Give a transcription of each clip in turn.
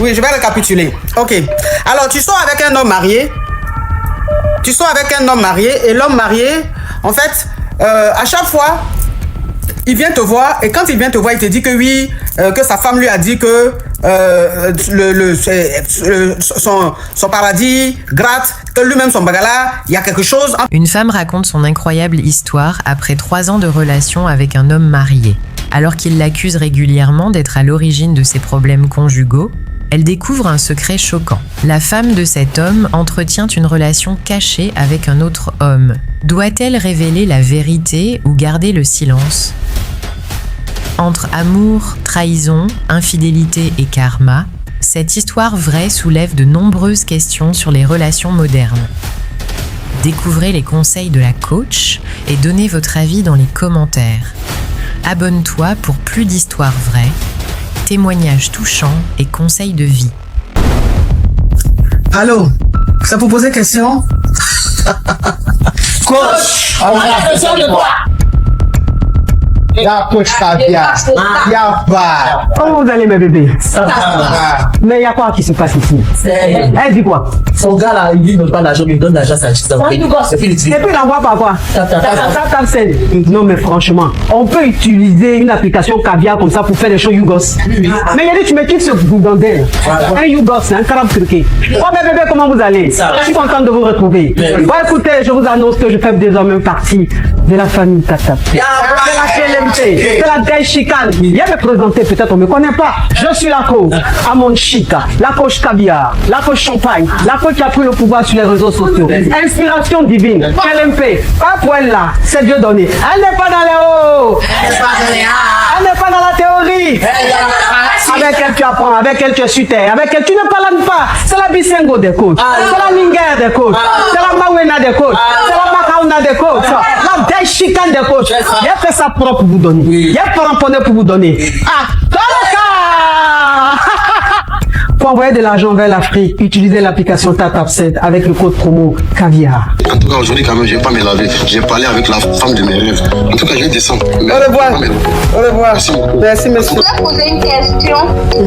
Oui, je vais récapituler. Ok. Alors, tu sors avec un homme marié. Tu sors avec un homme marié et l'homme marié, en fait, à chaque fois, il vient te voir et quand il vient te voir, il te dit que oui, que sa femme lui a dit que son paradis gratte, que lui-même son bagala, il y a quelque chose. Une femme raconte son incroyable histoire après 3 ans de relation avec un homme marié. Alors qu'il l'accuse régulièrement d'être à l'origine de ses problèmes conjugaux, elle découvre un secret choquant. La femme de cet homme entretient une relation cachée avec un autre homme. Doit-elle révéler la vérité ou garder le silence ? Entre amour, trahison, infidélité et karma, cette histoire vraie soulève de nombreuses questions sur les relations modernes. Découvrez les conseils de la coach et donnez votre avis dans les commentaires. Abonne-toi pour plus d'histoires vraies, témoignages touchants et conseils de vie. Allô, ça vous poser question? Coach, on a besoin de quoi? La coach Caviar, y'a pas. Comment vous allez mes bébés? Mais il y a quoi qui se passe ici? Elle dit quoi? Son gars là, il dit ne pas l'argent, il donne l'argent, ça Et puis il envoie par quoi? Non mais franchement, on peut utiliser une application Caviar comme ça pour faire des choses Yougos. Mais il y a dit tu me quittes ce boudandel. Un Yougos, un carabe turqué. Oh mes bébés, comment vous allez? Je suis contente de vous retrouver. Bon écoutez, je vous annonce que je fais désormais partie de la famille Tata. C'est la gueule chicane. Viens me présenter, peut-être on ne me connaît pas. Je suis la coach Amon Chica, la coach Caviar, la coach Champagne, la coach qui a pris le pouvoir sur les réseaux sociaux. Inspiration divine, LMP, pas pour elle là, c'est Dieu donné. Elle n'est pas dans les hauts, elle n'est pas dans la théorie. Avec elle tu apprends, avec elle tu es sur terre, avec elle tu ne parles pas. C'est la Bisengo des coachs, c'est la Lingère des coachs, c'est la Mawena des coachs, c'est la Makauna des coachs, la gueule chicane des coachs. Il a fait ça propre pour vous donner. Il y a pas ramponné pour vous donner. Ah, pour envoyer de l'argent vers l'Afrique, utilisez l'application TapTapSend avec le code promo Caviar. En tout cas, aujourd'hui, quand même, je vais pas me laver. J'ai parlé avec la femme de mes rêves. En tout cas, je vais descendre. Au revoir. Au revoir. Merci beaucoup. Merci, monsieur. Je voulais poser une question.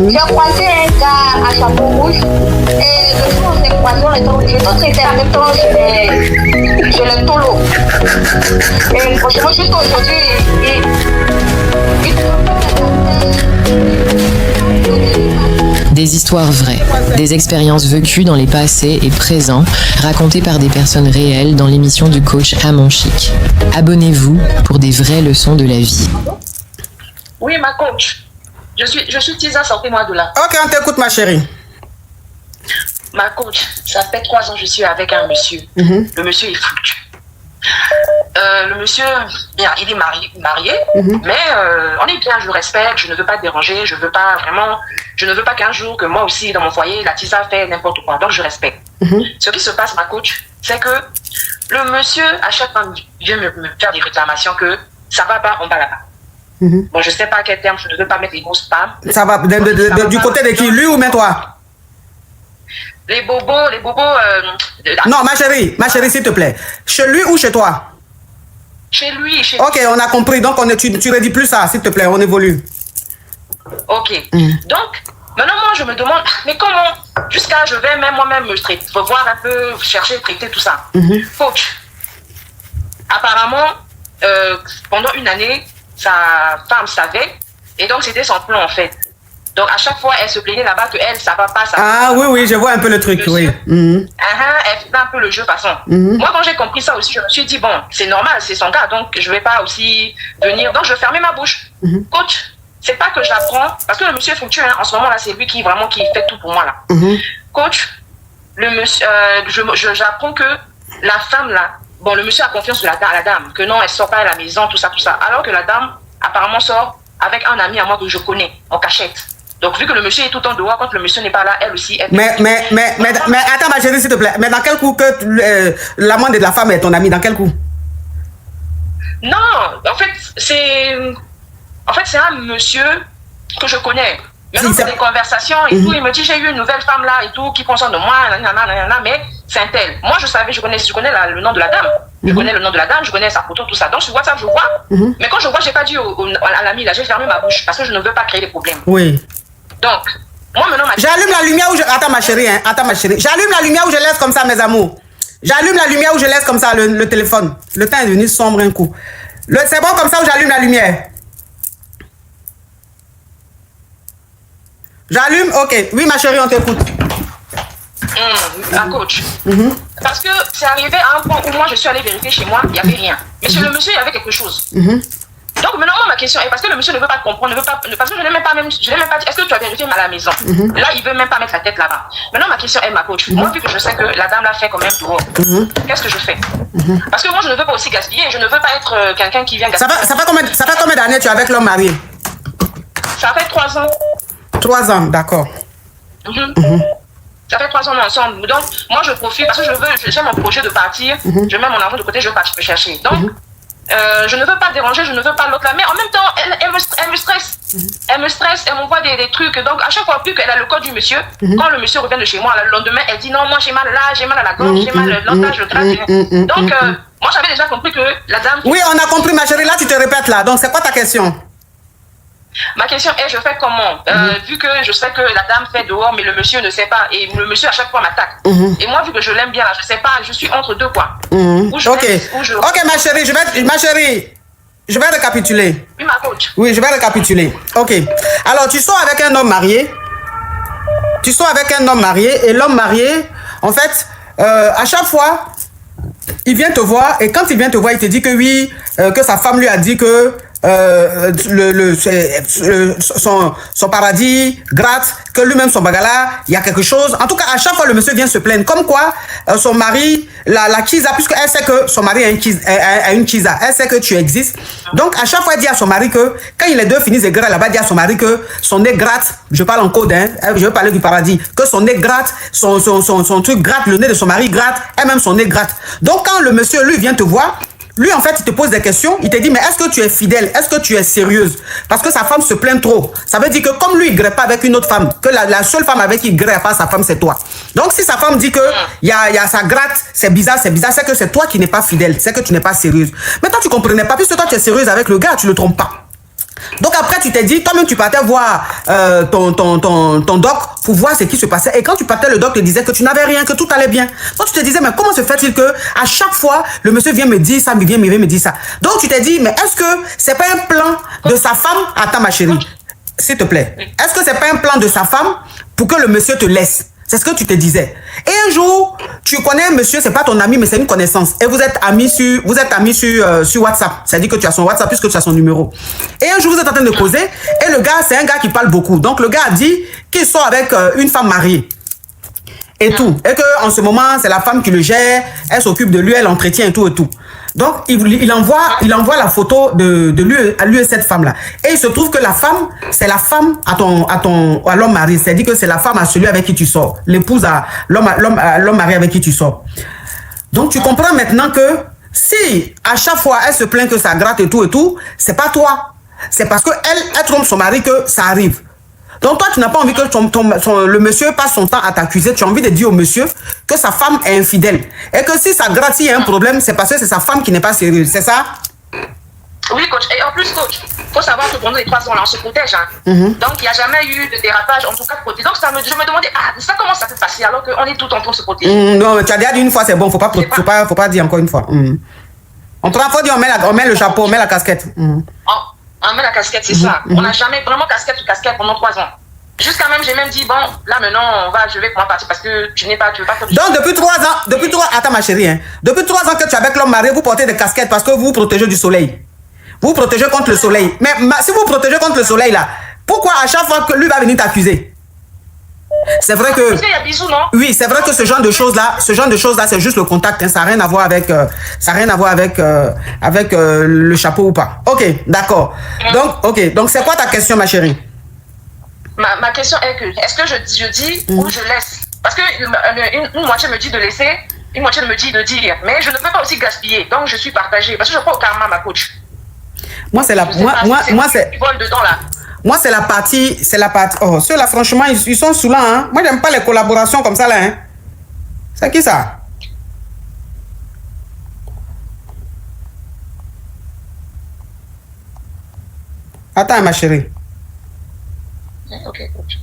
J'ai croisé un gars à chapeau rouge et le jour où j'ai croisé, les autres étaient en même temps chez le tolo. Et franchement, juste aujourd'hui, Des histoires vraies, des expériences vécues dans les passés et présents, racontées par des personnes réelles dans l'émission du coach Amon Chic. Abonnez-vous pour des vraies leçons de la vie. Oui, ma coach. Je suis Tisa, sortez-moi de là. Ok, on t'écoute, ma chérie. Ma coach, ça fait 3 ans que je suis avec un monsieur. Le monsieur est foutu. Le monsieur, bien, il est marié, mais on est bien, je le respecte, je ne veux pas déranger, je ne veux pas qu'un jour que moi aussi dans mon foyer, la Tisa fait n'importe quoi, donc je respecte. Ce qui se passe, ma coach, c'est que le monsieur, à chaque fois, vient me faire des réclamations que ça va pas, on va là-bas. Bon, je sais pas à quel terme, je ne veux pas mettre les grosses spams. Ça va du côté de qui, lui ou même toi? Les bobos. Non, ma chérie, s'il te plaît. Chez lui ou chez toi? Chez lui. Ok, on a compris. Donc, tu redis plus ça, s'il te plaît, on évolue. Ok. Donc, maintenant, moi, je me demande, mais comment? Jusqu'à, je vais même moi-même me revoir un peu, chercher, traiter tout ça. Coach, apparemment, pendant une année, sa femme savait, et donc c'était son plan, en fait. Donc, à chaque fois, elle se plaignait là-bas que elle, ça va pas, ça va pas. Oui, je vois un peu le truc, monsieur, oui. Elle faisait un peu le jeu, façon. Moi, quand j'ai compris ça aussi, je me suis dit, bon, c'est normal, c'est son gars, donc je vais pas aussi venir. Donc, je fermais ma bouche. Coach, c'est pas que j'apprends, parce que le monsieur est foutu, en ce moment-là, c'est lui qui fait tout pour moi, là. Coach, le monsieur, j'apprends que la femme, là, bon, le monsieur a confiance de la dame, que non, elle sort pas à la maison, tout ça. Alors que la dame, apparemment, sort avec un ami à moi que je connais, en cachette. Donc, vu que le monsieur est tout le temps dehors, quand le monsieur n'est pas là, elle aussi, elle... Mais attends, ma chérie, s'il te plaît. Mais dans quel coup que l'amant de la femme est ton ami? Dans quel coup? Non, en fait, c'est un monsieur que je connais. Maintenant, c'est des conversations et tout. Il me dit, j'ai eu une nouvelle femme là et tout, qui prend soin de moi, mais c'est un tel. Moi, je connais le nom de la dame. Je connais le nom de la dame, je connais sa photo, tout ça. Donc, sur WhatsApp, je vois. Mais quand je vois, j'ai pas dit à l'ami, là, j'ai fermé ma bouche parce que je ne veux pas créer des problèmes. Oui. Donc, Moi, maintenant, J'allume la lumière où je... Attends, ma chérie, hein. Attends, ma chérie. J'allume la lumière où je laisse comme ça, mes amours. J'allume la lumière où je laisse comme ça le téléphone. Le temps est devenu sombre un coup. C'est bon comme ça où j'allume la lumière. J'allume? Ok. Oui, ma chérie, on t'écoute. Un coach. Parce que c'est arrivé à un point où moi, je suis allée vérifier chez moi, il n'y avait rien. Mais chez le monsieur, il y avait quelque chose. Donc maintenant, ma question est, parce que le monsieur ne veut pas comprendre, parce que je n'ai même pas dit, est-ce que tu as vérifié à la maison? Là, il ne veut même pas mettre la tête là-bas. Maintenant, ma question est, ma coach, moi, vu que je sais que la dame l'a fait quand même dehors, qu'est-ce que je fais? Parce que moi, je ne veux pas aussi gaspiller, je ne veux pas être quelqu'un qui vient gaspiller. Ça fait combien d'années tu es avec l'homme marié? Ça fait 3 ans. 3 ans, d'accord. Ça fait 3 ans ensemble. Donc, moi, je profite parce que j'ai mon projet de partir. Je mets mon argent de côté, je pars chercher. Donc, je ne veux pas déranger, je ne veux pas l'autre là. Mais en même temps, elle me stresse. Elle me stresse, elle m'envoie des trucs. Donc, à chaque fois, plus qu'elle a le code du monsieur, quand le monsieur revient de chez moi, le lendemain, elle dit non, moi, j'ai mal là, j'ai mal à la gorge, j'ai mal là, je gratte. Donc, moi, j'avais déjà compris que la dame... Oui, on a compris, ma chérie. Là, tu te répètes là. Donc, c'est quoi ta question? Ma question est, je fais comment? Vu que je sais que la dame fait dehors, mais le monsieur ne sait pas. Et le monsieur, à chaque fois, m'attaque. Et moi, vu que je l'aime bien, je sais pas, je suis entre deux, quoi. Ok, ma chérie, je vais récapituler. Oui, ma coach. Oui, je vais récapituler. Ok. Alors, tu sors avec un homme marié. Tu sors avec un homme marié. Et l'homme marié, en fait, à chaque fois, il vient te voir. Et quand il vient te voir, il te dit que oui, que sa femme lui a dit que son paradis gratte, que lui-même son bagala, il y a quelque chose. En tout cas, à chaque fois, le monsieur vient se plaindre. Comme quoi, son mari, la Kisa, puisqu'elle sait que son mari a une Kisa, elle sait que tu existes. Donc, à chaque fois, elle dit à son mari que, quand il est deux finissent de gratter là-bas, elle dit à son mari que son nez gratte, je parle en code, hein, je veux parler du paradis, que son nez gratte, son truc gratte, le nez de son mari gratte, elle-même son nez gratte. Donc, quand le monsieur, lui, vient te voir, lui, en fait, il te pose des questions. Il te dit, mais est-ce que tu es fidèle? Est-ce que tu es sérieuse? Parce que sa femme se plaint trop. Ça veut dire que comme lui, il ne grève pas avec une autre femme, que la seule femme avec qui il grève pas sa femme, c'est toi. Donc, si sa femme dit que y a sa gratte, c'est bizarre, c'est que c'est toi qui n'es pas fidèle. C'est que tu n'es pas sérieuse. Mais toi, tu ne comprenais pas. Puisque toi, tu es sérieuse avec le gars, tu ne le trompes pas. Donc après, tu t'es dit, toi-même, tu partais voir ton doc pour voir ce qui se passait. Et quand tu partais, le doc te disait que tu n'avais rien, que tout allait bien. Donc tu te disais, mais comment se fait-il que à chaque fois, le monsieur vient me dire ça, vient me dire ça. Donc tu t'es dit, mais est-ce que c'est pas un plan de sa femme? Attends, ma chérie, s'il te plaît. Est-ce que c'est pas un plan de sa femme pour que le monsieur te laisse? C'est ce que tu te disais. Et un jour, tu connais un monsieur, c'est pas ton ami, mais c'est une connaissance. Et vous êtes amis sur WhatsApp. C'est-à-dire que tu as son WhatsApp puisque tu as son numéro. Et un jour, vous êtes en train de causer. Et le gars, c'est un gars qui parle beaucoup. Donc, le gars a dit qu'il sort avec une femme mariée. Et tout. Et qu'en ce moment, c'est la femme qui le gère. Elle s'occupe de lui, elle l'entretient et tout et tout. Donc, il envoie la photo de lui et cette femme-là. Et il se trouve que la femme, c'est la femme à l'homme marié. C'est-à-dire que c'est la femme à celui avec qui tu sors. L'épouse à l'homme marié avec qui tu sors. Donc, tu comprends maintenant que si, à chaque fois, elle se plaint que ça gratte et tout, c'est pas toi. C'est parce qu'elle trompe son mari que ça arrive. Donc toi, tu n'as pas envie que le monsieur passe son temps à t'accuser. Tu as envie de dire au monsieur que sa femme est infidèle. Et que si ça gratte, s'il y a un problème, c'est parce que c'est sa femme qui n'est pas sérieuse. C'est ça? Oui, coach. Et en plus, coach, il faut savoir que pendant les 3 ans, là, on se protège. Hein. Donc, il n'y a jamais eu de dérapage, en tout cas de côté. Donc, je me demandais, ça comment ça peut passer alors qu'on est tout en train de se protéger? Non, tu as déjà dit une fois, c'est bon. Faut pas dire encore une fois. On faut dire, on met le chapeau, on met la casquette. On met la casquette, c'est ça. On n'a jamais vraiment casquette sur casquette pendant 3 ans. Jusqu'à même, j'ai même dit, bon, là maintenant, je vais pouvoir partir parce que tu veux pas... Donc, depuis 3 ans, attends ma chérie, hein. Depuis 3 ans que tu es avec l'homme marié, vous portez des casquettes parce que vous vous protégez du soleil. Vous protégez contre le soleil. Mais si vous protégez contre le soleil, là, pourquoi à chaque fois que lui va venir t'accuser? C'est vrai que... Parce qu'il y a bisous, non? Oui, c'est vrai que ce genre de choses-là, c'est juste le contact. Hein, ça n'a rien à voir avec, le chapeau ou pas. Ok, d'accord. Donc c'est quoi ta question, ma chérie? Ma question est que, est-ce que je dis ou je laisse? Parce que une moitié me dit de laisser, une moitié me dit de dire. Mais je ne peux pas aussi gaspiller. Donc je suis partagée. Parce que je crois au karma, ma coach. Moi, c'est la... Moi, c'est la partie... Oh, ceux-là, franchement, ils sont saoulants, hein. Moi, j'aime pas les collaborations comme ça, là, hein. C'est qui, ça? Attends, ma chérie. Ok, coach.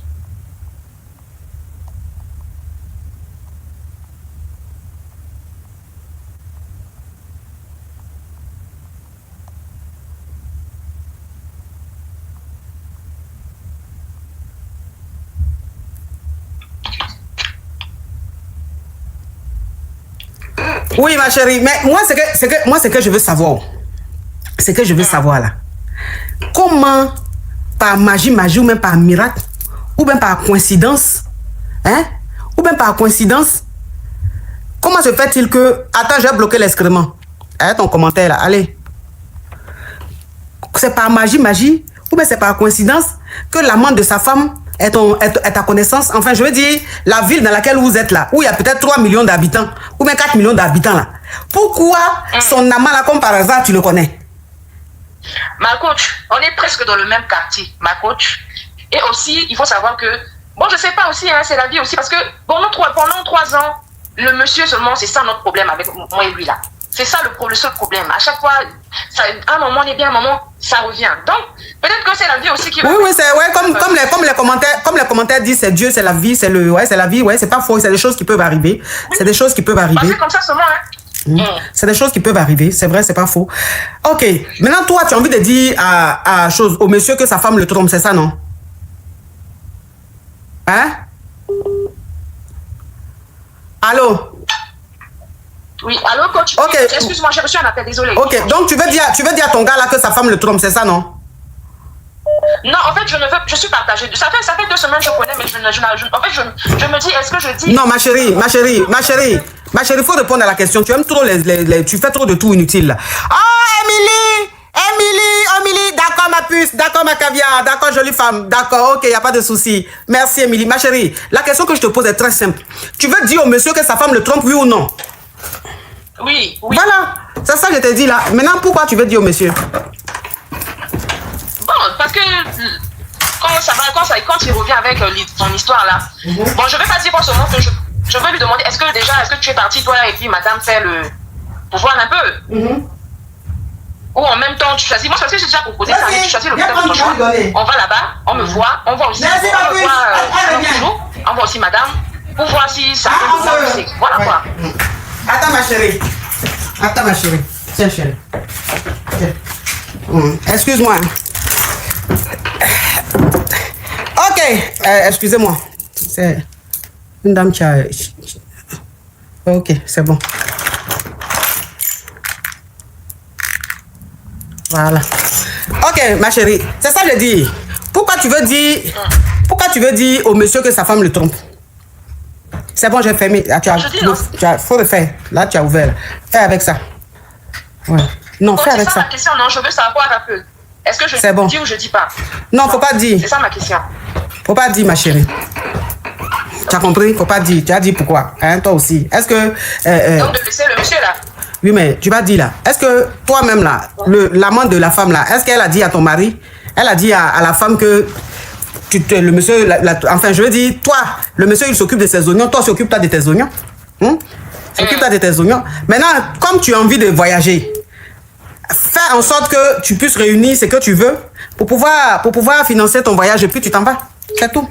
Oui, ma chérie, mais moi, c'est que je veux savoir. C'est que je veux savoir là. Comment, par magie, ou même par miracle, ou même par coïncidence, hein? Ou même par coïncidence, comment se fait-il que... Attends, je vais bloquer l'excrément. Arrête ton commentaire là, allez. C'est par magie, ou bien c'est par coïncidence que l'amant de sa femme est ta connaissance. Enfin, je veux dire, la ville dans laquelle vous êtes là, où il y a peut-être 3 millions d'habitants, ou bien 4 millions d'habitants là. Pourquoi son amant là, comme par hasard, tu le connais? Ma coach, on est presque dans le même quartier, ma coach. Et aussi, il faut savoir que, bon, je sais pas aussi, hein, c'est la vie aussi, parce que pendant 3 ans, le monsieur seulement, c'est ça notre problème avec moi et lui là. C'est ça le seul problème. À chaque fois, ça, un moment on est bien, un moment ça revient. Donc, peut-être que c'est la vie aussi qui... Oui, c'est ouais, comme les commentaires disent, c'est Dieu, c'est la vie, c'est la vie, ouais, c'est pas faux, c'est des choses qui peuvent arriver. Oui. C'est des choses qui peuvent arriver. C'est comme ça seulement, hein. C'est des choses qui peuvent arriver, c'est vrai, c'est pas faux. Ok, maintenant toi, tu as envie de dire au monsieur que sa femme le trompe, c'est ça, non? Hein? Allô? Oui, allô, coach? Ok. Excuse-moi, j'ai reçu un appel, désolé. Ok, donc tu veux dire à ton gars là que sa femme le trompe, c'est ça, non? Non, en fait, je suis partagée. Ça fait 2 semaines que je connais, mais en fait, je me dis, est-ce que je dis... Non, ma chérie, il faut répondre à la question. Tu aimes trop tu fais trop de tout inutile là. Oh, Émilie, d'accord ma puce, d'accord ma caviar, d'accord jolie femme, d'accord, ok, il n'y a pas de souci. Merci Émilie. Ma chérie, la question que je te pose est très simple. Tu veux dire au monsieur que sa femme le trompe, oui ou non? Oui. Voilà, c'est ça que je t'ai dit là. Maintenant, pourquoi tu veux dire au monsieur? Bon, parce que quand il revient avec son histoire là, bon, je vais pas dire forcément que je veux lui demander, est-ce que tu es parti toi et puis madame fait pour voir un peu? Ou en même temps, tu choisis. Moi, parce que j'ai déjà proposé ça, tu choisis le thème de ton choix. On va là-bas, on me voit, on voit aussi. On voit aussi madame, pour voir si ça peut nous. Voilà quoi. Attends ma chérie. Tiens chérie. Excuse-moi. Ok, excusez-moi. C'est une dame qui a... Ok, c'est bon. Voilà. Ok, ma chérie, c'est ça que je dis. Pourquoi tu veux dire au monsieur que sa femme le trompe? C'est bon, j'ai fermé. Ah, faut le faire. Là, tu as ouvert. Fais avec ça. Ouais. Non, fais avec ça. C'est ça ma question, non, je veux savoir un peu. Est-ce que je dis ou je dis pas? Non, faut pas dire. C'est ça ma question. Faut pas dire, ma chérie. Tu as compris? Faut pas dire. Tu as dit pourquoi? Hein, toi aussi. Est-ce que... Donc, de laisser le monsieur là? Oui, mais tu vas dire là. Est-ce que toi-même là, l'amant de la femme là, est-ce qu'elle a dit à ton mari, elle a dit à la femme que... le monsieur, enfin je veux dire, toi, le monsieur il s'occupe de ses oignons, toi s'occupe-toi de tes oignons. S'occupe-toi de tes oignons. Maintenant, comme tu as envie de voyager, fais en sorte que tu puisses réunir ce que tu veux pour pouvoir financer ton voyage et puis tu t'en vas. C'est tout.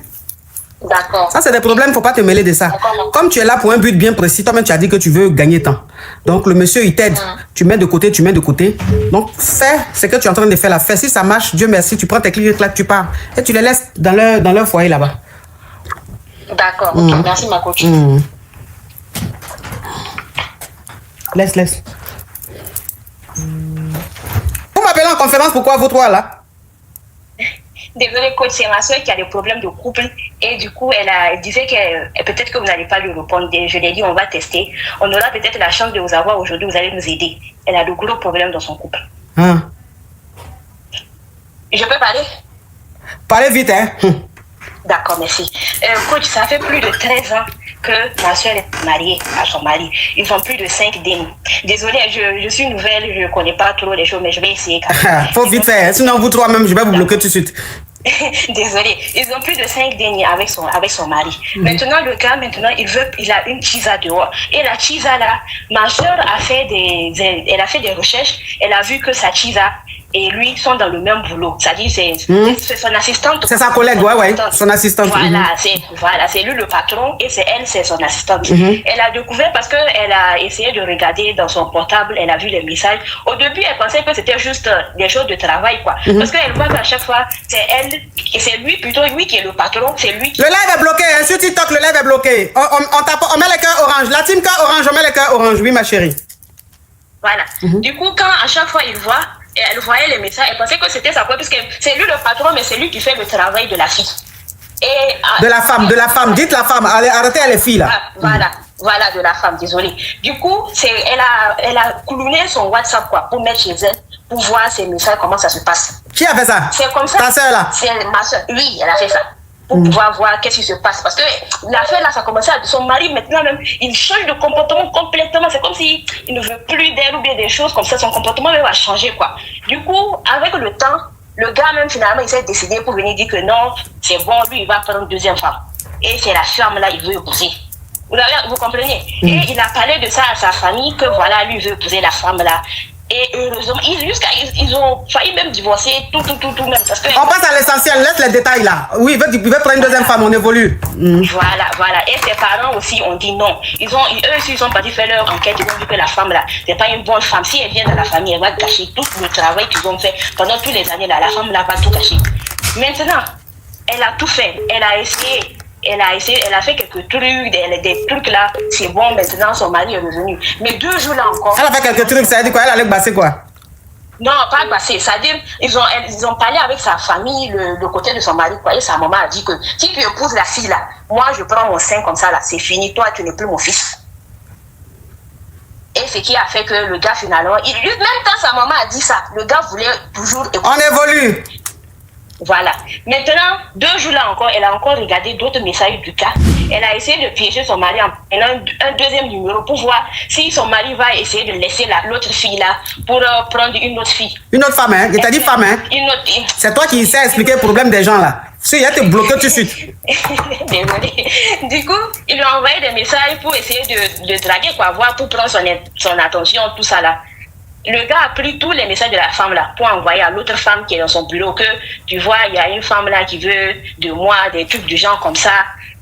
D'accord. Ça, c'est des problèmes, faut pas te mêler de ça. Comme tu es là pour un but bien précis, toi-même tu as dit que tu veux gagner temps. Donc le monsieur il t'aide. Tu mets de côté. Donc fais ce que tu es en train de faire là. Fais, si ça marche, Dieu merci, tu prends tes clés, là, tu pars. Et tu les laisses dans leur foyer là-bas. D'accord, ok. Merci ma coach. Laisse. Vous m'appelez en conférence, pourquoi vous trois là? Désolée coach, c'est ma soeur qui a des problèmes de couple et du coup elle disait que peut-être que vous n'allez pas lui répondre. Je lui ai dit on va tester. On aura peut-être la chance de vous avoir aujourd'hui, vous allez nous aider. Elle a de gros problèmes dans son couple. Je peux parler? Parlez vite, hein. D'accord, merci. Coach, ça fait plus de 13 ans que ma soeur est mariée à son mari. Ils ont plus de 5 dénis. Désolée, je suis nouvelle, je ne connais pas trop les choses, mais je vais essayer quand même. Faut vite faire, sinon vous trois même, je vais vous bloquer tout de suite. Désolée, ils ont plus de 5 dénis avec son mari. Maintenant, le gars, il a une chisa dehors. Et la chisa là, ma soeur elle a fait des recherches, elle a vu que sa chisa et lui sont dans le même boulot. C'est-à-dire, c'est son assistante. C'est sa collègue, ouais, son assistante. Voilà, c'est lui le patron et c'est son assistante. Elle a découvert parce qu'elle a essayé de regarder dans son portable, elle a vu les messages. Au début, elle pensait que c'était juste des choses de travail, quoi. Parce qu'elle voit qu'à chaque fois, c'est elle, et c'est lui plutôt, lui qui est le patron, c'est lui qui... Le live est bloqué, hein, est sur TikTok, le live est bloqué. On met les cœurs orange. La team cœur orange, on met les cœurs orange. Oui, ma chérie. Voilà. Du coup, quand à chaque fois il voit, et elle voyait les messages, elle pensait que c'était sa faute, puisque c'est lui le patron, mais c'est lui qui fait le travail de la fille. Et, de la femme. Dites la femme. Arrêtez les filles là. Voilà, de la femme, désolée. Du coup, elle a clouné son WhatsApp quoi, pour mettre chez elle, pour voir ses messages, comment ça se passe. Qui a fait ça? C'est comme ça. Ta soeur là? C'est ma soeur. Oui, elle a fait ça. Pour pouvoir voir qu'est-ce qui se passe. Parce que l'affaire là, ça a commencé à son mari, maintenant même, il change de comportement complètement. C'est comme s'il ne veut plus d'elle ou bien des choses comme ça. Son comportement même va changer, quoi. Du coup, avec le temps, le gars même, finalement, il s'est décidé pour venir dire que non, c'est bon, lui, il va prendre une deuxième femme. Et c'est la femme là, il veut épouser. Vous comprenez? Et il a parlé de ça à sa famille, que voilà, lui veut épouser la femme là. Et heureusement, ils ont failli même divorcer, tout même. Parce que, on passe à l'essentiel, laisse les détails là. Oui, il veut prendre une deuxième femme, on évolue. Voilà. Et ses parents aussi ont dit non. Eux aussi, ils sont partis faire leur enquête, ils ont vu que la femme là, c'est pas une bonne femme. Si elle vient dans la famille, elle va gâcher tout le travail qu'ils ont fait pendant toutes les années là. La femme là va tout gâcher. Maintenant, elle a tout fait. Elle a essayé, elle a fait quelques trucs, des trucs là, c'est bon, maintenant son mari est revenu. Mais 2 jours là encore. Elle a fait quelques trucs, ça veut dire quoi? Elle allait passer quoi? Non, pas passer, c'est-à-dire, ils ont parlé avec sa famille, le côté de son mari, quoi, et sa maman a dit que si tu épouses la fille là, moi je prends mon sein comme ça là, c'est fini, toi tu n'es plus mon fils. Et ce qui a fait que le gars finalement, même quand sa maman a dit ça, le gars voulait toujours épouser. On évolue. Voilà. Maintenant, 2 jours là encore, elle a encore regardé d'autres messages du cas. Elle a essayé de piéger son mari en prenant un deuxième numéro pour voir si son mari va essayer de laisser l'autre fille là pour prendre une autre fille. Une autre femme, hein? Il t'a dit femme, hein? C'est toi qui sais expliquer le problème des gens là. Si il a été bloqué tout de suite. Désolée. Du coup, il lui a envoyé des messages pour essayer de draguer, quoi, voir, pour prendre son attention, tout ça là. Le gars a pris tous les messages de la femme là pour envoyer à l'autre femme qui est dans son bureau que tu vois, il y a une femme là qui veut de moi, des trucs du genre comme ça.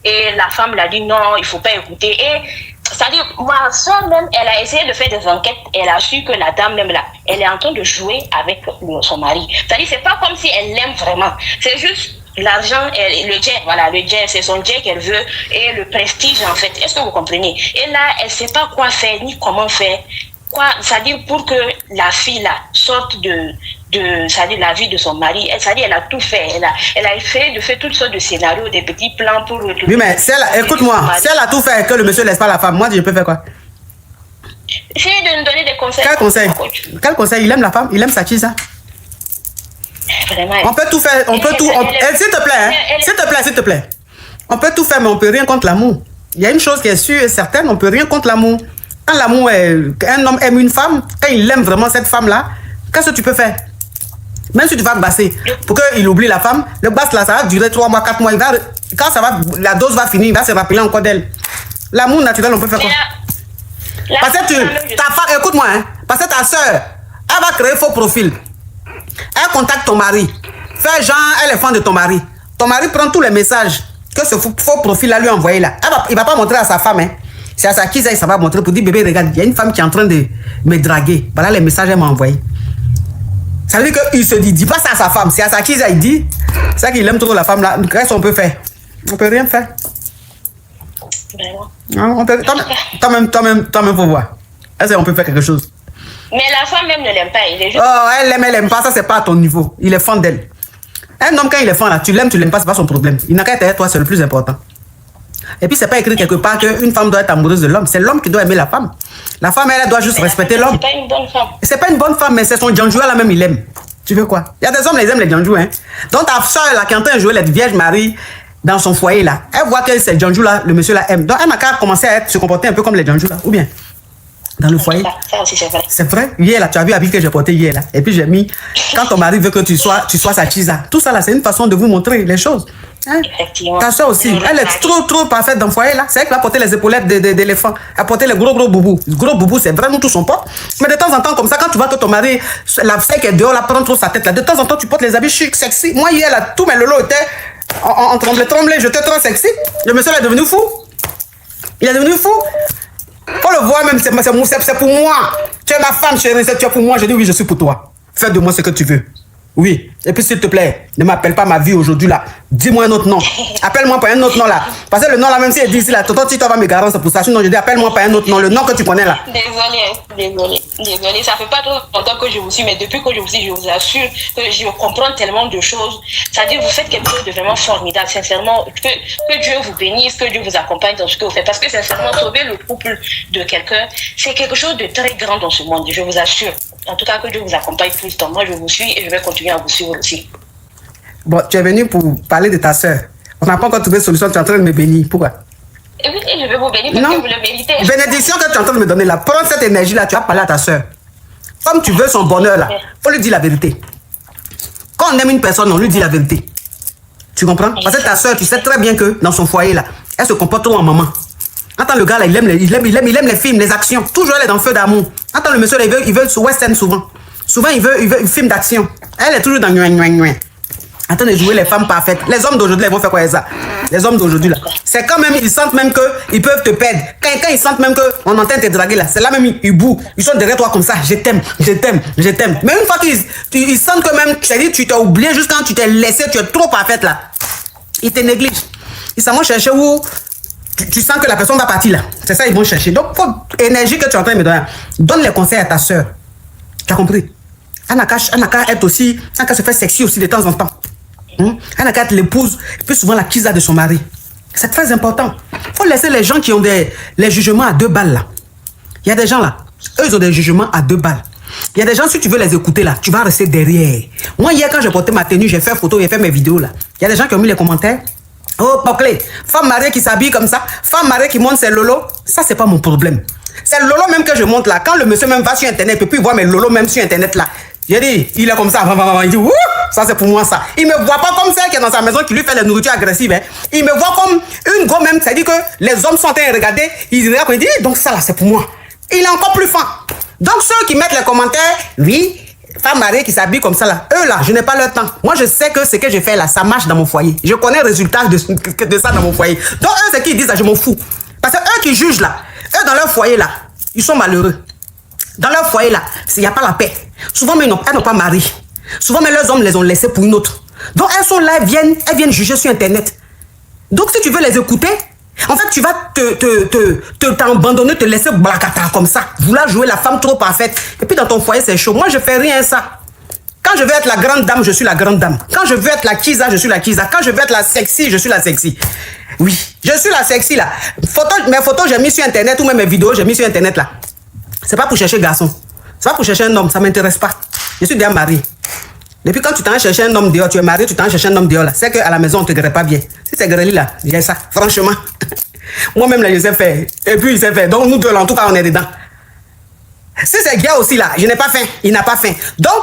Et la femme l'a dit non, il faut pas écouter. Et c'est-à-dire, ma soeur même, elle a essayé de faire des enquêtes. Elle a su que la dame même là, elle est en train de jouer avec son mari. C'est-à-dire, c'est pas comme si elle l'aime vraiment. C'est juste l'argent, le jet, voilà, le jet, c'est son jet qu'elle veut et le prestige en fait. Est-ce que vous comprenez? Et là, elle sait pas quoi faire ni comment faire. C'est-à-dire pour que la fille là sorte de c'est-à-dire la vie de son mari, c'est-à-dire elle a tout fait, elle a essayé de faire toutes sortes de scénarios, des petits plans pour retrouver. Oui, mais écoute-moi, si elle a tout fait que le monsieur laisse pas la femme, moi je peux faire quoi? Essayez de nous donner des conseils. Quel conseil? Il aime la femme, il aime sa chisa. Vraiment. On peut tout faire, on peut tout. S'il te plaît, hein, s'il te plaît. On peut tout faire, mais on peut rien contre l'amour. Il y a une chose qui est sûre et certaine, on peut rien contre l'amour. Quand l'amour est, un homme aime une femme, quand il aime vraiment cette femme-là, qu'est-ce que tu peux faire? Même si tu vas basser pour qu'il oublie la femme, le basse là, ça va durer 3 mois, 4 mois. Quand ça va, la dose va finir, il va se rappeler encore d'elle. L'amour naturel, on peut faire quoi? Parce que ta femme, écoute-moi, hein, parce que ta soeur, elle va créer faux profil. Elle contacte ton mari. Fais genre, elle est fan de ton mari. Ton mari prend tous les messages que ce faux profil-là lui a envoyé là. Il va pas montrer à sa femme, hein. C'est à sa qui ça va montrer pour dire bébé, regarde, il y a une femme qui est en train de me draguer. Voilà les messages qu'elle m'a envoyés. Ça veut dire qu'il se dit pas ça à sa femme. C'est à sa qui il dit. C'est ça qu'il aime trop la femme là. Qu'est-ce qu'on peut faire? On peut rien faire. Non, on peut, toi-même, faut voir. Est-ce qu'on peut faire quelque chose? Mais la femme même ne l'aime pas. Il est juste... Oh, elle aime pas. Ça, c'est pas à ton niveau. Il est fan d'elle. Un homme, quand il est fan là, tu l'aimes pas, c'est pas son problème. Il n'a qu'à être avec toi, c'est le plus important. Et puis, c'est pas écrit quelque part qu'une femme doit être amoureuse de l'homme. C'est l'homme qui doit aimer la femme. La femme, elle doit juste respecter l'homme. C'est pas une bonne femme. C'est pas une bonne femme, mais c'est son djanjoua là même, il aime. Tu veux quoi? Il y a des hommes, ils aiment les djanjous, hein. Donc, ta soeur là, qui est en train de jouer la Vierge Marie dans son foyer là, elle voit que c'est djanjou là, le monsieur là aime. Donc, elle n'a qu'à commencer à se comporter un peu comme les djanjous là, ou bien dans le foyer. Ça aussi, c'est vrai. C'est vrai. Hier là, tu as vu l'habit que j'ai porté hier là. Et puis, j'ai mis, quand ton mari veut que tu sois sa chisa. Tout ça là, c'est une façon de vous montrer les choses. Hein? Effectivement. Ta soeur aussi, elle est trop parfaite dans le foyer là. C'est elle qui va porter les épaulettes d'éléphant. Elle porter les gros boubous. Les gros boubous, c'est vrai, nous tous on porte. Mais de temps en temps, comme ça, quand tu vois que ton mari, la fille qui est dehors, là, prend trop sa tête là. De temps en temps, tu portes les habits chic, sexy. Moi, hier là, tous mes lolos étaient en tremblé. J'étais trop sexy. Le monsieur là est devenu fou. Il est devenu fou. Faut le voir même, c'est pour moi. Tu es ma femme, chérie, tu es pour moi. Je dis oui, je suis pour toi. Fais de moi ce que tu veux. Oui. Et puis s'il te plaît, ne m'appelle pas ma vie aujourd'hui là. Dis-moi un autre nom. Appelle-moi par un autre nom là. Parce que le nom là, même si elle dit ici là, tonton Tito va me garantir pour ça. Sinon je dis appelle-moi par un autre nom, le nom que tu connais là. Désolée. Ça fait pas trop longtemps que je vous suis, mais depuis que je vous suis, je vous assure que je comprends tellement de choses. C'est-à-dire vous faites quelque chose de vraiment formidable. Sincèrement, que Dieu vous bénisse, que Dieu vous accompagne dans ce que vous faites. Parce que sincèrement, sauver le couple de quelqu'un, c'est quelque chose de très grand dans ce monde, je vous assure. En tout cas, que Dieu vous accompagne tout le temps. Moi, je vous suis et je vais continuer à vous suivre aussi. Bon, tu es venu pour parler de ta soeur. On n'a pas encore trouvé de solution, tu es en train de me bénir. Pourquoi? Et oui, je vais vous bénir parce que vous le méritez. Bénédiction que tu es en train de me donner là, prends cette énergie là, tu vas parler à ta soeur. Comme tu veux son bonheur là, faut lui dire la vérité. Quand on aime une personne, on lui dit la vérité. Tu comprends? Parce que ta soeur, tu sais très bien que dans son foyer là, elle se comporte trop en maman. Attends, le gars là, il aime les films, les actions. Toujours elle est dans le feu d'amour. Attends, le monsieur là, il veut sur western souvent. Souvent, il veut un film d'action. Elle est toujours dans gnou. Attends de jouer les femmes parfaites. Les hommes d'aujourd'hui, ils vont faire quoi ça? Les hommes d'aujourd'hui là. C'est quand même, ils sentent même qu'ils peuvent te perdre. Quand ils sentent même qu'on entend te draguer là, c'est là même, ils bouent. Ils sont derrière toi comme ça. Je t'aime. Mais une fois qu'ils sentent que même, tu t'es oublié juste quand tu t'es laissé, tu es trop parfaite là. Ils te négligent. Ils s'en vont chercher où tu sens que la personne va partir là. C'est ça, ils vont chercher. Donc, faut énergie que tu es en train de me donner. Donne les conseils à ta soeur. Tu as compris? Elle n'a qu'à être aussi, elle n'a qu'à se faire sexy aussi de temps en temps. Elle n'a qu'à être l'épouse, et puis souvent la kisa de son mari. C'est très important. Il faut laisser les gens qui ont les jugements à 2 balles là. Il y a des gens là, eux ils ont des jugements à 2 balles. Il y a des gens, si tu veux les écouter là, tu vas rester derrière. Moi hier quand j'ai porté ma tenue, j'ai fait photo, j'ai fait mes vidéos là. Il y a des gens qui ont mis les commentaires. Oh, Poclé, femme mariée qui s'habille comme ça, femme mariée qui monte ses lolos, ça c'est pas mon problème. C'est le lolo même que je monte là. Quand le monsieur même va sur internet, il peut plus voir mes lolos même sur internet là. J'ai dit, il est comme ça, il dit, ouh, ça c'est pour moi ça. Il me voit pas comme celle qui est dans sa maison qui lui fait la nourriture agressive. Hein. Il me voit comme une go même, c'est-à-dire que les hommes sont en train de regarder, ils disent, donc ça là c'est pour moi. Il est encore plus fin. Donc ceux qui mettent les commentaires, oui, femme mariée qui s'habille comme ça là, eux là, je n'ai pas leur temps. Moi je sais que ce que j'ai fait là, ça marche dans mon foyer. Je connais le résultat de ça dans mon foyer. Donc eux c'est qui disent ça, je m'en fous. Parce que eux qui jugent là, eux dans leur foyer là, ils sont malheureux. Dans leur foyer là, il n'y a pas la paix. Souvent mais elles n'ont pas mari. Souvent mais leurs hommes les ont laissés pour une autre. Donc elles sont là, elles viennent juger sur internet. Donc si tu veux les écouter, en fait tu vas t'abandonner, te laisser blacata comme ça. Vouloir jouer la femme trop parfaite. Et puis dans ton foyer c'est chaud. Moi je fais rien ça. Quand je veux être la grande dame, je suis la grande dame. Quand je veux être la kisa, je suis la kisa. Quand je veux être la sexy, je suis la sexy. Oui, je suis la sexy là. Mes photos j'ai mis sur internet ou même mes vidéos j'ai mis sur internet là. C'est pas pour chercher garçon. C'est pas pour chercher un homme, ça m'intéresse pas. Je suis déjà marié. Depuis quand tu t'en cherché un homme dehors, tu es marié, tu t'en cherché un homme dehors là. C'est qu'à la maison on te grille pas bien. Si c'est grillé là, j'ai ça, franchement. Moi-même là, je sais faire. Et puis il sait faire. Donc nous deux là, en tout cas on est dedans. Si c'est gars aussi là, je n'ai pas faim, il n'a pas faim. Donc,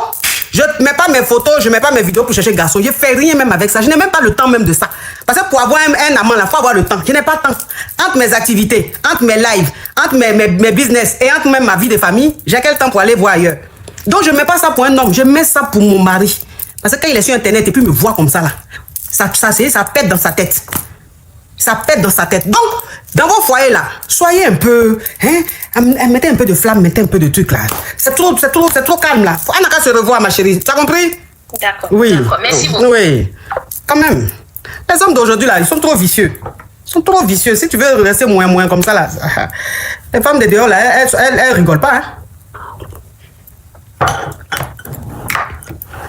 je ne mets pas mes photos, je ne mets pas mes vidéos pour chercher garçon. Je ne fais rien même avec ça. Je n'ai même pas le temps même de ça. Parce que pour avoir un amant, il faut avoir le temps. Je n'ai pas le temps. Entre mes activités, entre mes lives, entre mes business et entre même ma vie de famille, j'ai quel temps pour aller voir ailleurs. Donc, je ne mets pas ça pour un homme, je mets ça pour mon mari. Parce que quand il est sur Internet et puis me voit comme ça là, ça pète dans sa tête. Ça pète dans sa tête. Donc, dans vos foyers là, soyez un peu, mettez un peu de flamme, mettez un peu de trucs là. C'est trop calme là. On n'a qu'à se revoir, ma chérie. Tu as compris? D'accord. Oui. Merci beaucoup. Oui. Quand même. Les hommes d'aujourd'hui là, ils sont trop vicieux. Ils sont trop vicieux. Si tu veux rester moins comme ça là, les femmes de dehors là, elles rigolent pas. Hein?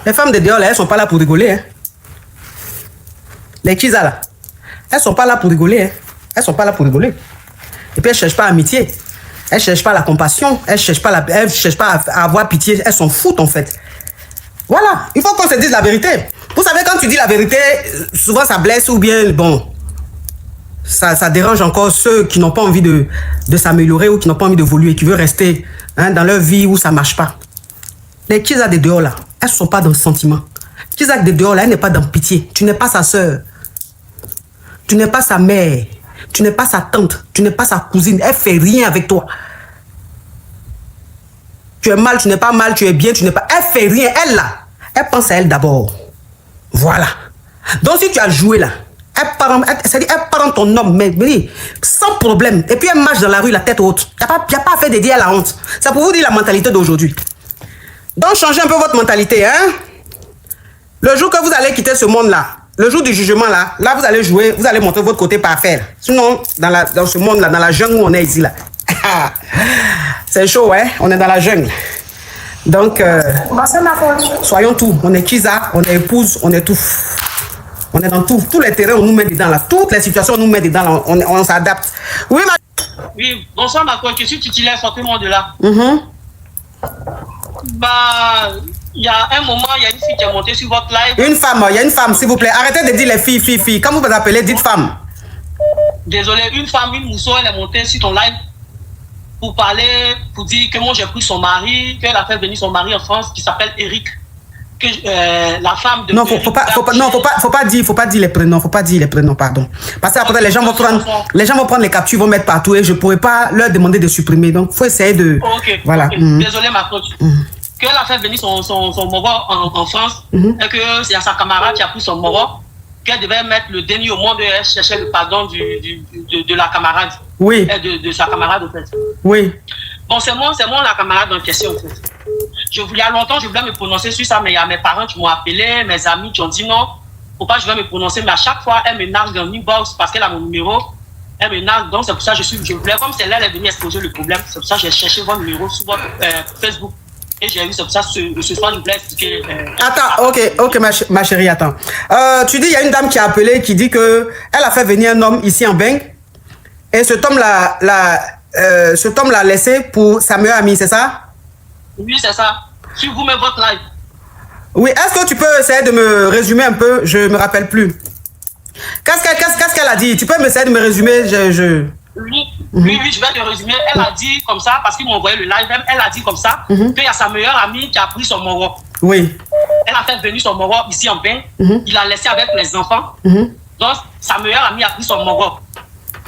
Les femmes de dehors là, elles sont pas là pour rigoler. Hein? Les Kisa là. Elles sont pas là pour rigoler. Hein. Elles sont pas là pour rigoler. Et puis elles cherchent pas l'amitié. Elles cherchent pas la compassion. Elles cherchent pas à avoir pitié. Elles s'en foutent en fait. Voilà. Il faut qu'on se dise la vérité. Vous savez, quand tu dis la vérité, souvent ça blesse ou bien, bon, ça dérange encore ceux qui n'ont pas envie de s'améliorer ou qui n'ont pas envie d'évoluer, qui veulent rester dans leur vie où ça marche pas. Les Kisa de dehors là, elles ne sont pas dans le sentiment. Kisa de dehors là, elle n'est pas dans pitié. Tu n'es pas sa sœur. Tu n'es pas sa mère, tu n'es pas sa tante, tu n'es pas sa cousine, elle fait rien avec toi. Tu es mal, tu n'es pas mal, tu es bien, tu n'es pas... Elle fait rien, elle là, elle pense à elle d'abord. Voilà. Donc si tu as joué là, elle prend ton homme, mais sans problème. Et puis elle marche dans la rue la tête haute. Il n'y a pas à faire dédier à la honte. C'est pour vous dire la mentalité d'aujourd'hui. Donc changez un peu votre mentalité, hein. Le jour que vous allez quitter ce monde-là, le jour du jugement là, là vous allez jouer, vous allez montrer votre côté parfait. Sinon, dans ce monde-là, dans la jungle où on est ici là, c'est chaud, hein? On est dans la jungle. Donc, soyons tout. On est Kiza, on est épouse, on est tout. On est dans tout. Tous les terrains, on nous met dedans là. Toutes les situations, on nous met dedans là. On s'adapte. Oui, Oui, bonsoir ma coach. Qu'est-ce que tu utilises? Sortez-moi de là. Bah, il y a un moment, il y a une fille qui est montée sur votre live. Une femme, il y a une femme, s'il vous plaît. Arrêtez de dire les filles. Quand vous vous appelez, dites femme. Désolé, une femme, une mousseau, elle est montée sur ton live pour parler, pour dire que moi j'ai pris son mari, qu'elle a fait venir son mari en France qui s'appelle Eric. Que la femme de. Non, faut pas dire les prénoms, pardon. Parce qu'après, les gens vont prendre les captures, vont mettre partout et je pourrais pas leur demander de supprimer. Donc, faut essayer de. Ok. Voilà. Désolé, ma coach. Qu'elle a fait venir son moro en France et que c'est sa camarade qui a pris son moro, qu'elle devait mettre le déni au monde et elle cherchait le pardon de la camarade. Oui. De sa camarade, en fait. Oui. Bon, c'est moi la camarade en question, en fait. Il y a longtemps, je voulais me prononcer sur ça, mais il y a mes parents qui m'ont appelé, mes amis qui ont dit non, pourquoi je vais me prononcer, mais à chaque fois, elle me nargue dans l'inbox parce qu'elle a mon numéro, elle me nargue, donc c'est pour ça que je voulais, comme c'est là, elle est venue exposer le problème, c'est pour ça que j'ai cherché votre numéro sur votre Facebook. Et j'ai eu, c'est pour ça que ce soir, je voulais expliquer. Attends, ok, ma chérie, attends. Tu dis, il y a une dame qui a appelé, qui dit que elle a fait venir un homme ici en Beng, et cet homme-là l'a laissé pour sa meilleure amie, c'est ça? Oui, c'est ça. Si vous mettez votre live. Oui, est-ce que tu peux essayer de me résumer un peu? Je me rappelle plus. Qu'est-ce qu'elle a dit? Tu peux essayer de me résumer? Oui, je vais te résumer. Elle a dit comme ça, parce qu'ils m'ont envoyé le live, elle a dit comme ça, qu'il y a sa meilleure amie qui a pris son moro. Oui. Elle a fait venir son moro ici en bain. Il l'a laissé avec les enfants. Donc, sa meilleure amie a pris son moro.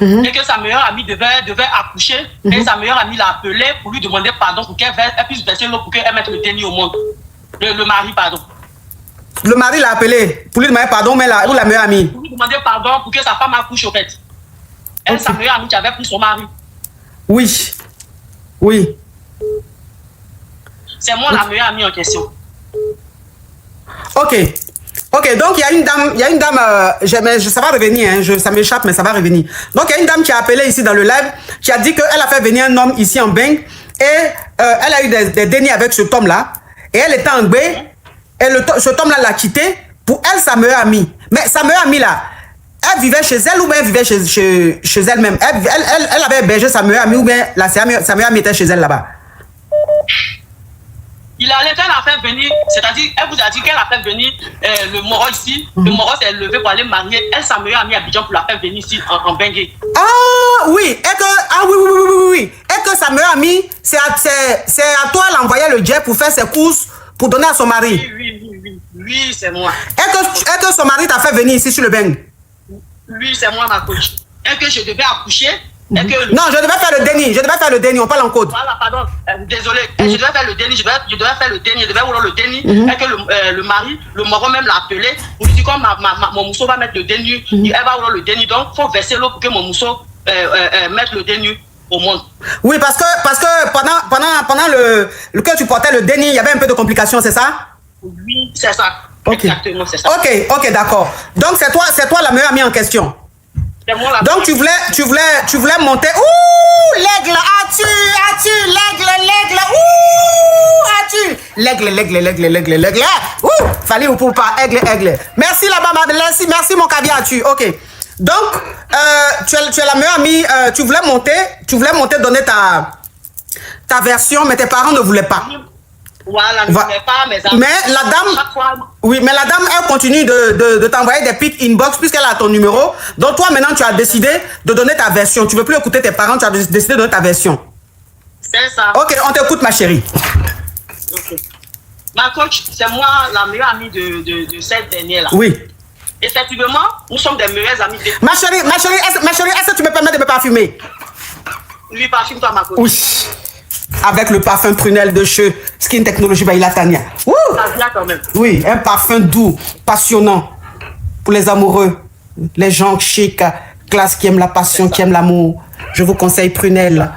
Et que sa meilleure amie devait accoucher. Et sa meilleure amie l'a appelé pour lui demander pardon pour qu'elle puisse verser l'eau pour qu'elle mette le déni au monde. Le mari, pardon. Le mari l'a appelé pour lui demander pardon, mais ou la meilleure amie? Pour lui demander pardon pour que sa femme accouche au fait. Elle, sa meilleure amie qui avait pris son mari. Oui. C'est moi la meilleure amie en question. Ok, donc il y a une dame, ça va revenir, hein, ça m'échappe, mais ça va revenir. Donc il y a une dame qui a appelé ici dans le live, qui a dit qu'elle a fait venir un homme ici en Beng, et elle a eu des dénis avec cet homme-là, et elle était en Beng, et cet homme-là l'a quitté pour elle, sa meilleure amie. Mais sa meilleure amie là, elle vivait chez elle ou bien elle vivait chez elle-même? Elle avait hébergé sa meilleure amie ou bien sa meilleure amie était chez elle là-bas? Elle a fait venir, c'est-à-dire, elle vous a dit qu'elle a fait venir le moro ici. Le moro s'est levé pour aller marier. Elle, sa meilleure amie à Abidjan pour la faire venir ici en Bengue. Ah oui, oui. Et que sa meilleure amie, c'est à toi elle envoyait le jet pour faire ses courses, pour donner à son mari. Oui, c'est moi. Et que son mari t'a fait venir ici sur le Beng? Oui, c'est moi ma coach. Et que je devais accoucher. Non, je devais faire le déni, on parle en code. Voilà, pardon, désolé. Je devais faire le déni, je devais faire le déni, je devais ouvrir le déni. Et que le mari, le moro même l'a appelé pour lui dire comme mon mousseau va mettre le déni, elle va ouvrir le déni, donc il faut verser l'eau pour que mon mousseau mette le déni au monde. Oui, parce que pendant le que tu portais le déni, il y avait un peu de complications, c'est ça? Oui, c'est ça. Okay. Exactement, c'est ça. Ok, d'accord. Donc c'est toi la meilleure amie en question. Donc tu voulais monter. Ouh, l'aigle, as-tu, l'aigle. Ouh, fallait ou pour pas, aigle. Merci la maman, merci mon caviar, ok. Donc, tu es la meilleure amie, tu voulais monter, donner ta version, mais tes parents ne voulaient pas. Voilà, ne voulait pas, mais la dame, elle continue de t'envoyer des pics inbox puisqu'elle a ton numéro. Donc toi, maintenant, tu as décidé de donner ta version. Tu ne veux plus écouter tes parents, tu as décidé de donner ta version. C'est ça. Ok, on t'écoute, ma chérie. Ok. Ma coach, c'est moi la meilleure amie de cette dernière-là. Oui. Effectivement, nous sommes des meilleures amies. Ma chérie, est-ce que tu me permets de me parfumer? Oui, parfume-toi, ma coach. Oui. Avec le parfum prunelle de chez Skin Technology by Latania. Quand même. Oui, un parfum doux, passionnant pour les amoureux, les gens chic, classe qui aiment la passion, qui aiment l'amour. Je vous conseille prunelle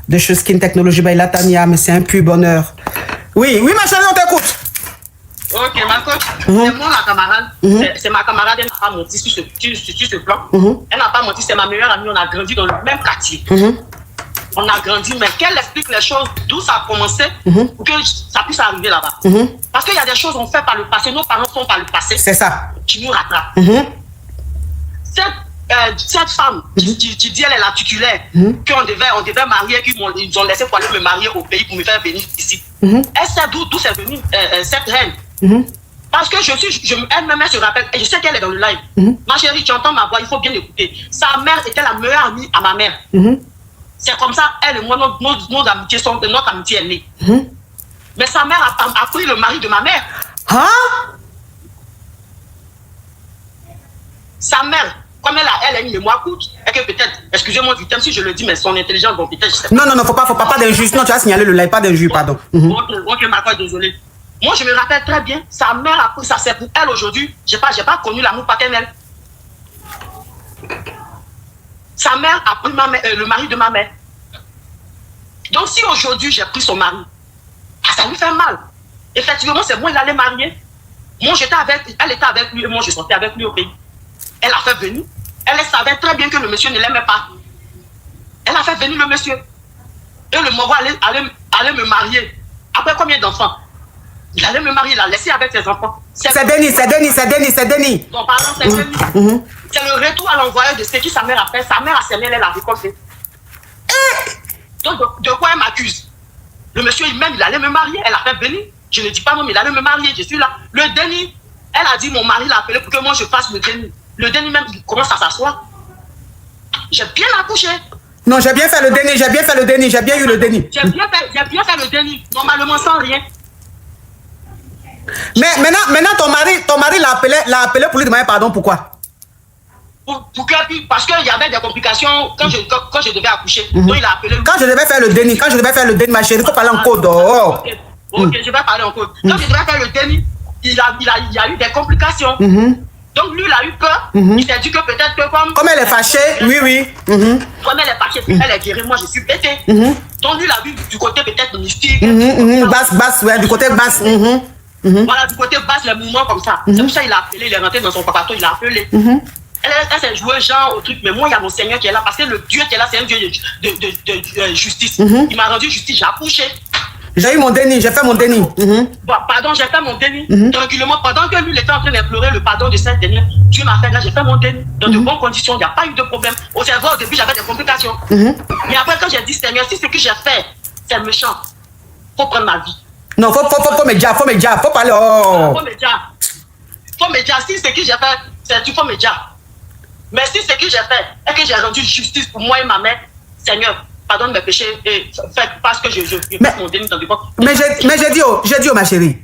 de chez Skin Technology by Latania, mais c'est un pur bonheur. Oui, ma chérie, on t'écoute. Ok, ma coach, c'est moi la camarade. C'est ma camarade, elle n'a pas menti sur ce plan. Elle n'a pas menti, c'est ma meilleure amie. On a grandi dans le même quartier. On a grandi, mais qu'elle explique les choses, d'où ça a commencé, pour que ça puisse arriver là-bas. Parce qu'il y a des choses qu'on fait par le passé, nos parents font par le passé. C'est ça. Qui nous rattrapent. Cette femme, tu dis, elle est la titulaire, qu'on devait marier, qu'ils ont laissé pour aller me marier au pays pour me faire venir ici. Elle sait d'où c'est venu, cette reine. Parce que elle-même, elle se rappelle, et je sais qu'elle est dans le live. Ma chérie, tu entends ma voix, il faut bien écouter. Sa mère était la meilleure amie à ma mère. C'est comme ça, elle et moi, notre amitié est née. Mais sa mère a pris le mari de ma mère. Hein? Sa mère, comme elle a une mémoire courte, et que peut-être, excusez-moi du terme si je le dis, mais son intelligence, donc peut-être, je sais pas. Non, faut pas d'injuste. Non, tu as signalé le live, pas d'injuste, pardon. Ok, ma foi, désolé. Moi, je me rappelle très bien, sa mère a pris ça, c'est pour elle aujourd'hui. J'ai pas connu l'amour paternel. Sa mère a pris le mari de ma mère. Donc, si aujourd'hui j'ai pris son mari, ça lui fait mal. Effectivement, c'est moi, il allait marier. Moi, elle était avec lui et moi, je sortais avec lui au pays. Elle a fait venir. Elle savait très bien que le monsieur ne l'aimait pas. Elle a fait venir le monsieur. Et le Moro allait me marier. Après combien d'enfants? Il allait me marier, il l'a laissé avec ses enfants. C'est Denis. Donc, pardon, c'est Denis. C'est le retour à l'envoyeur de ce que sa mère a fait. Sa mère a semé, elle a récolté. Donc, de quoi elle m'accuse? Le monsieur, il allait me marier. Elle a fait venir. Je ne dis pas non, mais il allait me marier. Je suis là. Le déni, elle a dit, mon mari l'a appelé pour que moi je fasse le déni. Le déni même, il commence à s'asseoir. J'ai bien accouché. Non, j'ai bien fait le déni. J'ai bien eu le déni. J'ai bien fait le déni. Normalement, sans rien. Mais maintenant, ton mari l'a appelé pour lui demander pardon. Pourquoi? Parce qu'il y avait des complications quand je devais accoucher. Donc il a appelé. Quand je devais faire le déni, ma chérie, il faut parler en code. Ok, je vais parler en code. Quand je devais faire le déni, il y a eu des complications. Donc lui, il a eu peur. Il s'est dit que peut-être que comme elle est fâchée, oui. Comme elle est fâchée, elle est guérie, moi je suis pété. Donc lui, il a vu du côté peut-être mystique. Basse, ouais, du côté basse. Voilà, du côté basse, les mouvements comme ça. C'est pour ça qu'il a appelé, il est rentré dans son papato, il a appelé. Elle s'est jouée genre au truc, mais moi, il y a mon Seigneur qui est là, parce que le Dieu qui est là, c'est un Dieu de justice. Il m'a rendu justice, j'ai accouché. J'ai eu mon déni, j'ai fait mon déni. Bon, pardon, j'ai fait mon déni. Tranquillement, pendant que lui, il était en train d'implorer le pardon de cette dernière, Dieu m'a fait là, j'ai fait mon déni. Dans de bonnes conditions, il n'y a pas eu de problème. Au cerveau, au début, j'avais des complications. Mais après, quand j'ai dit, Seigneur, si ce que j'ai fait, c'est méchant, il faut prendre ma vie. Non, faut me dire, faut parler. Faut me dire, si ce que j'ai fait, c'est tu faut me dire. Mais si ce que j'ai fait et que j'ai rendu justice pour moi et ma mère, Seigneur, pardonne mes péchés et fais parce que je fais mon déni dans le corps. Mais j'ai dit, ma chérie,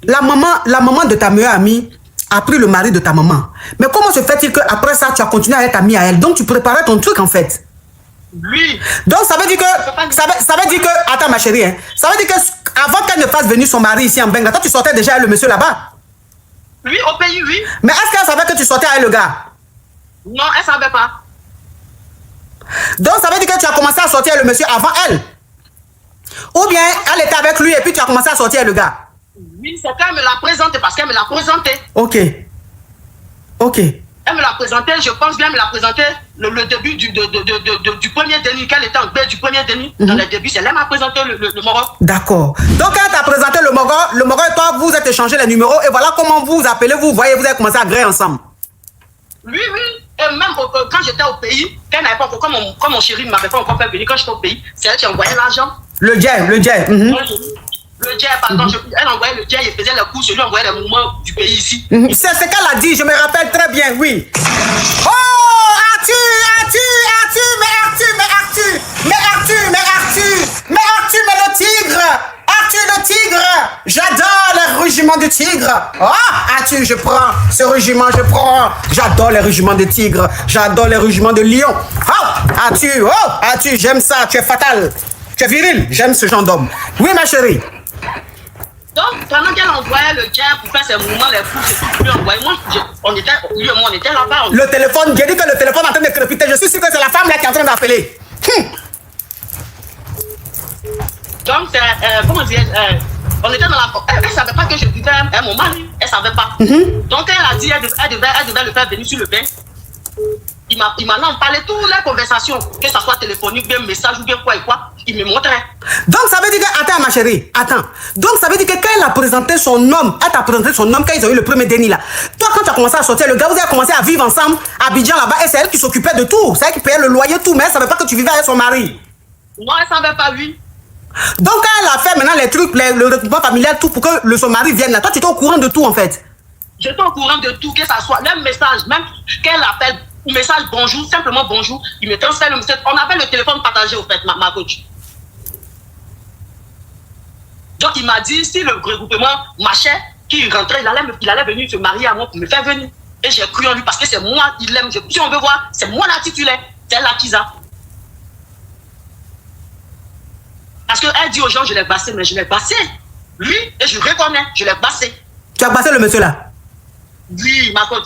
la maman de ta meilleure amie a pris le mari de ta maman. Mais comment se fait-il qu'après ça, tu as continué à être amie à elle? Donc tu préparais ton truc en fait. Oui. Donc ça veut dire que, attends ma chérie, hein, ça veut dire que avant qu'elle ne fasse venir son mari ici en Benga, toi tu sortais déjà avec le monsieur là-bas? Oui, au pays, oui. Mais est-ce qu'elle savait que tu sortais avec le gars? Non, elle savait pas. Donc ça veut dire que tu as commencé à sortir avec le monsieur avant elle? Ou bien elle était avec lui et puis tu as commencé à sortir avec le gars? Oui, c'est qu'elle me l'a présenté parce qu'elle me l'a présenté. Ok. Elle me l'a présenté, je pense bien, elle me l'a présenté le début du premier déni, qu'elle était en baie du premier déni. Dans le début, c'est elle qui m'a présenté le Moro. D'accord. Donc, quand elle t'a présenté le Moro et toi, vous êtes échangé les numéros et voilà comment vous vous appelez, vous voyez, vous avez commencé à gréer ensemble. Oui. Et même quand j'étais au pays, quand mon chéri ne m'avait pas encore fait venir, quand j'étais au pays, c'est elle qui envoyait l'argent. Le jet. Le jet, pardon, elle envoyait le jet, il faisait les courses, je lui envoyais les mouvements du pays ici. C'est ce qu'elle a dit, je me rappelle très bien, oui. Oh, Arthur, le tigre, j'adore les rugiments du tigre. Arthur, je prends ce rugiment, j'adore les rugiments de tigre, j'adore les rugiments de lion. Arthur, j'aime ça, tu es fatal, tu es viril, j'aime ce genre d'homme. Oui, ma chérie. Donc, pendant qu'elle envoyait le jet pour faire ses mouvements, les courses, lui envoyait, on était là-bas. Le téléphone, j'ai dit que le téléphone est en train de crépiter, je suis sûr que c'est la femme là qui est en train d'appeler. Donc, c'est, comment dire, On était dans la... Elle savait pas que je vivais à mon mari. Elle savait pas. Donc elle a dit, elle devait le faire venir sur le bain. Il m'a parlé toutes les conversations, que ce soit téléphonique, bien message ou bien quoi et quoi. Il me montrait. Donc ça veut dire que... Attends ma chérie, attends. Donc ça veut dire que quand elle a présenté son homme, elle t'a présenté son homme quand ils ont eu le premier déni là. Toi quand tu as commencé à sortir, le gars, vous avez commencé à vivre ensemble à Abidjan là-bas et c'est elle qui s'occupait de tout. C'est elle qui payait le loyer, tout, mais elle savait pas que tu vivais avec son mari. Non, elle savait pas, lui. Donc quand elle a fait maintenant les trucs, le regroupement familial, tout pour que son mari vienne là, toi tu étais au courant de tout en fait. J'étais au courant de tout, que ça soit, même message, même qu'elle appelle, message bonjour, simplement bonjour, il me transfère le message. On avait le téléphone partagé au fait, ma coach. Donc il m'a dit, si le regroupement marchait, qu'il rentrait, il allait venir se marier à moi pour me faire venir. Et j'ai cru en lui parce que c'est moi, il l'aime. Si on veut voir, c'est moi la titulaire, c'est la Kiza. Parce qu'elle dit aux gens, je l'ai bassé, mais je l'ai bassé. Lui, et je reconnais, je l'ai bassé. Tu as bassé le monsieur là? Oui, ma coach.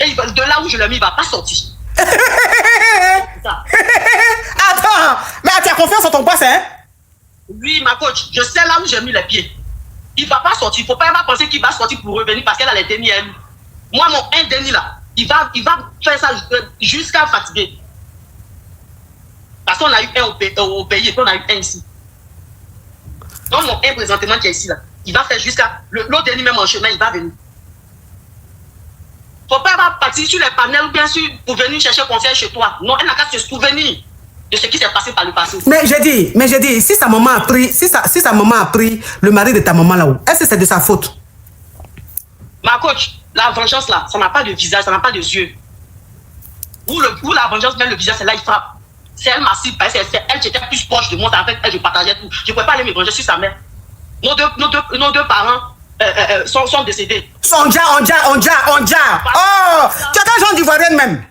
Et de là où je l'ai mis, il ne va pas sortir. Attends, mais tu as confiance en ton boss, hein? Oui, ma coach, je sais là où j'ai mis les pieds. Il ne va pas sortir. Il ne faut pas penser qu'il va sortir pour revenir parce qu'elle a les dénis. Moi, mon un déni là, il va faire ça jusqu'à fatiguer. Parce qu'on a eu un au pays et qu'on a eu un ici. Donc, mon un présentement qui est ici là, il va faire jusqu'à. L'autre déni même en chemin, il va venir. Il ne faut pas partir sur les panels ou bien sûr pour venir chercher conseil chez toi. Non, elle n'a qu'à se souvenir de ce qui s'est passé par le passé. Mais j'ai dit, si sa maman a pris, si sa maman a pris le mari de ta maman là-haut, est-ce que c'est de sa faute? Ma coach, la vengeance là, ça n'a pas de visage, ça n'a pas de yeux. Où la vengeance met le visage, c'est là il frappe. C'est elle ma cible, c'est elle qui était plus proche de moi, en fait, elle, je partageais tout. Je ne pouvais pas aller me venger sur sa mère. Nos deux parents sont décédés. Oh, tu as des gens d'ivoirienne même.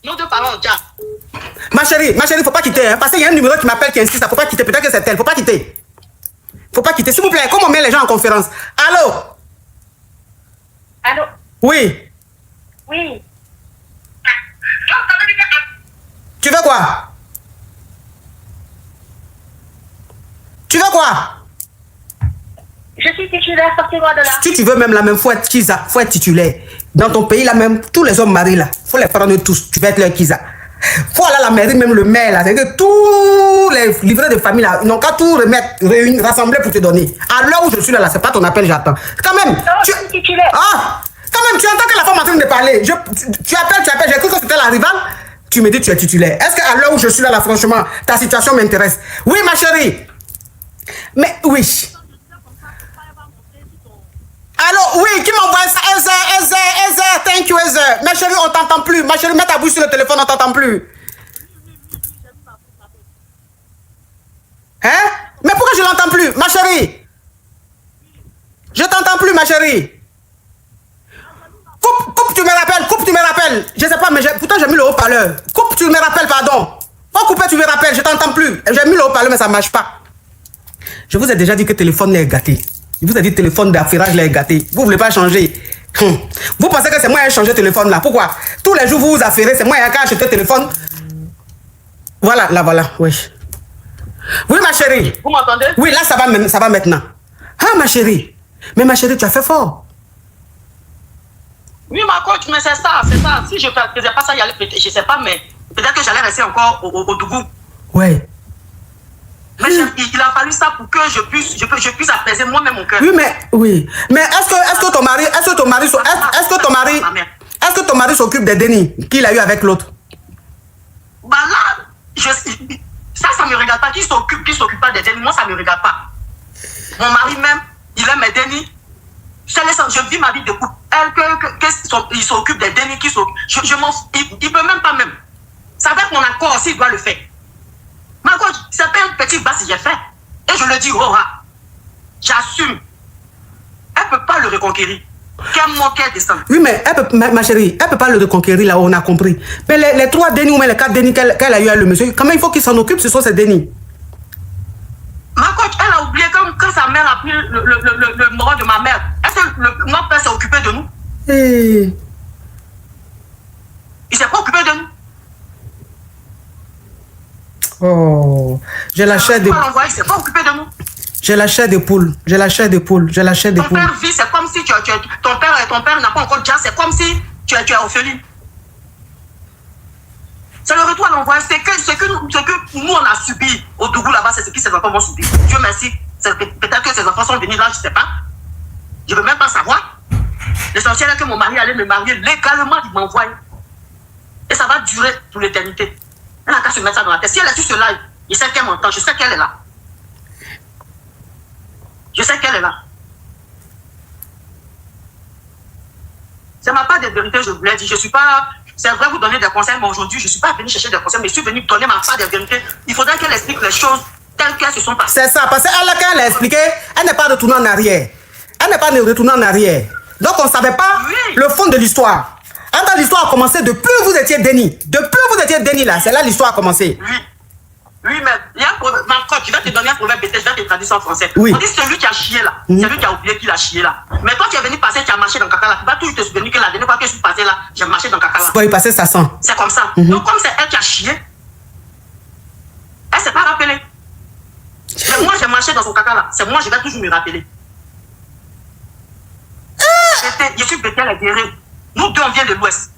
Nos deux parents ont déjà. Ma chérie, faut pas quitter, hein, parce qu'il y a un numéro qui m'appelle qui insiste, faut pas quitter, peut-être que c'est elle, faut pas quitter. Faut pas quitter, s'il vous plaît, comment on met les gens en conférence? Allô? Allô? Oui. Oui. Tu veux quoi? Tu veux quoi? Je suis titulaire, sortez-moi de là. Si tu veux même la même, faut être Kiza, faut être titulaire. Dans ton pays là même, tous les hommes mariés là, faut les prendre tous, tu vas être leur Kiza. Faut aller à la mairie, même le maire là, c'est que tous les livrets de famille là, ils n'ont qu'à tout remettre, rassembler pour te donner. À l'heure où je suis là, c'est pas ton appel, j'attends. Quand même, non, je suis titulaire. Ah, quand même, tu entends que la femme est en train de parler. Tu appelles, j'ai cru que c'était la rivale. Tu me dis tu es titulaire. Est-ce qu'à l'heure où je suis là, franchement, ta situation m'intéresse? Oui, ma chérie. Mais oui. Allô, oui, qui m'envoie ça? Ezer, thank you, Ezer. Ma chérie, on t'entend plus. Ma chérie, mets ta bouche sur le téléphone, on t'entend plus. Hein? Mais pourquoi je l'entends plus, ma chérie? Je t'entends plus, ma chérie. Coupe, tu me rappelles. Je sais pas, mais pourtant j'ai mis le haut-parleur. Coupe, tu me rappelles, pardon. Faut couper, tu me rappelles, je t'entends plus. J'ai mis le haut-parleur, mais ça marche pas. Je vous ai déjà dit que le téléphone est gâté. Je vous ai dit que le téléphone d'affairage est gâté. Vous voulez pas changer. Vous pensez que c'est moi qui ai changé le téléphone là. Pourquoi? Tous les jours vous vous affairez, c'est moi qui ai acheté le téléphone. Voilà, là, voilà, oui. Oui, ma chérie. Vous m'entendez? Oui, là, ça va maintenant. Ah, ma chérie. Mais ma chérie, tu as fait fort. Oui, ma coach, mais c'est ça. Si je ne faisais pas ça, il allait peut-être, je ne sais pas, mais peut-être que j'allais rester encore au Dougou. Ouais. Mais il a fallu ça pour que je puisse apaiser moi-même mon cœur. Oui. Mais est-ce que ton mari s'occupe des dénis qu'il a eu avec l'autre? Bah là, ça me regarde pas. Qui s'occupe pas des dénis? Moi, ça me regarde pas. Mon mari même, il aime mes dénis. Je vis ma vie de couple. Il s'occupe des dénis, il peut même pas même. C'est avec mon accord aussi, il doit le faire. Ma coach, c'est pas un petit bas si j'ai fait. Et je le dis, j'assume. Elle peut pas le reconquérir. Quel mon cœur descend. Oui, mais ma chérie, elle peut pas le reconquérir là, on a compris. Mais les 3 dénis ou les 4 dénis qu'elle a eu avec le monsieur, comment il faut qu'il s'en occupe, ce sont ces dénis. Ma coach, elle a oublié quand sa mère a pris le mort de ma mère. Est-ce que notre père s'est occupé de nous? Hey. Il s'est pas occupé de nous. Oh, j'ai la chair de... Il s'est pas occupé de nous. J'ai la chair de poule. J'ai la chair de poule. J'ai la chair de Ton poule. père vit, c'est comme si ton père n'a pas encore déjà, c'est comme si tu es orpheline. C'est le retour à l'envoi. Ce que nous, on a subi au Dougou là-bas, c'est ce que ces enfants vont subir. Dieu merci. Peut-être que ces enfants sont venus là, je ne sais pas. Je ne veux même pas savoir. L'essentiel est que mon mari allait me marier légalement, il m'envoie. Et ça va durer pour l'éternité. Elle n'a qu'à se mettre ça dans la tête. Si elle est sur ce live, je sais qu'elle m'entend, je sais qu'elle est là. Je sais qu'elle est là. C'est ma part de vérité, je vous l'ai dit. Je suis pas... C'est vrai, vous donnez des conseils, mais aujourd'hui, je ne suis pas venue chercher des conseils, mais je suis venue donner ma part de vérité. Il faudrait qu'elle explique les choses telles qu'elles se sont passées. C'est ça, parce qu'elle, quand elle a expliqué, elle n'est pas retournée en arrière. Elle n'est pas retournée en arrière. Donc, on ne savait pas le fond de l'histoire. Quand l'histoire a commencé, depuis vous étiez déni. Depuis vous étiez déni, là, c'est là l'histoire a commencé. Oui, mais il y a un proverbe, je vais te donner un proverbe, je vais te traduire ça en français. Oui. On dit celui qui a chié là, c'est lui qui a oublié qu'il a chié là. Mais toi, tu es venu passer, tu as marché dans caca là, tu vas toujours te souvenir que la dernière fois que je suis passé là, j'ai marché dans caca là. Pour y passer, ça sent. C'est comme ça. Donc, comme c'est elle qui a chié, elle ne s'est pas rappelée. Mais moi, j'ai marché dans son caca là. C'est moi, je vais toujours me rappeler. Je suis Bethel et Guérin. Nous deux, on vient de l'Ouest.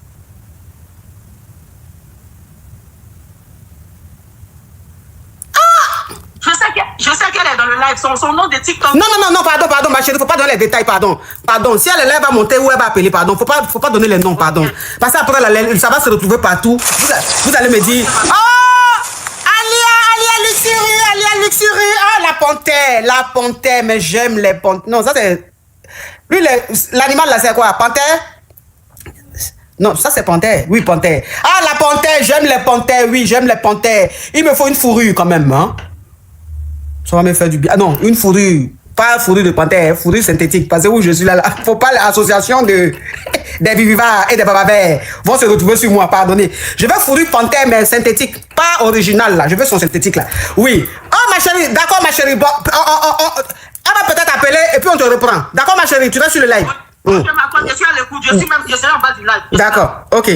Je sais qu'elle est dans le live. Son nom de TikTok. Non, pardon, ma chérie, faut pas donner les détails, pardon. Si elle est là, elle va monter ou elle va appeler, pardon. Faut pas donner les noms, pardon. Parce qu'après, ça va se retrouver partout. Vous allez me dire, oh, Alia Luxury, ah, la panthère, mais j'aime les panthères. Non, ça c'est... Lui, l'animal là, c'est quoi? Panthère? Non, ça c'est panthère. Oui, panthère. Ah, la panthère, j'aime les panthères. Oui, j'aime les panthères. Il me faut une fourrure quand même, hein. Ça va me faire du bien. Ah non, une fourrure. Pas fourrure de panthère, fourrure synthétique. Parce que où je suis là, faut pas l'association des vivivares et des babavers vont se retrouver sur moi, pardonnez. Je veux fourrure panthère, mais synthétique. Pas original là. Je veux son synthétique là. Oui. Oh ma chérie, d'accord ma chérie. Bon, elle va peut-être appeler et puis on te reprend. D'accord ma chérie, tu restes sur le live. Je suis à l'écoute, je serai en bas du live. D'accord, ok.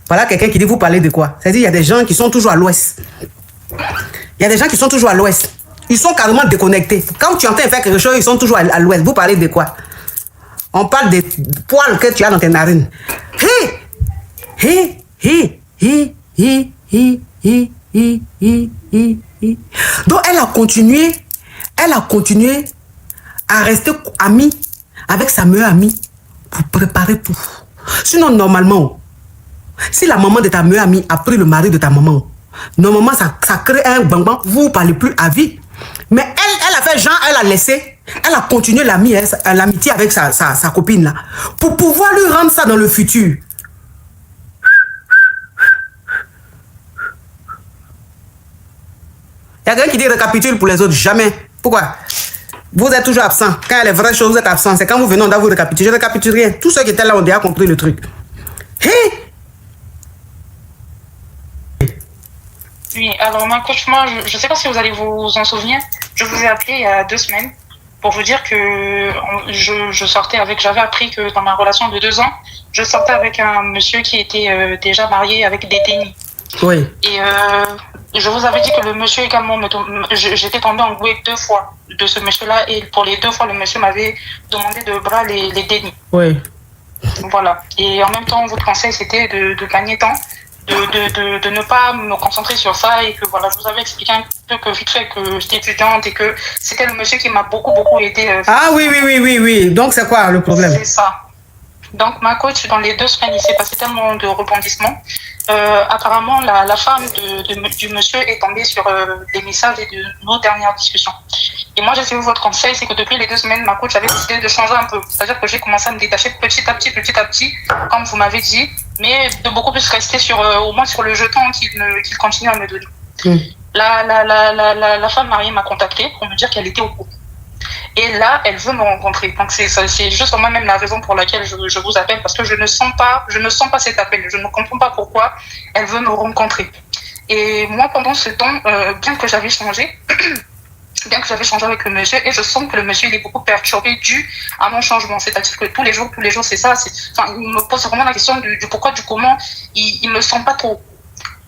Voilà quelqu'un qui dit vous parlez de quoi? C'est-à-dire il y a des gens qui sont toujours à l'ouest. Il y a des gens qui sont toujours à l'ouest. Ils sont carrément déconnectés. Quand tu entends faire quelque chose, ils sont toujours à l'ouest. Vous parlez de quoi? On parle des poils que tu as dans tes narines. Donc elle a continué à rester amie avec sa meilleure amie pour préparer tout. Sinon, normalement, si la maman de ta meilleure amie a pris le mari de ta maman, normalement, ça crée un bang-bang, vous ne parlez plus à vie. Mais elle a fait genre, elle a laissé, elle a continué l'amitié avec sa copine là, pour pouvoir lui rendre ça dans le futur. Il y a quelqu'un qui dit récapitule pour les autres, jamais. Pourquoi? Vous êtes toujours absent. Quand il y a les vraies choses, vous êtes absent. C'est quand vous venez, on doit vous récapituler. Je ne récapitule rien. Tous ceux qui étaient là ont déjà compris le truc. Oui, alors moi, coach, je ne sais pas si vous allez vous en souvenir. Je vous ai appelé il y a 2 semaines pour vous dire que j'avais appris que dans ma relation de 2 ans, je sortais avec un monsieur qui était déjà marié avec des dénis. Oui. Et je vous avais dit que le monsieur également, j'étais tombée en gouette 2 fois de ce monsieur-là, et pour les 2 fois, le monsieur m'avait demandé de bras les dénis. Oui. Voilà. Et en même temps, votre conseil, c'était de gagner temps, de ne pas me concentrer sur ça, et que voilà, je vous avais expliqué un peu que vite fait que j'étais étudiante et que c'était le monsieur qui m'a beaucoup aidé. Ah oui. Donc c'est quoi le problème? C'est ça. Donc ma coach, dans les 2 semaines, il s'est passé tellement de rebondissements. Apparemment, la femme du monsieur est tombée sur des messages et de nos dernières discussions. Et moi, j'ai suivi votre conseil, c'est que depuis les 2 semaines, ma coach avait décidé de changer un peu. C'est-à-dire que j'ai commencé à me détacher petit à petit, comme vous m'avez dit, mais de beaucoup plus rester au moins sur le jeton qu'il continue à me donner. La femme mariée m'a contactée pour me dire qu'elle était au courant. Et là, elle veut me rencontrer. Donc c'est juste moi-même la raison pour laquelle je vous appelle, parce que je ne sens pas cet appel. Je ne comprends pas pourquoi elle veut me rencontrer. Et moi, pendant ce temps, bien que j'avais changé, bien que j'avais changé avec le monsieur, et je sens que le monsieur il est beaucoup perturbé dû à mon changement. C'est-à-dire que tous les jours, c'est ça. Enfin, il me pose vraiment la question du pourquoi, du comment. Il me sent pas trop.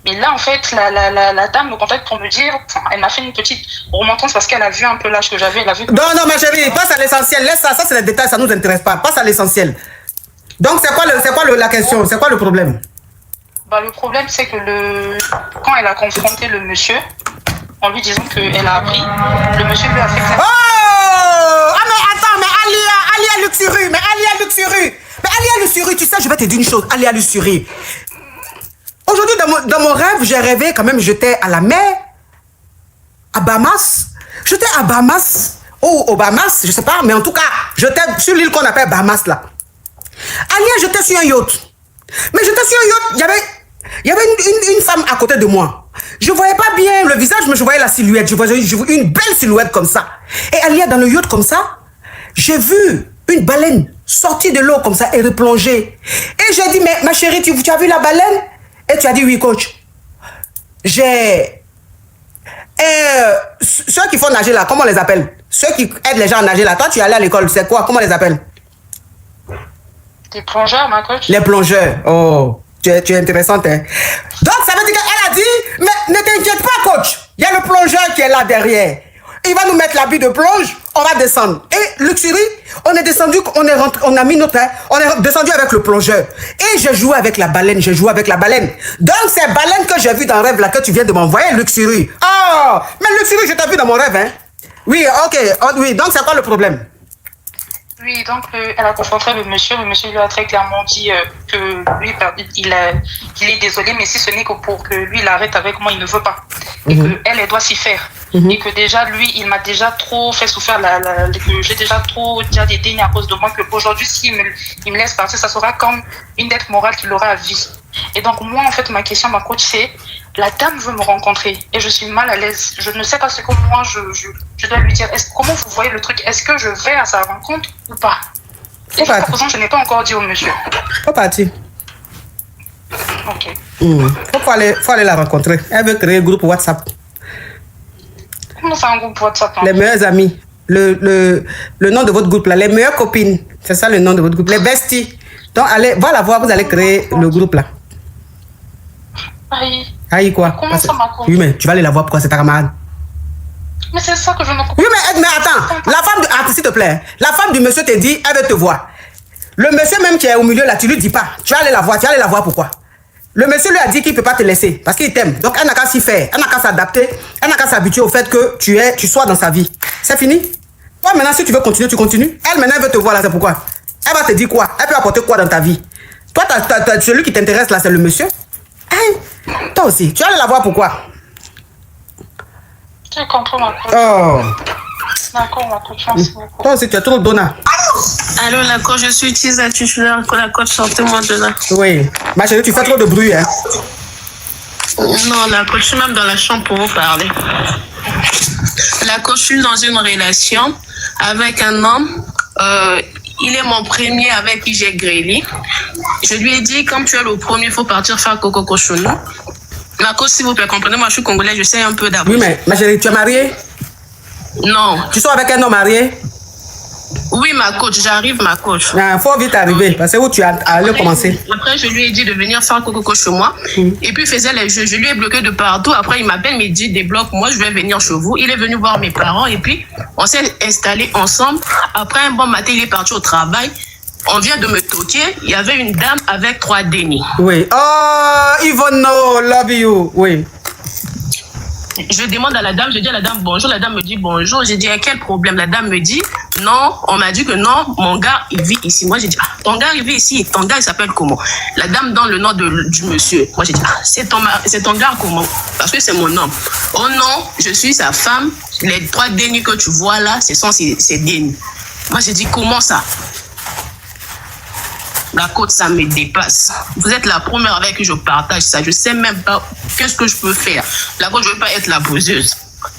Mais là, en fait, la dame me contacte pour me dire, elle m'a fait une petite remontance parce qu'elle a vu un peu l'âge que j'avais. Elle a vu. Non, ma chérie, passe à l'essentiel. Laisse ça, c'est les détails, ça nous intéresse pas. Passe à l'essentiel. Donc, c'est quoi la question? C'est quoi le problème? Bah, le problème, c'est que quand elle a confronté le monsieur, en lui disant qu'elle a appris, le monsieur lui a fait... Oh! Ah, mais attends, mais Alia Luxury, mais Alia Luxury, tu sais, je vais te dire une chose, Alia Luxury. Aujourd'hui, dans mon rêve, j'ai rêvé quand même, j'étais à la mer, à Bahamas. J'étais à Bahamas, ou au Bahamas, je sais pas, mais en tout cas, j'étais sur l'île qu'on appelle Bahamas, là. Alia, j'étais sur un yacht. Mais j'étais sur un yacht, il y avait une femme à côté de moi. Je voyais pas bien le visage, mais je voyais la silhouette. Je voyais une belle silhouette comme ça. Et Alia, dans le yacht comme ça, j'ai vu une baleine sortir de l'eau comme ça et replonger. Et j'ai dit, mais ma chérie, tu as vu la baleine? Et tu as dit, oui, coach. Ceux qui font nager là, comment on les appelle? Ceux qui aident les gens à nager là. Toi, tu es allé à l'école, c'est quoi? Comment on les appelle? Des plongeurs, ma coach. Les plongeurs. Oh, tu es intéressante, hein? Donc, ça veut dire qu'elle a dit, mais ne t'inquiète pas, coach. Il y a le plongeur qui est là derrière. Il va nous mettre l'habit de plonge, on va descendre. Et Luxury, on est descendu, on a mis notre... On est descendu avec le plongeur. Et j'ai joué avec la baleine, Donc, c'est baleine que j'ai vu dans le rêve là, que tu viens de m'envoyer, Luxury. Oh, mais Luxury, je t'ai vu dans mon rêve, hein? Oui, ok, oui, donc c'est quoi le problème? Oui, donc elle a confronté le monsieur lui a très clairement dit que lui, il est désolé, mais si ce n'est que pour que lui, il arrête avec moi, il ne veut pas. Et qu'elle doit s'y faire. Et que déjà, lui, il m'a déjà trop fait souffrir, que j'ai déjà trop des dénis à cause de moi, qu'aujourd'hui, s'il me laisse partir, ça sera comme une dette morale qu'il aura à vie. Et donc, moi, en fait, ma question, ma coach, c'est, la dame veut me rencontrer et je suis mal à l'aise. Je ne sais pas ce que moi, je dois lui dire. Comment vous voyez le truc? Est-ce que je vais à sa rencontre ou pas? Et jusqu'à présent, je n'ai pas encore dit au monsieur. Faut partir. Ok. Faut aller la rencontrer. Elle veut créer un groupe WhatsApp. Comment c'est un groupe WhatsApp? Les meilleurs amis. Le nom de votre groupe là. Les meilleures copines. C'est ça le nom de votre groupe. Les besties. Donc, allez, va la voir, vous allez créer le groupe là. Aïe. Aïe quoi? Comment ça m'a compris? Oui, mais tu vas aller la voir, pourquoi? C'est ta camarade. Mais c'est ça que je ne comprends pas. Oui, mais attends. La femme de... s'il te plaît. La femme du monsieur te dit, elle veut te voir. Le monsieur même qui est au milieu là, tu lui dis pas. Tu vas aller la voir, pourquoi? Le monsieur lui a dit qu'il ne peut pas te laisser parce qu'il t'aime. Donc, elle n'a qu'à s'y faire. Elle n'a qu'à s'adapter. Elle n'a qu'à s'habituer au fait que tu sois dans sa vie. C'est fini? Toi, maintenant, si tu veux continuer, tu continues. Elle, maintenant, elle veut te voir là, c'est pourquoi? Elle va te dire quoi? Elle peut apporter quoi dans ta vie? Toi, celui qui t'intéresse là, c'est le monsieur. Hey, toi aussi, tu vas aller la voir pourquoi? J'ai compris ma coach. Oh. D'accord, ma coach. Merci beaucoup. Toi aussi, tu as trop de donnats. Allô, la coach, je suis utilisatrice. Je suis là, la coach, sortez-moi de là. Oui. Ma chérie, tu fais trop de bruit, hein? Non, la coach, je suis même dans la chambre pour vous parler. La coach, je suis dans une relation avec un homme. Il est mon premier avec qui j'ai grêlé. Je lui ai dit, comme tu es le premier, il faut partir faire coco cochonou. Ma coach, s'il vous plaît, comprenez-moi, je suis congolais, je sais un peu d'abord. Oui, mais ma chérie, tu es mariée? Non. Tu sors avec un homme marié? Oui, ma coach, j'arrive, ma coach. Il faut vite arriver, parce que où tu as allé commencer. Après, je lui ai dit de venir faire coco chez moi. Et puis, il faisait les jeux. Je lui ai bloqué de partout. Après, il m'appelle, il me dit, débloque, moi, je vais venir chez vous. Il est venu voir mes parents. Et puis, on s'est installés ensemble. Après, un bon matin, il est parti au travail. On vient de me toquer. Il y avait une dame avec 3 dénis. Oui. Oh, Yvonne, love you. Oui. Je demande à la dame, je dis à la dame bonjour, la dame me dit bonjour, j'ai dit quel problème? La dame me dit non, on m'a dit que non, mon gars il vit ici. Moi j'ai dit ton gars il vit ici, ton gars il s'appelle comment? La dame donne le nom du monsieur. Moi j'ai dit c'est ton gars comment? Parce que c'est mon homme. Oh non, je suis sa femme, les 3 dénis que tu vois là, ce sont ses dénis. Moi j'ai dit comment ça? La côte, ça me dépasse. Vous êtes la première avec qui je partage ça. Je sais même pas qu'est-ce que je peux faire. La côte, je veux pas être la poseuse.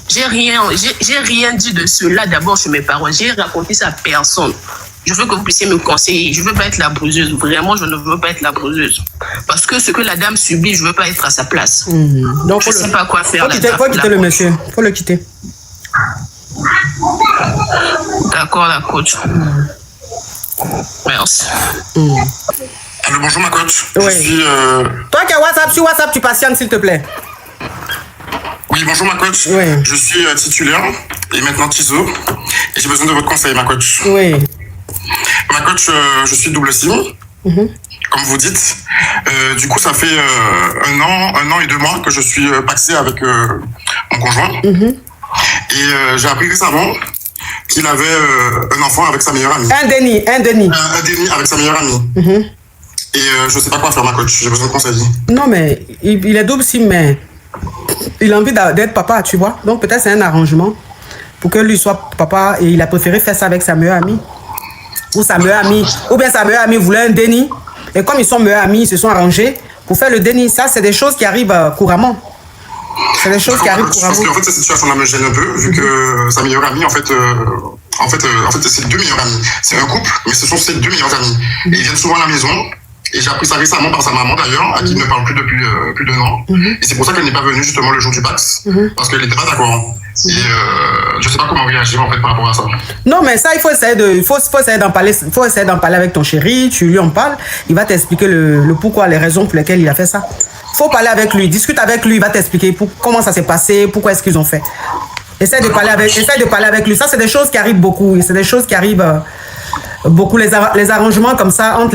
J'ai rien dit de cela d'abord sur mes parents. J'ai raconté ça à personne. Je veux que vous puissiez me conseiller. Je veux pas être la poseuse. Vraiment, je ne veux pas être la poseuse. Parce que ce que la dame subit, je veux pas être à sa place. Donc, je sais pas quoi faire. Faut quitter le monsieur. Faut le quitter. d'accord, la coach. Merci. Allô, bonjour ma coach. Oui. Je suis... Toi qui as WhatsApp, sur WhatsApp, tu patientes s'il te plaît. Oui, bonjour ma coach. Oui. Je suis titulaire et maintenant TISO. Et j'ai besoin de votre conseil, ma coach. Oui. Ma coach, je suis double SIM, comme vous dites. Du coup, ça fait un an et 2 mois que je suis paxé avec mon conjoint. Et j'ai appris récemment qu'il avait un enfant avec sa meilleure amie. Un déni. Un déni avec sa meilleure amie. Et je sais pas quoi faire, ma coach. J'ai besoin de conseils. Non, mais il est double sim, mais il a envie d'être papa, tu vois. Donc peut-être c'est un arrangement pour que lui soit papa et il a préféré faire ça avec sa meilleure amie. Ou sa meilleure amie. Ou bien sa meilleure amie voulait un déni. Et comme ils sont meilleurs amis, ils se sont arrangés pour faire le déni. Ça, c'est des choses qui arrivent couramment. C'est des choses qui arrivent couramment. Parce qu'en fait, cette situation-là me gêne un peu, vu que sa meilleure amie, en fait, c'est 2 meilleures amies. C'est un couple, mais ce sont ses 2 meilleures amies. Et ils viennent souvent à la maison. Et j'ai appris ça récemment par sa maman d'ailleurs, à qui il ne parle plus depuis plus d'1 an. Et c'est pour ça qu'elle n'est pas venue justement le jour du Pax, parce qu'elle n'était pas d'accord. Et je sais pas comment réagir en fait par rapport à ça. Non, mais ça, il faut essayer d'en parler. Il faut essayer d'en parler avec ton chéri. Tu lui en parles. Il va t'expliquer le pourquoi, les raisons pour lesquelles il a fait ça. Il faut parler avec lui. Discute avec lui. Il va t'expliquer comment ça s'est passé, pourquoi est-ce qu'ils ont fait. Essaye de parler avec lui. Ça, c'est des choses qui arrivent beaucoup. C'est des choses qui arrivent beaucoup. Les arrangements comme ça entre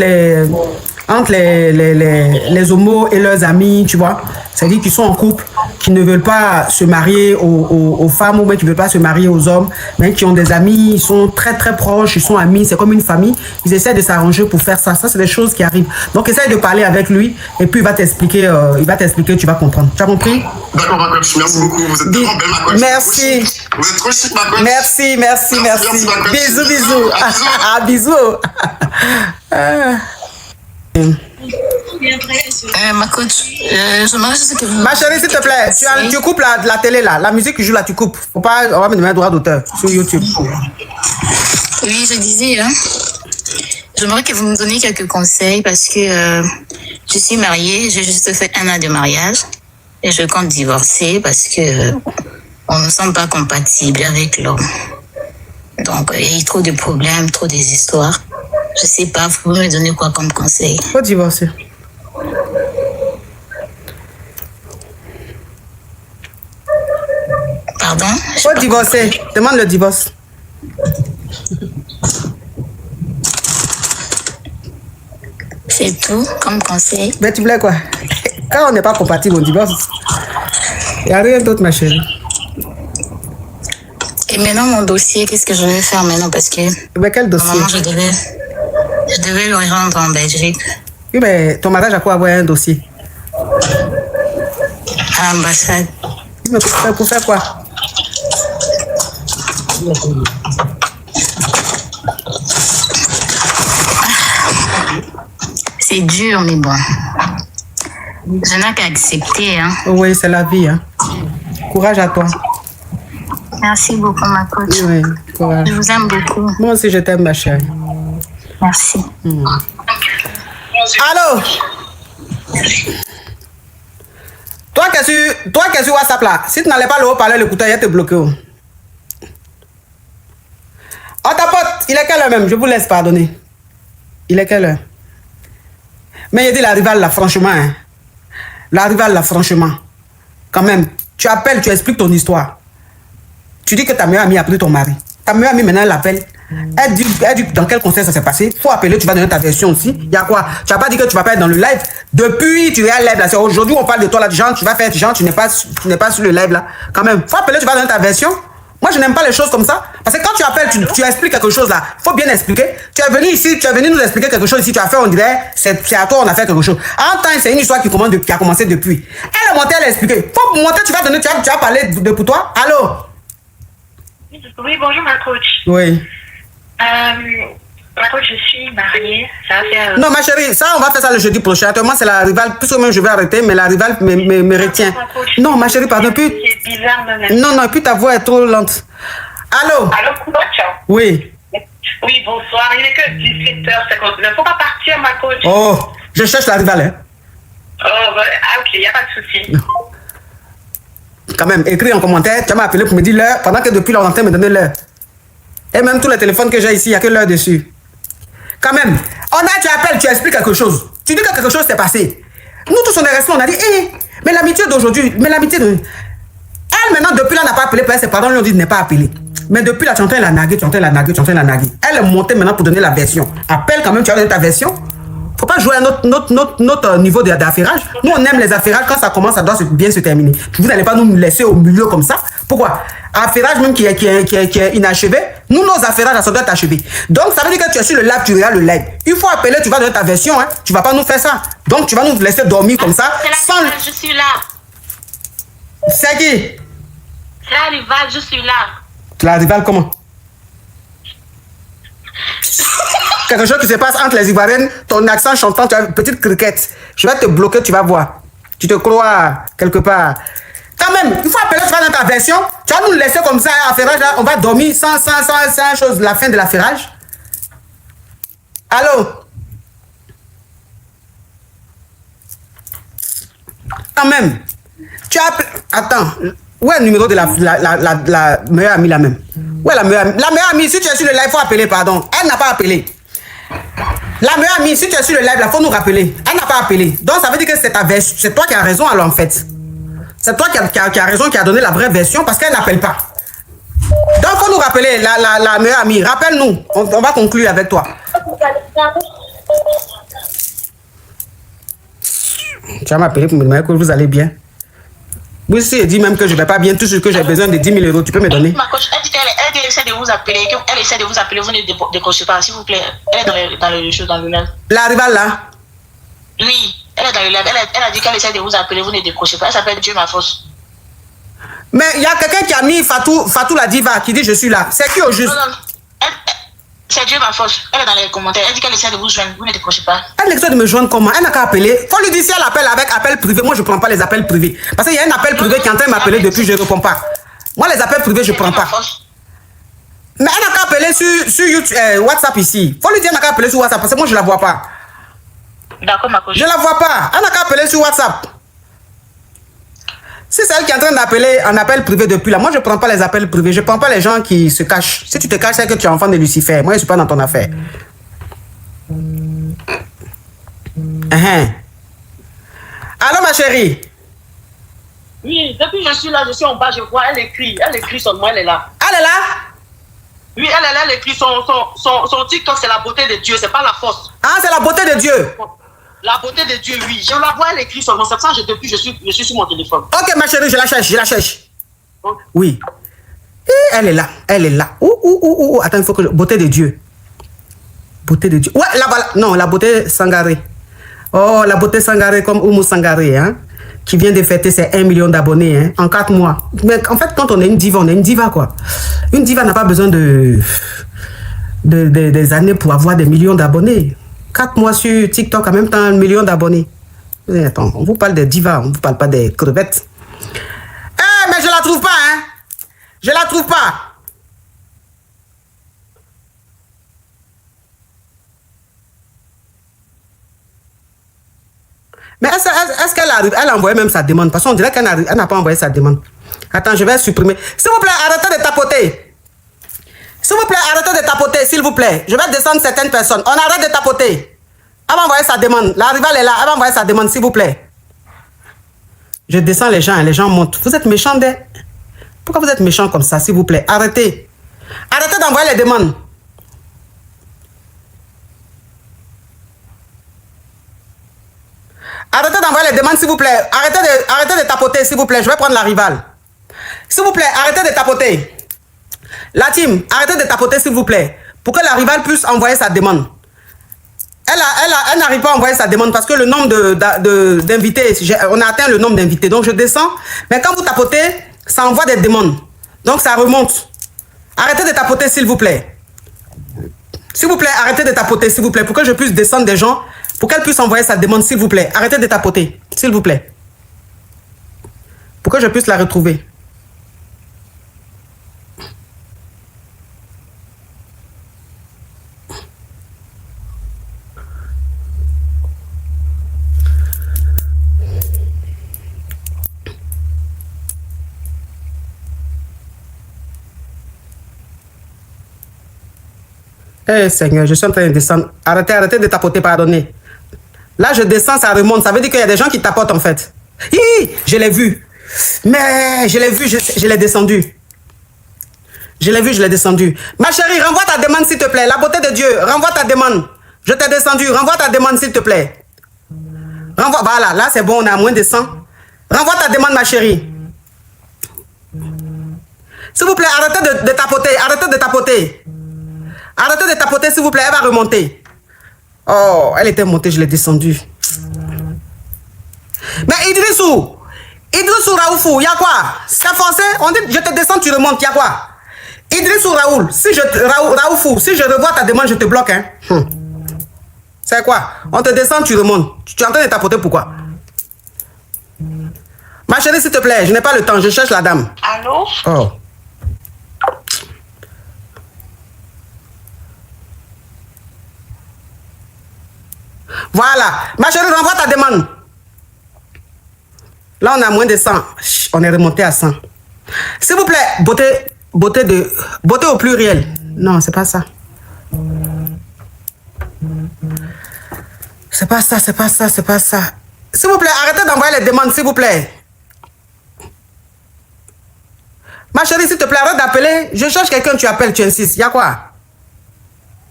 les homos et leurs amis, tu vois. C'est-à-dire qu'ils sont en couple, qui ne veulent pas se marier aux femmes ou même qui ne veulent pas se marier aux hommes, mais qui ont des amis, ils sont très très proches, ils sont amis, c'est comme une famille. Ils essaient de s'arranger pour faire ça. Ça, c'est des choses qui arrivent. Donc, essaye de parler avec lui et puis il va t'expliquer, tu vas comprendre. Tu as compris? D'accord, ma coach. Merci beaucoup. Vous êtes tellement belle, ma coach. Merci. Vous êtes trop chic, ma coach. Merci. Bisous. Bisous. Ma coach, j'aimerais juste que vous... Ma chérie, s'il te plaît, tu coupes la télé là. La musique qui joue là, tu coupes. On va me donner un droit d'auteur sur YouTube. Oui, je disais, j'aimerais que vous me donniez quelques conseils parce que je suis mariée, j'ai juste fait 1 an de mariage et je compte divorcer parce que on ne semble pas compatibles avec l'homme. Donc, il y a trop de problèmes, trop des histoires. Je sais pas, vous pouvez me donner quoi comme conseil? Faut divorcer. Pardon? Faut divorcer. Demande le divorce. C'est tout comme conseil? Mais tu voulais quoi? Quand on n'est pas compatible, on divorce. Il n'y a rien d'autre, ma chérie. Et maintenant, mon dossier, qu'est-ce que je vais faire maintenant? Parce que... Mais quel dossier? Normalement, je devais le rendre en Belgique. Oui, mais ton mariage a quoi avoir un dossier? À l'ambassade. Mais pour faire quoi? C'est dur, mais bon. Je n'ai qu'à accepter. Hein. Oui, c'est la vie. Hein. Courage à toi. Merci beaucoup, ma coach. Oui, courage. Je vous aime beaucoup. Moi aussi, je t'aime, ma chérie. Merci. Allô? Toi qui es sur WhatsApp là, si tu n'allais pas le haut-parleur, l'écouteur, il va te bloquer. Oh, ta pote, il est quelle heure même? Je vous laisse pardonner. Il est quelle heure? Mais il dit la rivale là, franchement. Hein. La rivale là, franchement. Quand même, tu appelles, tu expliques ton histoire. Tu dis que ta meilleure amie a pris ton mari. Ta meilleure amie maintenant elle l'appelle. Elle dit dans quel conseil ça s'est passé. Faut appeler, tu vas donner ta version aussi. Il y a quoi? Tu n'as pas dit que tu vas pas être dans le live. Depuis, tu es à live là. Aujourd'hui, on parle de toi là. Genre, tu vas faire genre, tu n'es pas sur le live là. Quand même, faut appeler, tu vas donner ta version. Moi, je n'aime pas les choses comme ça. Parce que quand tu appelles, tu expliques quelque chose là. Faut bien expliquer. Tu es venu ici, tu es venu nous expliquer quelque chose ici. Tu as fait, on dirait, c'est à toi, on a fait quelque chose. En temps, c'est une histoire qui a commencé depuis. Elle est montée, elle a expliqué. Faut monter, tu vas parler de pour toi. Allô? Oui, bonjour ma coach. Oui. Ma coach, je suis mariée. Ça va faire... Non, ma chérie, ça, on va faire ça le jeudi prochain. Moi, c'est la rivale. Puisque même je vais arrêter, mais la rivale me retient. Non, ma chérie, pardon. C'est bizarre, même. Non, puis ta voix est trop lente. Allô? Allô, coach? Oui. Oui, bonsoir. Il n'est que 17h59. Il ne faut pas partir, ma coach. Oh, je cherche la rivale, hein. Oh, ok, il n'y a pas de souci. Quand même, écris en commentaire. Tu m'as appelé pour me dire l'heure, pendant que depuis longtemps, me donner l'heure. Et même tous les téléphones que j'ai ici, il n'y a que l'heure dessus. Quand même, tu appelles, tu expliques quelque chose. Tu dis que quelque chose s'est passé. Nous tous, on est restés, on a dit, mais l'amitié d'aujourd'hui, Elle, maintenant, depuis là, n'a pas appelé, parce que ses parents lui ont dit de ne pas appeler. Mais depuis là, tu es en train de la naguer, Elle est montée maintenant pour donner la version. Appelle quand même, tu as donné ta version. Faut pas jouer à notre niveau d'affairage. Nous, on aime les affairages. Quand ça commence, ça doit bien se terminer. Vous n'allez pas nous laisser au milieu comme ça. Pourquoi? Affairage même qui est inachevé. Nous, nos affairages, ça doit être achevé. Donc, ça veut dire que tu es sur le live, tu regardes le live. Il faut appeler, tu vas donner ta version. Hein. Tu vas pas nous faire ça. Donc, tu vas nous laisser dormir comme ça. Je suis là. C'est qui? C'est la rivale, je suis là. La rivale comment? Quelque chose qui se passe entre les Ivoiriennes, ton accent chantant, tu as une petite criquette. Je vais te bloquer, tu vas voir. Tu te crois quelque part. Quand même, il faut appeler, tu vas dans ta version. Tu vas nous laisser comme ça, affairage, là, on va dormir sans chose, la fin de l'affairage. Allô? Quand même. Tu as appelé. Attends. Où est le numéro de la meilleure amie là même? Où est la meilleure amie? La meilleure amie, si tu es sur le live, il faut appeler, pardon. Elle n'a pas appelé. La meilleure amie, si tu es sur le live, il faut nous rappeler. Elle n'a pas appelé. Donc ça veut dire que c'est toi qui as raison alors en fait. C'est toi qui as raison, qui a donné la vraie version parce qu'elle n'appelle pas. Donc il faut nous rappeler la meilleure amie. Rappelle-nous. On va conclure avec toi. Tu vas m'appeler pour me demander que vous allez bien. Oui, si elle dit même que je ne vais pas bien, tout ce que j'ai besoin de 10 000 euros, tu peux me donner? Ma coach, elle dit qu'elle essaie de vous appeler, elle essaie de vous appeler, vous ne décrochez pas, s'il vous plaît. Elle est dans le live. La rivale là? Oui, elle est dans le live. Elle a dit qu'elle essaie de vous appeler, vous ne décrochez pas. Elle s'appelle Dieu ma force. Mais il y a quelqu'un qui a mis Fatou la diva qui dit je suis là. C'est qui au juste? Non. C'est Dieu ma force. Elle est dans les commentaires. Elle dit qu'elle essaie de vous joindre. Vous ne décrochez pas. Elle essaie de me joindre comment? Elle n'a qu'à appeler. Faut lui dire si elle appelle avec appel privé. Moi, je ne prends pas les appels privés. Parce qu'il y a un appel privé qui est en train de m'appeler depuis, je ne réponds pas. Moi, les appels privés, je ne prends pas. Mais elle n'a qu'à appeler sur YouTube, WhatsApp ici. Faut lui dire qu'elle n'a qu'à appeler sur WhatsApp parce que moi, je ne la vois pas. D'accord, ma coach. Je ne la vois pas. Elle n'a qu'à appeler sur WhatsApp. Si c'est elle qui est en train d'appeler en appel privé depuis là, moi je ne prends pas les appels privés, je ne prends pas les gens qui se cachent. Si tu te caches, c'est que tu es enfant de Lucifer. Moi je ne suis pas dans ton affaire. Allô ma chérie? Oui, depuis que je suis là, je suis en bas, je vois, elle écrit son nom, elle est là. Elle est là? Oui, elle est là, elle écrit son TikTok, c'est la beauté de Dieu, c'est pas la force. Ah, c'est la beauté de Dieu? La beauté de Dieu, oui. Je la vois, elle écrit son nom. C'est ça, depuis, je suis sur mon téléphone. Ok, ma chérie, je la cherche. Oui. Et elle est là. Attends, il faut que... Beauté de Dieu. Beauté de Dieu. Ouais, là-bas. Non, la beauté Sangaré. Oh, la beauté Sangaré comme Oumou Sangaré, hein. Qui vient de fêter ses 1 million d'abonnés, hein, en 4 mois. Mais en fait, quand on est une diva, quoi. Une diva n'a pas besoin des années pour avoir des millions d'abonnés. 4 mois sur TikTok, en même temps, 1 million d'abonnés. Attends, on vous parle des divas, on ne vous parle pas des crevettes. Mais je la trouve pas, hein. Je la trouve pas. Mais est-ce qu'elle a envoyé même sa demande? Parce qu'on dirait qu'elle n'a pas envoyé sa demande. Attends, je vais supprimer. S'il vous plaît, arrêtez de tapoter. S'il vous plaît, arrêtez de tapoter, s'il vous plaît. Je vais descendre certaines personnes. On arrête de tapoter. Elle va envoyer sa demande. La rivale est là. Elle va envoyer sa demande, s'il vous plaît. Je descends les gens montent. Vous êtes méchants, Pourquoi vous êtes méchants comme ça, s'il vous plaît? Arrêtez. Arrêtez d'envoyer les demandes. Arrêtez d'envoyer les demandes, s'il vous plaît. Arrêtez de tapoter, s'il vous plaît. Je vais prendre la rivale. S'il vous plaît, arrêtez de tapoter. La team, arrêtez de tapoter, s'il vous plaît. Pour que la rivale puisse envoyer sa demande. Elle n'arrive pas à envoyer sa demande parce que le nombre d'invités, on a atteint le nombre d'invités. Donc je descends. Mais quand vous tapotez, ça envoie des demandes. Donc ça remonte. Arrêtez de tapoter, s'il vous plaît. S'il vous plaît, arrêtez de tapoter, s'il vous plaît. Pour que je puisse descendre des gens. Pour qu'elle puisse envoyer sa demande, s'il vous plaît. Arrêtez de tapoter, s'il vous plaît. Pour que je puisse la retrouver. Eh Seigneur, je suis en train de descendre. Arrêtez de tapoter, pardonnez. Là, je descends, ça remonte. Ça veut dire qu'il y a des gens qui tapotent en fait. Hi, je l'ai vu. Mais je l'ai vu, je l'ai descendu. Je l'ai vu, je l'ai descendu. Ma chérie, renvoie ta demande s'il te plaît. La beauté de Dieu, renvoie ta demande. Je t'ai descendu, renvoie ta demande s'il te plaît. Renvoie, voilà, là c'est bon, on est à moins de 100. Renvoie ta demande, ma chérie. S'il vous plaît, arrêtez de tapoter, arrêtez de tapoter. Arrêtez de tapoter, s'il vous plaît, elle va remonter. Oh, elle était montée, je l'ai descendue. Mais Idrissou Raoufou, il y a quoi? C'est forcé? On dit, je te descends, tu remontes, il y a quoi? Idrissou Raoul, Raoufou, si je revois ta demande, je te bloque, hein. C'est quoi? On te descend, tu remontes. Tu es en train de tapoter, pourquoi? Ma chérie, s'il te plaît, je n'ai pas le temps, je cherche la dame. Allô? Oh. Voilà. Ma chérie, renvoie ta demande. Là, on a moins de 100. On est remonté à 100. S'il vous plaît, beauté au pluriel. Non, c'est pas ça. C'est pas ça, c'est pas ça, c'est pas ça. S'il vous plaît, arrêtez d'envoyer les demandes, s'il vous plaît. Ma chérie, s'il te plaît, arrête d'appeler. Je cherche quelqu'un, tu appelles, tu insistes. Il y a quoi?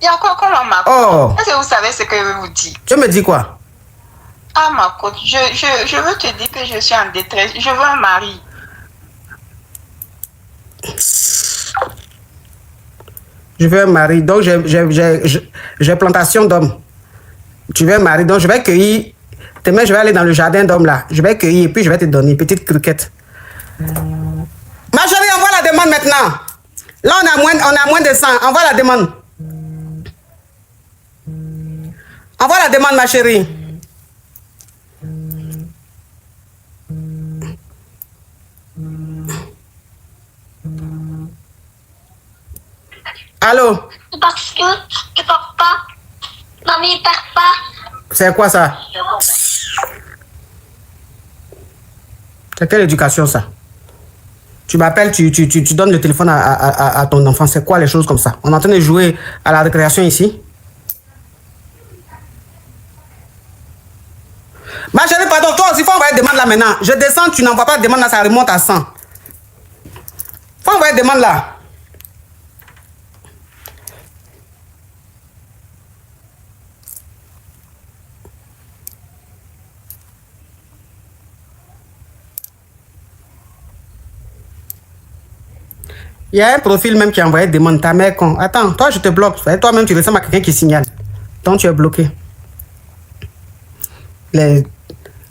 Il y a quoi comme ma coach? Oh. Est-ce que vous savez ce que je vous dis? Tu me dis quoi? Ah, ma coach, je veux te dire que je suis en détresse. Je veux un mari. Je veux un mari, donc j'ai plantation d'hommes. Tu veux un mari, donc je vais cueillir. Demain, je vais aller dans le jardin d'hommes là. Je vais cueillir et puis je vais te donner une petite croquette. Ma chérie, envoie la demande maintenant. Là, on a moins de 100. Envoie la demande. Envoie la demande, ma chérie. Allô? Parce que tu pars pas. Mamie, part pas. C'est quoi ça? C'est quelle éducation ça? Tu m'appelles, tu donnes le téléphone à ton enfant. C'est quoi les choses comme ça? On est en train de jouer à la récréation ici. Ma chérie, pardon, toi aussi, il faut envoyer une demande là maintenant. Je descends, tu n'envoies pas de demande là, ça remonte à 100. Faut envoyer une demande là. Il y a un profil même qui a envoyé demande ta mère con. Attends, toi je te bloque. Toi-même tu ressembles à quelqu'un qui signale. Donc tu es bloqué. Les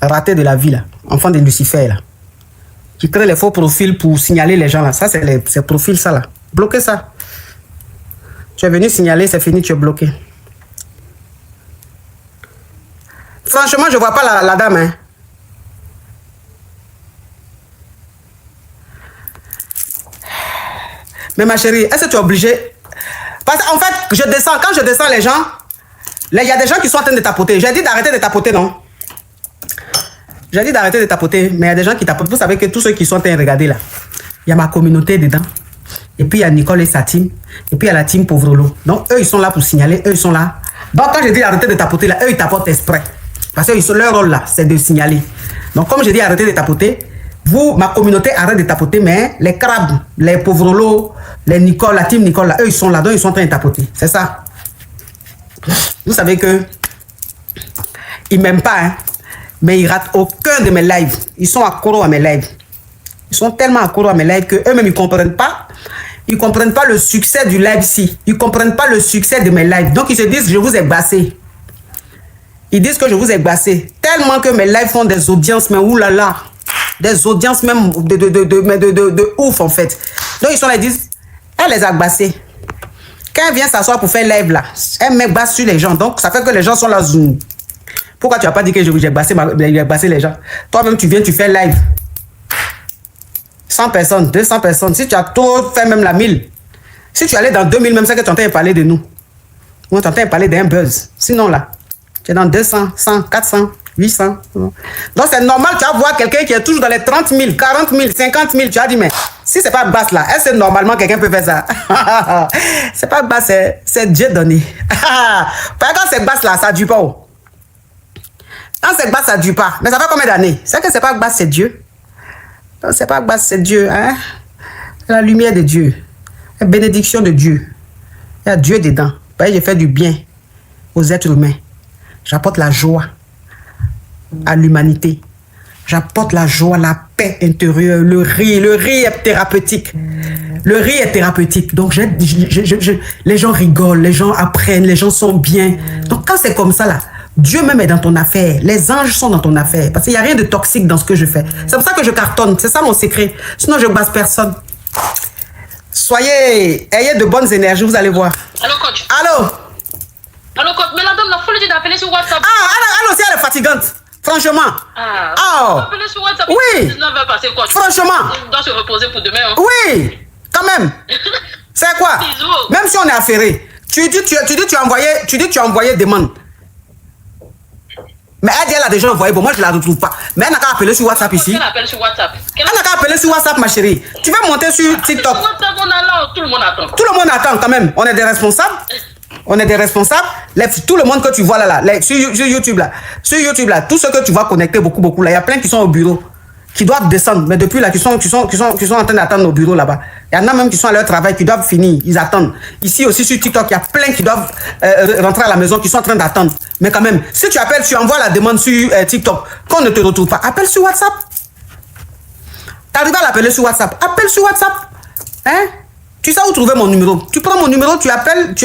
ratés de la vie là. Enfants de Lucifer là. Qui créent les faux profils pour signaler les gens là. Ça c'est ces profils ça là. Bloquez ça. Tu es venu signaler, c'est fini, tu es bloqué. Franchement, je vois pas la dame hein. Mais ma chérie, est-ce que tu es obligée? Parce qu'en fait, quand je descends les gens, il y a des gens qui sont en train de tapoter. J'ai dit d'arrêter de tapoter, non? J'ai dit d'arrêter de tapoter, mais il y a des gens qui tapotent. Vous savez que tous ceux qui sont en train de regarder là, il y a ma communauté dedans. Et puis il y a Nicole et sa team. Et puis il y a la team Pauvrolo. Donc eux, ils sont là pour signaler. Eux, ils sont là. Donc quand je dis d'arrêter de tapoter là, eux, ils tapotent exprès. Parce que leur rôle là, c'est de signaler. Donc comme je dis arrêter de tapoter, vous, ma communauté, arrête de tapoter, mais les crabes, les Pauvrolo, les Nicole, la team Nicole, là, eux, ils sont là, donc ils sont en train de tapoter. C'est ça. Vous savez que ils m'aiment pas, hein, mais ils ratent aucun de mes lives. Ils sont accros à mes lives. Ils sont tellement accros à mes lives qu'eux-mêmes, ils comprennent pas. Ils comprennent pas le succès du live ici. Ils comprennent pas le succès de mes lives. Donc, ils se disent, je vous ai bassé. Ils disent que je vous ai bassé. Tellement que mes lives font des audiences, mais oulala. Des audiences même de ouf en fait. Donc ils sont là, ils disent, elle les a bassés. Quand elle vient s'asseoir pour faire live là, elle met basse sur les gens. Donc ça fait que les gens sont là zoom. Pourquoi tu n'as pas dit que j'ai bassé les gens? Toi-même tu viens, tu fais live. 100 personnes, 200 personnes. Si tu as trop fait même la 1000. Si tu allais dans 2000 même, c'est que tu entends parler de nous. Ou tu entends parler d'un buzz. Sinon là, tu es dans 200, 100, 400. 800. Donc c'est normal, tu vas voir quelqu'un qui est toujours dans les 30 000, 40 000, 50 000. Tu vas dire, mais si c'est pas basse là, est-ce que normalement quelqu'un peut faire ça? C'est pas basse, c'est Dieu donné. Par exemple, c'est basse là, ça ne dure pas. Quand c'est basse, ça ne dure pas. Mais ça fait combien d'années? C'est que c'est pas basse, c'est Dieu. Non, c'est pas basse, c'est Dieu. Hein? La lumière de Dieu. La bénédiction de Dieu. Il y a Dieu dedans. Je fais du bien aux êtres humains. J'apporte la joie à l'humanité. J'apporte la joie, la paix intérieure, le riz. Le riz est thérapeutique. Le riz est thérapeutique. Donc, les gens rigolent, les gens apprennent, les gens sont bien. Donc, quand c'est comme ça, là, Dieu même est dans ton affaire. Les anges sont dans ton affaire. Parce qu'il n'y a rien de toxique dans ce que je fais. C'est pour ça que je cartonne. C'est ça mon secret. Sinon, je ne base personne. Ayez de bonnes énergies, vous allez voir. Allô, coach. Allô? Allô, coach. Mais la dame, il faut lui dire d'appeler sur WhatsApp. Allô, si elle est fatigante. Franchement. Appeler sur WhatsApp. Oui. 19 heures passées, coach. Franchement. On doit se reposer pour demain. Hein. Oui. Quand même. C'est quoi? Même si on est affairé. Tu dis tu as envoyé demande. Mais elle a déjà envoyé. Bon, moi, je ne la retrouve pas. Mais elle n'a qu'à appeler sur WhatsApp ici. Elle appelle sur WhatsApp. Elle n'a qu'à appeler sur WhatsApp, ma chérie. Tu veux monter sur TikTok? Sur WhatsApp, on a là, tout le monde attend. Tout le monde attend quand même. On est des responsables. On est des responsables. Tout le monde que tu vois là, sur YouTube là. Sur YouTube là, tous ceux que tu vas connecter beaucoup là. Il y a plein qui sont au bureau, qui doivent descendre. Mais depuis là, qui sont en train d'attendre au bureau là-bas. Il y en a même qui sont à leur travail, qui doivent finir. Ils attendent. Ici aussi sur TikTok, il y a plein qui doivent rentrer à la maison, qui sont en train d'attendre. Mais quand même, si tu appelles, tu envoies la demande sur TikTok, qu'on ne te retrouve pas, appelle sur WhatsApp. Tu arrives à l'appeler sur WhatsApp. Appelle sur WhatsApp. Hein? Tu sais où trouver mon numéro. Tu prends mon numéro, tu appelles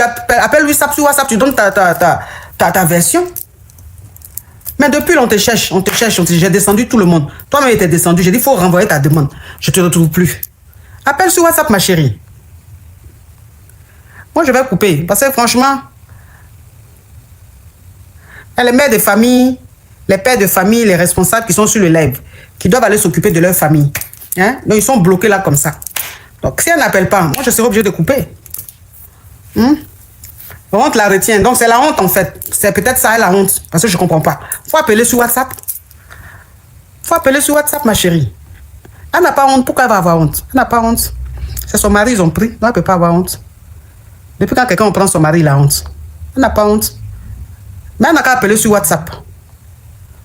WhatsApp sur WhatsApp, tu donnes ta version. Mais depuis, on te cherche. J'ai descendu tout le monde. Toi-même, tu es descendu. J'ai dit, il faut renvoyer ta demande. Je ne te retrouve plus. Appelle sur WhatsApp, ma chérie. Moi, je vais couper. Parce que franchement, les mères de famille, les pères de famille, les responsables qui sont sur le live, qui doivent aller s'occuper de leur famille. Hein? Donc, ils sont bloqués là comme ça. Donc, si elle n'appelle pas, moi, je serai obligé de couper. La honte la retient. Donc, c'est la honte, en fait. C'est peut-être ça, la honte. Parce que je ne comprends pas. Il faut appeler sur WhatsApp. Il faut appeler sur WhatsApp, ma chérie. Elle n'a pas honte. Pourquoi elle va avoir honte? Elle n'a pas honte. C'est son mari, ils ont pris. Donc, elle ne peut pas avoir honte. Depuis quand quelqu'un prend son mari, il a honte. Elle n'a pas honte. Mais elle n'a qu'à appeler sur WhatsApp.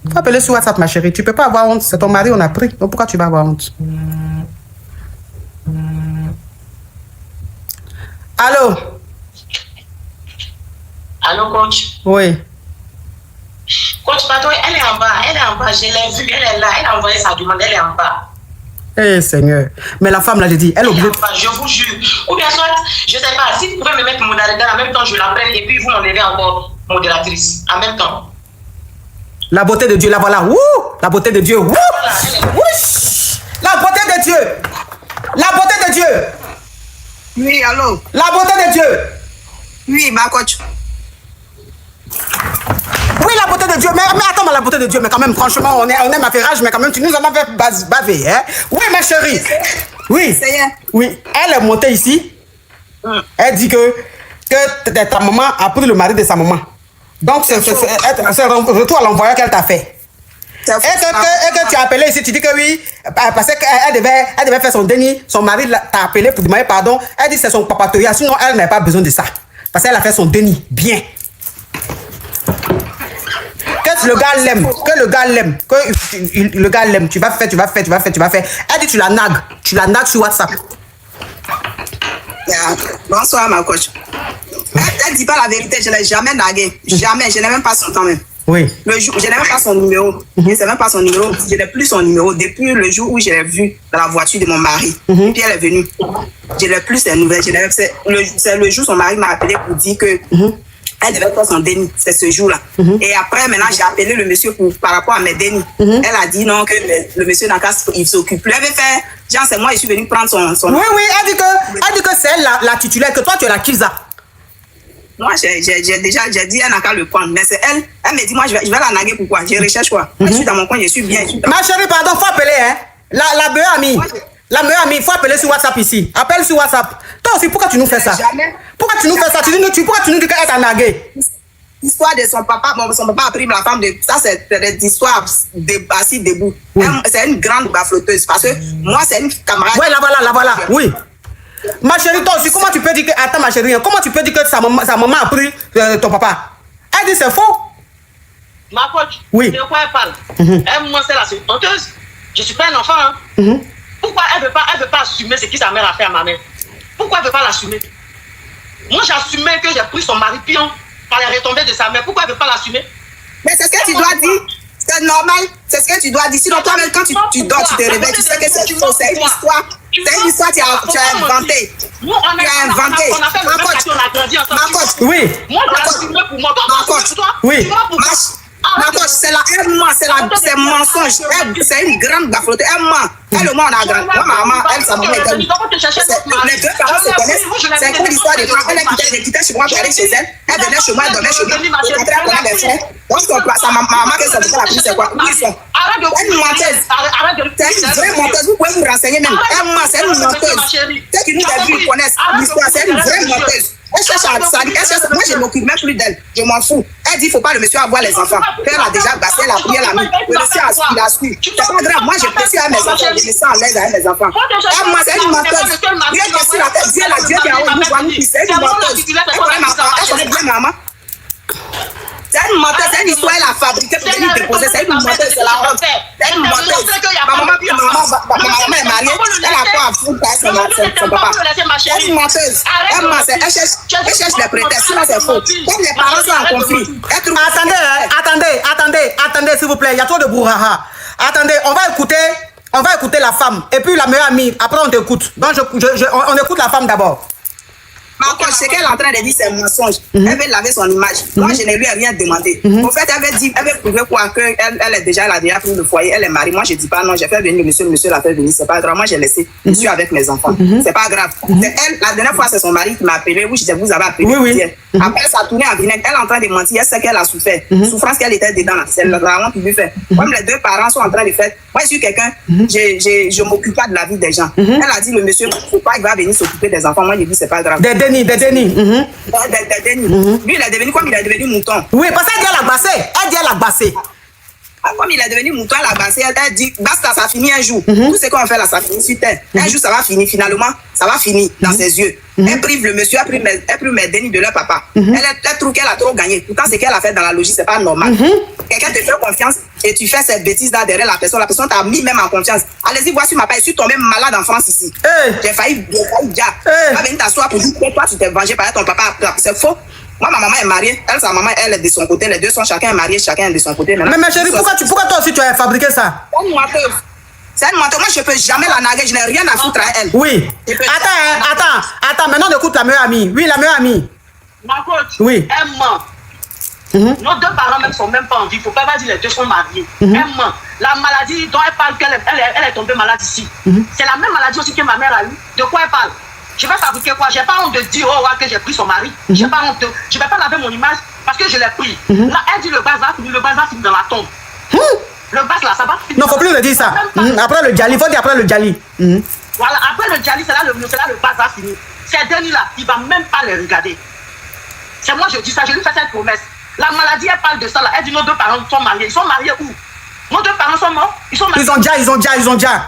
Il faut appeler sur WhatsApp, ma chérie. Tu ne peux pas avoir honte. C'est ton mari, on a pris. Donc, pourquoi tu vas avoir honte? Allô? Allô, coach? Oui. Coach, pardon, elle est en bas, je l'ai vue, elle est là, elle a envoyé sa demande, elle est en bas. Eh Seigneur. Mais la femme là, j'ai dit, elle est obligée. Je vous jure. Ou bien soit, je ne sais pas, si vous pouvez me mettre modérateur en même temps, je la prenne et puis vous m'enlevez encore modératrice en même temps. La beauté de Dieu, la voilà. Wouh! La beauté de Dieu. Wouh! Wouh! La beauté de Dieu. La beauté de Dieu. Oui, allô? La beauté de Dieu. Oui, ma coach. Oui, la beauté de Dieu. Mais attends, la beauté de Dieu. Mais quand même, franchement, on aime affairage, mais quand même, tu nous en as fait baver. Hein? Oui, ma chérie. Oui. Oui. Elle est montée ici. Elle dit que ta maman a pris le mari de sa maman. Donc, c'est retour à l'envoyeur qu'elle t'a fait. Et que tu as appelé ici, tu dis que oui, parce qu'elle devait faire son déni. Son mari t'a appelé pour demander pardon. Elle dit que c'est son papatoya. Sinon, elle n'a pas besoin de ça. Parce qu'elle a fait son déni. Bien. Que le gars l'aime, que le gars l'aime, tu vas faire. Elle dit tu la nagues sur WhatsApp. Bonsoir ma coach. Elle dit pas la vérité, je ne l'ai jamais naguée. Jamais, je n'ai même pas son temps même. Oui. Le jour, je n'ai même pas son numéro. Je ne sais même pas son numéro. Je n'ai plus son numéro depuis le jour où je l'ai vu dans la voiture de mon mari. Puis elle est venue. Je n'ai plus ses nouvelles. C'est le jour où son mari m'a appelé pour dire que elle devait faire son déni. C'est ce jour-là. Et après, maintenant, j'ai appelé le monsieur par rapport à mes dénis. Elle a dit non, que le monsieur n'a qu'à s'occupe plus. Elle veut faire, genre, c'est moi, je suis venue prendre son... Oui, elle dit que c'est elle la titulaire, que toi, tu es la Kiza. Moi, j'ai dit, elle n'a qu'à le prendre. Mais c'est elle. Elle me dit, moi, je vais la naguer. Pourquoi? Je recherche quoi? Je suis dans mon coin, je suis bien. Ma chérie, pardon, faut appeler, hein? La meilleure amie. La meilleure amie, il faut appeler sur WhatsApp ici. Appelle sur WhatsApp. Toi aussi, pourquoi tu nous fais ça? Pourquoi tu nous fais ça? Pourquoi tu nous dis qu'elle t'a nagué? L'histoire de son papa, bon, son papa a pris la femme de... Ça, c'est des histoires assis debout. Oui. C'est une grande bafloteuse parce que moi, c'est une camarade. Ouais, la voilà, oui. Ma chérie, toi aussi, comment tu peux dire que... Attends, ma chérie, comment tu peux dire que sa maman a pris ton papa? Elle dit c'est faux. Ma coach, oui. De quoi elle parle? Elle, c'est la honteuse. Je suis pas un enfant. Hein. Pourquoi elle veut pas assumer ce que sa mère a fait à ma mère? Pourquoi elle veut pas l'assumer? Moi, j'assumais que j'ai pris son mari pion par les retombées de sa mère. Pourquoi elle veut pas l'assumer? Mais c'est ce que tu dois dire. C'est normal. C'est ce que tu dois dire. Sinon, toi-même, quand tu dors, tu te réveilles, tu sais que c'est faux. C'est une histoire. C'est une histoire que tu as inventée. Nous, on a inventé. On a fait le même quartier, on a grandi ensemble. Oui. Moi, j'ai assumé pour moi. Toi, oui. Ma coach, c'est mensonge. C'est une grande baflotte. Elle ment. Elle, moi, on a grandi. Moi, maman, elle, sa maman était. Les deux parents se connaissent. C'est comme l'histoire des gens. Elle quittait chez moi pour aller chez elle. Elle venait chez moi, elle dormait chez moi. Elle rentrait après les frères. Donc, sa maman, que son père a pris, c'est quoi? Où ils sont? Elle est une menteuse. C'est une vraie menteuse. Vous pouvez vous renseigner même. Elle ment, c'est une menteuse. Ceux qui nous ont vu, ils connaissent l'histoire. C'est une vraie menteuse. Elle cherche à salir. Moi, je ne m'occupe même plus d'elle. Je m'en fous. Elle dit, il ne faut pas le monsieur avoir les enfants. Elle a déjà bassé, elle a pris, elle a mis. Le monsieur il a su. C'est pas grave. Moi, je précise à mes enfants. Je me sens à l'aise avec mes enfants. Elle, moi, c'est une menteuse. Dieu qui est sur la tête. Dieu là, Dieu qui est en haut. Nous voit nous. C'est une menteuse. Elle connaît ma femme. Elle connaît bien maman. C'est une menteuse, c'est une histoire, elle a fabriqué pour venir déposer. C'est une menteuse, c'est la honte. C'est une menteuse. Ma maman est mariée, elle a quoi à foutre avec son papa. C'est une menteuse. Elle cherche les prétextes, sinon c'est faux. Comme les parents sont en conflit. Attendez, s'il vous plaît, il y a trop de brouhaha. Attendez, on va écouter la femme. Et puis la meilleure amie, après on t'écoute. Donc on écoute la femme d'abord. Ma coach, ce qu'elle est en train de dire, c'est un mensonge. Elle veut laver son image. Moi, je ne lui ai rien demandé. En fait, elle veut prouver quoi? Elle a déjà pris le foyer, elle est mariée. Moi, je dis pas non, j'ai fait venir le monsieur l'a fait venir. C'est pas grave. Moi, j'ai laissé. Je suis avec mes enfants. C'est pas grave. C'est elle, la dernière fois, c'est son mari qui m'a appelé. Oui, je vous avais appelé. Oui. Après, ça a tourné en vinaigre. Elle est en train de mentir. Elle sait qu'elle a souffert. Souffrance qu'elle était dedans. C'est la honte qui lui fait. Comme les deux parents sont en train de faire. Moi, je suis quelqu'un, je ne m'occupe pas de la vie des gens. Elle a dit, le monsieur, faut pas, il va venir s'occuper des enfants. Moi, je dis, c'est pas grave. Des dénis. Lui, il est devenu comme il est devenu mouton. Oui, parce qu'elle dit elle a bassé. Comme il est devenu mouton, elle a bassé. Elle dit, basta, ça finit un jour. Tout ce qu'on fait là, ça finit sur terre. Un jour, ça va finir. Finalement, ça va finir dans ses yeux. Elle prive le monsieur, elle prive mes dénis de leur papa. Elle trouve qu'elle a trop gagné. Pourtant, ce qu'elle a fait dans la logique, c'est pas normal. Quelqu'un te fait confiance et tu fais cette bêtise là derrière la personne. La personne t'a mis même en confiance. Allez-y, voici ma paix. Je suis tombé malade en France ici. J'ai failli dire. Tu vas venir t'asseoir pour dire que toi, tu t'es vengé par ton papa. C'est faux. Moi, ma maman est mariée. Elle, sa maman, elle est de son côté. Les deux sont chacun marié, chacun est de son côté. Mais ma chérie, pourquoi toi aussi tu as fabriqué ça? C'est une menteuse. Moi, je ne peux jamais la narguer. Je n'ai rien à foutre à elle. Oui. Attends. Maintenant, on écoute la meilleure amie. Oui, la meilleure amie. Ma coach, oui. Elle ment. Nos deux parents même sont même pas en vie. Il ne faut pas dire les deux sont mariés. Elle ment. La maladie dont elle parle, elle est tombée malade ici. C'est la même maladie aussi que ma mère a eu. De quoi elle parle? Je vais fabriquer quoi? J'ai pas honte de dire que j'ai pris son mari. J'ai pas honte. Je vais pas laver mon image parce que je l'ai pris. Là, elle dit le bas va finir dans la tombe. Le bas là, ça va finir. Non, faut plus le dire ça. Après le Djali, faut dire après le Djali. Voilà, après le Djali, c'est là le bas va finir. Ces derniers là, il va même pas les regarder. C'est moi, je dis ça, je lui fais cette promesse. La maladie, elle parle de ça là. Elle dit nos deux parents sont mariés. Ils sont mariés où? Nos deux parents sont morts. Ils sont mariés. Ils ont déjà.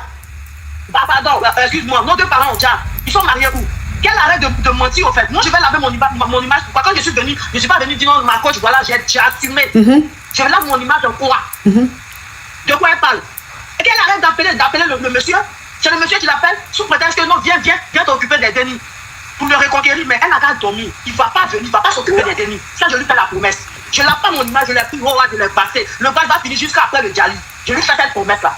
Bah, pardon, excuse-moi, nos deux parents ont déjà. Ils sont mariés où? Qu'elle arrête de mentir au fait. Moi, je vais laver mon image. Pourquoi? Quand je suis venue, je ne suis pas venue dire non, ma coach, voilà, j'ai assumé. Je lave mon image en quoi? De quoi elle parle? Et qu'elle arrête d'appeler le monsieur. C'est le monsieur qui l'appelle sous prétexte que non, viens t'occuper des dénis. Pour le reconquérir, mais elle n'a qu'à dormir. Il ne va pas venir, il ne va pas s'occuper des dénis. Ça, je lui fais la promesse. Je ne lave pas mon image, je l'ai pris, je l'ai passé. Le bal va finir jusqu'à après le Djali. Je lui fais cette promesse-là.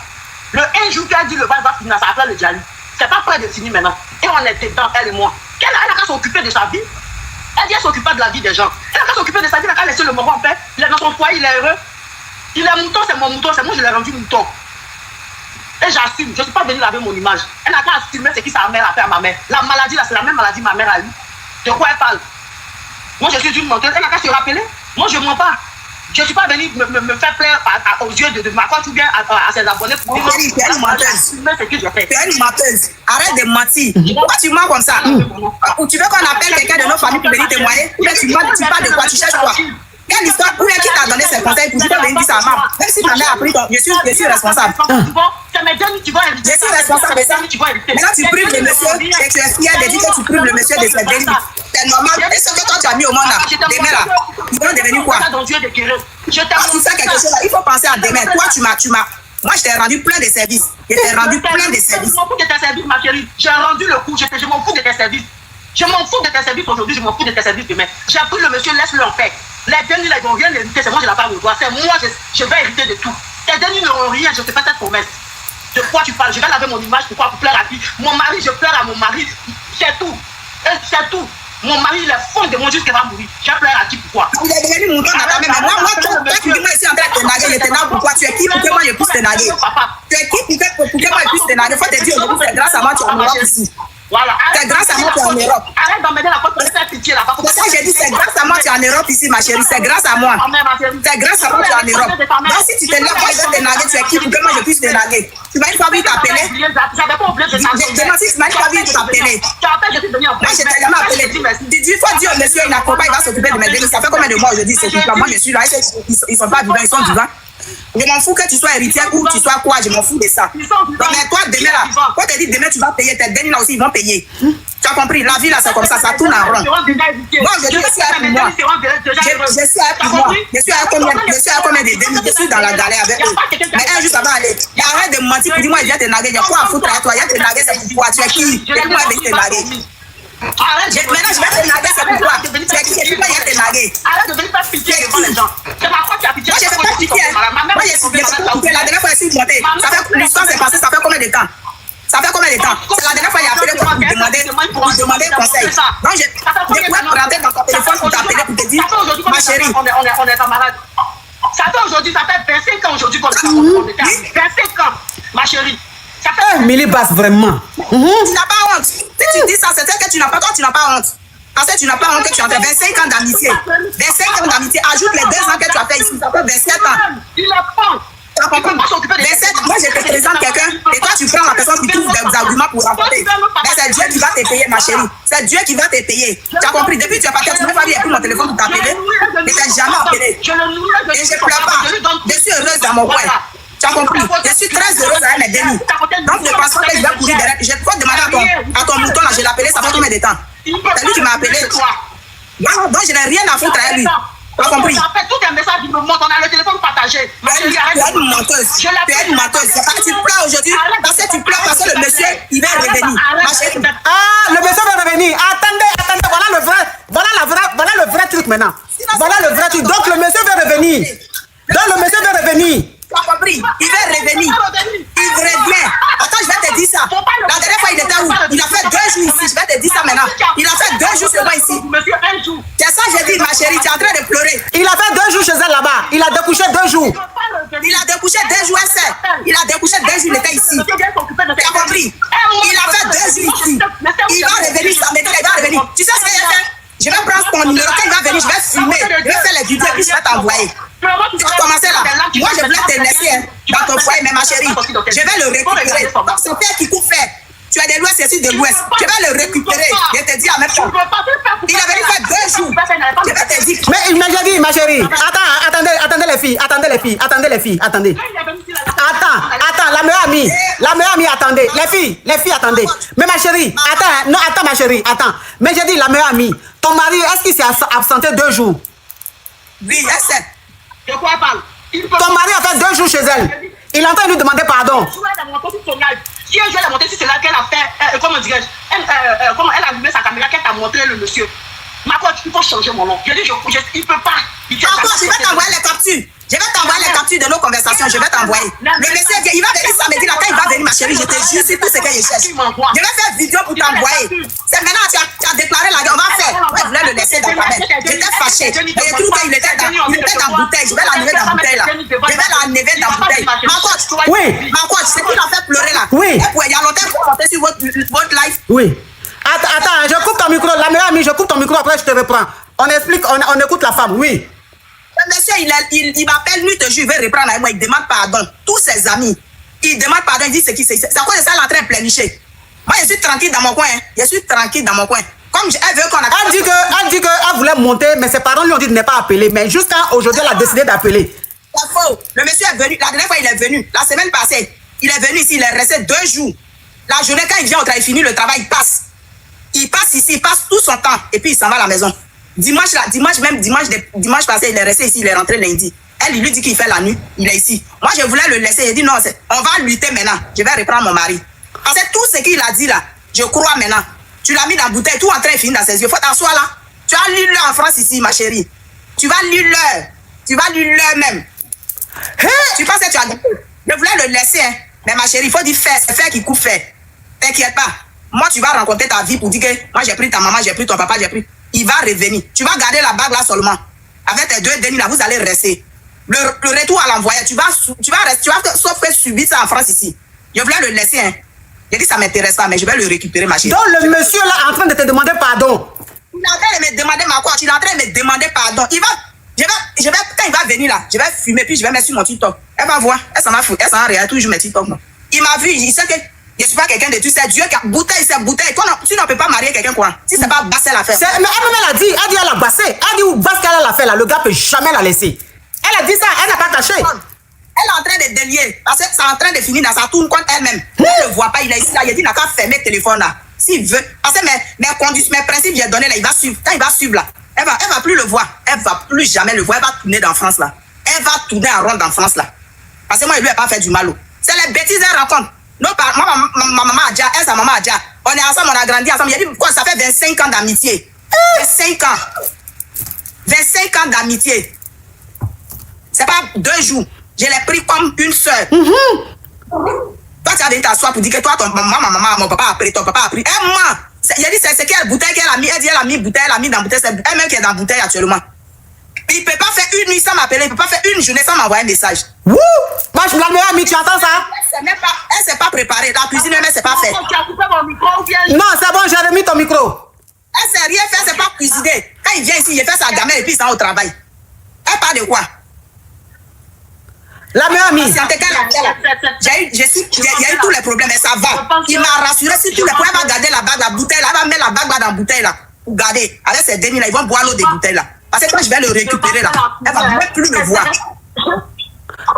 Le un jour qu'elle dit le bal va finir, ça après le Djali. C'est pas près de finir maintenant. Et on est dedans, elle et moi. Elle a qu'à s'occuper de sa vie. Elle dit qu'elle s'occupe pas de la vie des gens. Elle a qu'à s'occuper de sa vie, elle a qu'à laisser le mort en paix. Il est dans son foyer, il est heureux. Il est mouton, c'est mon mouton, c'est moi je l'ai rendu mouton. Et j'assume, je ne suis pas venue laver mon image. Elle n'a qu'à assumer ce que sa mère a fait à ma mère. La maladie là, c'est la même maladie que ma mère a eue. De quoi elle parle? Moi je suis une menteuse, elle n'a qu'à se rappeler. Moi je ne mens pas. Je ne suis pas venue me faire plaire aux yeux de ma coach ou bien à ses abonnés pour dire tu es une menteuse. Tu es une menteuse. Arrête de mentir. Pourquoi tu mens comme ça? Ou tu veux qu'on appelle quelqu'un de nos familles pour venir témoigner? Ou bien tu mens, tu parles de quoi? Tu cherches quoi? Quelle histoire? Ou bien qui t'a donné ces conseils pour venir dire ça à maman? Même si ta mère a pris ton... Je suis responsable. C'est mes derniers qui vont inviter. Je suis responsable de ça. Maintenant, tu prives le monsieur et tu es fier de dire que tu prives le monsieur de ses délits. C'est normal. Et ce que toi tu as mis au monde là, demain là, ils vont devenir quoi? Quand tu fais quelque chose là, il faut penser à demain. Toi, tu m'as. Moi, je t'ai rendu plein de services. Je t'ai rendu plein de services. Je m'en fous de tes services, ma chérie. J'ai rendu le coup. Je m'en fous de tes services. Je m'en fous de tes services aujourd'hui. Je m'en fous de tes services demain. J'ai appris le monsieur, laisse-le en paix. Les derniers, ils vont rien hériter. C'est moi, je n'ai pas le droit. C'est moi, je vais hériter de tout. Tes derniers n'auront rien. Je te fais cette promesse. De quoi tu parles? Je vais laver mon image. Pourquoi? Pour plaire à qui? Mon mari, je pleure à mon mari. C'est tout. C'est tout. Mon mari, il est fond de mon Dieu qu'il va mourir. Je pleure à qui? Pourquoi? Il est devenu mon temps dans ta main. Moi, toi, tu dis, moi, je suis en train de te naguer. Je te nague pourquoi? Tu es qui pour que moi, je puisse te naguer? Tu es qui pour que moi, je puisse te naguer? Il faut te dire, aujourd'hui, c'est grâce à moi, tu es en Europe ici. Voilà. C'est grâce à moi, tu es en Europe. Arrête d'emmener la porte pour faire pitié là-bas. C'est ça que j'ai dit, c'est grâce à moi, tu es en Europe ici, ma chérie. C'est grâce à moi. C'est grâce à moi, tu es en Europe. Donc, si tu te lèves, moi, je vais te naguer. Tu es qui pour que moi, je puisse te naguer? Tu m'as une fois vu t'appeler? J'avais pas oublié de t'appeler. Demande si tu m'as une fois vu t'appeler. Moi, je t'ai jamais appelé. Il faut dire au monsieur, il n'accorde pas, il va s'occuper de mes délits. Ça fait combien de mois aujourd'hui, il s'occupe pas? Moi, je suis là. Ils sont pas vivants, ils sont vivants. Je m'en fous que tu sois héritière ou tu sois quoi, je m'en fous de ça. Donc, mais toi, demain là, quand tu dis demain, tu vas payer, tes derniers là aussi, ils vont payer. Tu as compris? La vie là, c'est comme ça tourne en rond. Moi, je dis, je suis à pour moi. Je suis à pour moi. Je suis à combien de demi? Je suis dans la galère avec eux. Mais un jour, ça va aller. Et arrête de me mentir pour dire, moi, je viens te naguer. Il y a quoi à foutre à toi? Il y a te naguer, c'est pour toi. Tu es qui? Et moi, je vais te naguer. Maintenant, je vais te naguer, c'est pourquoi? Tu es qui? Et puis, moi, je vais te naguer. Arrête de venir faire pitié devant les gens. C'est ma foi qui a pitié. Moi, je fais pas pitié. Moi, je suis pitié. La dernière fois, je suis montée. Ça fait l'histoire s'est passée, ça fait combien de temps? Ça fait combien de temps? C'est la dernière fois qu'il a appelé pour me demander conseil. Donc, je pouvais rentrer dans ton téléphone pour t'appeler pour te dire, ma chérie. On est camarades. Ça fait aujourd'hui, ça fait 25 ans aujourd'hui qu'on est 25 ans, ma chérie. Milly Basse, vraiment. Tu n'as pas honte. Si tu dis ça, c'est que tu n'as pas, toi, tu n'as pas honte. Parce que tu n'as pas honte que tu as fait 25 ans d'amitié. 25 ans d'amitié, ajoute les 2 ans que tu as fait ici, ça fait 27 ans. Il a pas. Moi, je te présente quelqu'un et toi, tu prends la personne qui trouve des arguments pour rapporter. Mais c'est Dieu qui va te payer, ma chérie. C'est Dieu qui va te payer. Tu as compris? Depuis que tu as parti, tu n'as pas pris mon téléphone pour t'appeler. Mais tu n'as jamais appelé. Et je ne pleure pas. Je suis heureuse dans mon coin. Tu as compris? Je suis très heureuse avec mes dénis. Donc, ne pense pas que je vais courir derrière. Je peux demander à ton mouton, là, je l'ai appelé, ça fait combien de temps? C'est lui qui m'a appelé. Donc, je n'ai rien à foutre avec lui. Tu as compris? En fait, tout un message, il me montre, on a le téléphone partagé. Tu es une menteuse. Tu es une menteuse. C'est pas que tu pleures aujourd'hui, parce que tu pleures parce que le monsieur, il va revenir. Ah, le monsieur va revenir. Attendez, voilà le vrai truc maintenant. Voilà le vrai truc. Donc, le monsieur va revenir. Tu as compris? Il va revenir. Il revient. Attends, je vais te dire ça. La dernière fois, il était où? Il a fait 2 jours ici. Je vais te dire ça maintenant. Il a fait 2 jours seulement ici. C'est ça que j'ai dit, ma chérie. Tu es en train de pleurer. Il a fait 2 jours chez elle là-bas. Il a découché 2 jours. Il a découché 2 jours, elle sait. Il a découché 2 jours, il était ici. Tu as compris? Il a fait 2 jours ici. Il va revenir samedi, il va revenir. Tu sais ce que j'ai fait? Je vais prendre ton numéro. Quand il va venir, je vais filmer. Je vais faire les vidéos et puis je vais t'envoyer. Tu vas commencer là. Moi, je voulais te laisser dans ton foyer, mais ma chérie, je vais le récupérer. Donc, c'est père qui coupe faire. Tu es de l'ouest, je suis de l'ouest. Je vais le récupérer. Je te dis à même temps. Il est venu faire 2 jours. Je vais te dire. Mais j'ai dit, ma chérie. Attendez les filles. Attendez. Attends, la meilleure amie, attendez. Les filles, attendez. Mais ma chérie, attends, ma chérie, attends. Mais j'ai dit, la meilleure amie, ton mari, est-ce qu'il s'est absenté 2 jours? Oui, elle sait. De quoi elle parle? Ton mari a fait 2 jours chez elle. Il est en train de lui demander pardon. Si un jour elle a monté sur celle-là qu'elle a fait, comment dirais-je, comment elle a allumé sa caméra, qu'elle t'a montré le monsieur. Ma coach, il faut changer mon nom. Je dis, il peut pas. Encore, je vais t'envoyer les captures. Je vais t'envoyer les captures de nos conversations. Je vais t'envoyer. Le monsieur, il va venir samedi là. Quand il va venir, ma chérie, je te jure, c'est tout ce que je cherche. Je vais faire vidéo pour t'envoyer. C'est maintenant, tu as déclaré la guerre. On va faire. Ouais, je voulais le laisser dans ta main. J'étais fâchée. J'ai trouvé qu'il était dans bouteille. Je vais l'enlever dans bouteille là. Je vais l'enlever dans bouteille. Ma coach, oui. Ma coach, c'est qui l'a fait pleurer là. Oui. Il y a longtemps pour monter sur votre live. Oui. Attends, je coupe ton micro. La meilleure amie, je coupe ton micro, après je te reprends. On explique, on écoute la femme, oui. Le monsieur, il m'appelle, lui, te jure, il veut reprendre avec moi, il demande pardon. Tous ses amis, il demande pardon, il dit ce qui c'est. C'est à cause de ça, il est en train de pleurnicher. Moi, je suis tranquille dans mon coin. Je suis tranquille dans mon coin. Quand Comme elle veut qu'on a... Elle dit qu'elle voulait monter, mais ses parents lui ont dit de ne pas appeler. Mais jusqu'à aujourd'hui, elle a décidé d'appeler. C'est faux. Le monsieur est venu. La dernière fois, il est venu. La semaine passée, il est venu ici. Il est resté 2 jours. La journée, quand il vient au travail, il finit le travail, il passe. Il passe ici, il passe tout son temps. Et puis, il s'en va à la maison. Dimanche passé, il est resté ici. Il est rentré lundi. Elle, il lui dit qu'il fait la nuit. Il est ici. Moi, je voulais le laisser. Il dit non, on va lutter maintenant. Je vais reprendre mon mari. Parce que tout ce qu'il a dit là, je crois maintenant. Tu l'as mis dans la bouteille, tout en train de finir dans ses yeux. Faut t'asseoir là. Tu vas lire l'heure en France ici, ma chérie. Tu vas lire l'heure. Tu vas lire l'heure même. Hey! Tu penses que tu as gagné. Je voulais le laisser, hein. Mais ma chérie, il faut dire faire. C'est faire qui coupe faire. T'inquiète pas. Moi, tu vas rencontrer ta vie pour dire que moi, j'ai pris ta maman, j'ai pris ton papa, j'ai pris. Il va revenir. Tu vas garder la bague là seulement. Avec tes 2 deniers là, vous allez rester. Le retour à l'envoyer, tu vas sauf que subir ça en France ici. Je voulais le laisser, hein. J'ai dit ça ne m'intéresse pas, mais je vais le récupérer, ma chérie. Donc le monsieur là est en train de te demander pardon. Il est en train de me demander ma quoi. Il est en train de me demander pardon. Quand il va venir là, je vais fumer, puis je vais mettre sur mon TikTok. Elle va voir, elle s'en va foutre, elle s'en va regarder toujours mes TikTok. Il m'a vu, il sait que je ne suis pas quelqu'un de tout ça. Dieu qui a bouteille, c'est bouteille. Tu ne peux pas marier quelqu'un quoi. Si c'est pas basser l'affaire. Mais elle a dit elle a bassé. Elle dit où basse qu'elle a la fait là, le gars peut jamais la laisser. Elle a dit ça, elle n'a pas caché. Elle est en train de délier, parce que c'est en train de finir dans sa tourne contre elle-même. Elle ne voit pas, il est ici là, il a dit, il n'a qu'à fermer le téléphone là. S'il veut, parce que mes principes, j'ai donné là, il va suivre. Quand il va suivre là, elle va plus le voir. Elle va plus jamais le voir, elle va tourner dans France là. Elle va tourner en rond dans France là. Parce que moi, il lui a pas fait du mal. C'est les bêtises qu'elle raconte. Moi, ma maman a déjà, elle, sa maman a déjà. On est ensemble, on a grandi ensemble. Il a dit, quoi, ça fait 25 ans d'amitié. 25 ans. 25 ans d'amitié. C'est pas 2 jours. Je l'ai pris comme une soeur. Toi, tu as venu t'asseoir pour dire que toi, ton maman, mon papa a pris, ton papa a pris. Elle ment. Il a dit, c'est quelle bouteille qu'elle a mis. Elle dit, elle a mis bouteille, elle a mis dans la bouteille. C'est elle-même qui est dans la bouteille actuellement. Il ne peut pas faire une nuit sans m'appeler. Il ne peut pas faire une journée sans m'envoyer un message. Wouh! Moi, je suis la meilleure amie, tu entends ça? Elle ne s'est pas préparée. La cuisine, elle ne s'est pas faite. Tu as coupé mon micro ou bien... Non, c'est bon, j'ai remis ton micro. Elle ne sait rien faire, c'est pas cuisiner. Quand il vient ici, il fait sa gamelle et puis il s'en va au travail. Elle parle de quoi? La meilleure amie. Il y a eu tous les problèmes, mais ça va. Il m'a rassuré sur tous les problèmes. Elle va garder la bague, la bouteille là. Elle va mettre la bague dans la bouteille là. Pour garder. Avec ses demi là, ils vont boire l'eau des bouteilles là. Parce que quand je vais le récupérer là, elle va même plus le voir.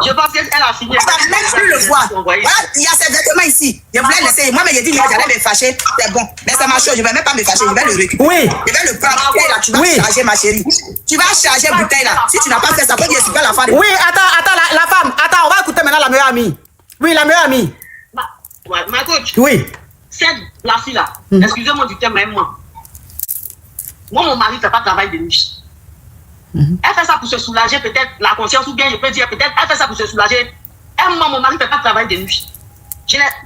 Je pense qu'elle a fini. Elle va même plus le voir. Voilà, il y a ses vêtements ici. Je voulais laisser. Moi, mais j'ai dit, j'allais me fâcher. C'est bon. Mais c'est ma chose. Je ne vais même pas me fâcher. Je vais le récupérer. Oui. Je vais le prendre. Là, tu vas charger, ma chérie. Tu vas charger bouteille là. Si tu n'as pas fait ça, peut dire super la femme. Oui, attends, la femme. Attends, on va écouter maintenant la meilleure amie. Oui, la meilleure amie. Ma coach. Oui. Cette là-ci là, excusez-moi du terme, même moi. Moi, mon mari ne fait pas de travail de nuit. Elle fait ça pour se soulager, peut-être la conscience, ou bien je peux dire, peut-être, elle fait ça pour se soulager. Et moi, mon mari ne fait pas de travail de nuit.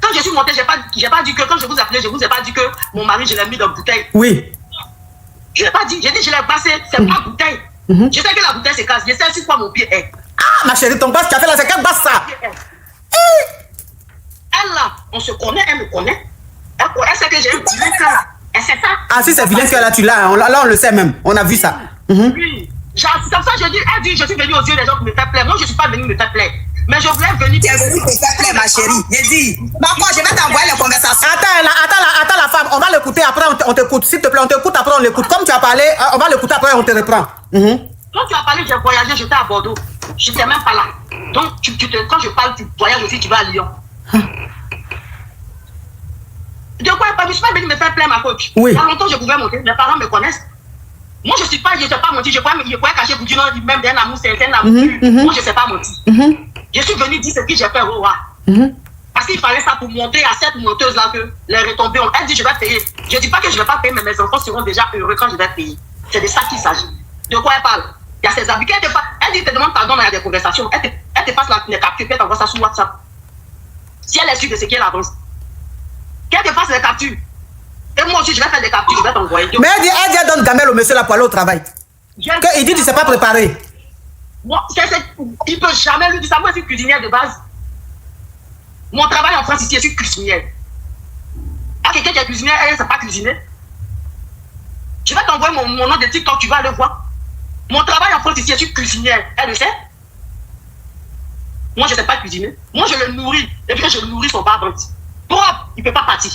Quand je suis montée, je n'ai pas dit que, quand je vous appelais, je ne vous ai pas dit que mon mari, je l'ai mis dans la bouteille. Oui. Je n'ai pas dit, j'ai dit, je l'ai passé, c'est pas bouteille. Je sais que la bouteille se casse, je sais aussi quoi mon pied est. Ah, ma chérie, ton boss, tu as fait là, c'est quelle basse ça? Elle là, on se connaît, elle me connaît. Elle sait que j'ai un vilain cœur. Elle sait ça. Ah, si c'est vilain cœur là, tu l'as. Là, on le sait même. On a vu ça. Oui. C'est comme ça, elle dit, je suis venue aux yeux des gens pour me faire plaire. Moi, je ne suis pas venue me faire plaire. Mais je voulais venir. Tu es venue te faire plaire, ma chérie. J'ai dit, maman, je vais t'envoyer les conversations. Attends, la femme, on va l'écouter après, on t'écoute. S'il te plaît, on t'écoute après, on l'écoute. Comme tu as parlé, on va l'écouter après, on te reprend. Quand tu as parlé, j'ai voyagé, j'étais à Bordeaux. Je n'étais même pas là. Donc, quand je parle du voyage aussi, tu vas à Lyon. De quoi je ne suis pas venue me faire plaire, ma coach. Oui. Il y a longtemps, je pouvais monter. Mes parents me connaissent. Moi, je ne sais pas mentir. Je pourrais cacher pour dire non, même d'un amour, c'est un amour. Moi, je ne sais pas mentir. Je suis venue dire ce que j'ai fait au roi. Parce qu'il fallait ça pour montrer à cette monteuse-là que les retombées, elle dit je vais payer. Je ne dis pas que je ne vais pas payer, mais mes enfants seront déjà heureux quand je vais payer. C'est de ça qu'il s'agit. De quoi elle parle? Il y a ses habits. Elle dit, te demande pardon, mais il y a des conversations. Elle te passe les captures, elle t'envoie ça sur WhatsApp. Si elle est sûre de ce qu'elle avance. Qu'elle te fasse les captures. Et moi aussi, je vais faire des captures, je vais t'envoyer. Mais elle donne gamelle au monsieur là pour aller au travail. Il dit que tu ne sais pas préparer. Moi, il ne peut jamais lui dire ça. Moi, je suis cuisinière de base. Mon travail en France ici, je suis cuisinière. À quelqu'un qui est cuisinière, elle ne sait pas cuisiner. Je vais t'envoyer mon nom de TikTok, tu vas le voir. Mon travail en France ici, je suis cuisinière. Elle le sait. Moi, je ne sais pas cuisiner. Moi, je le nourris. Et puis, je nourris son bas-ventre. Propre, il ne peut pas partir.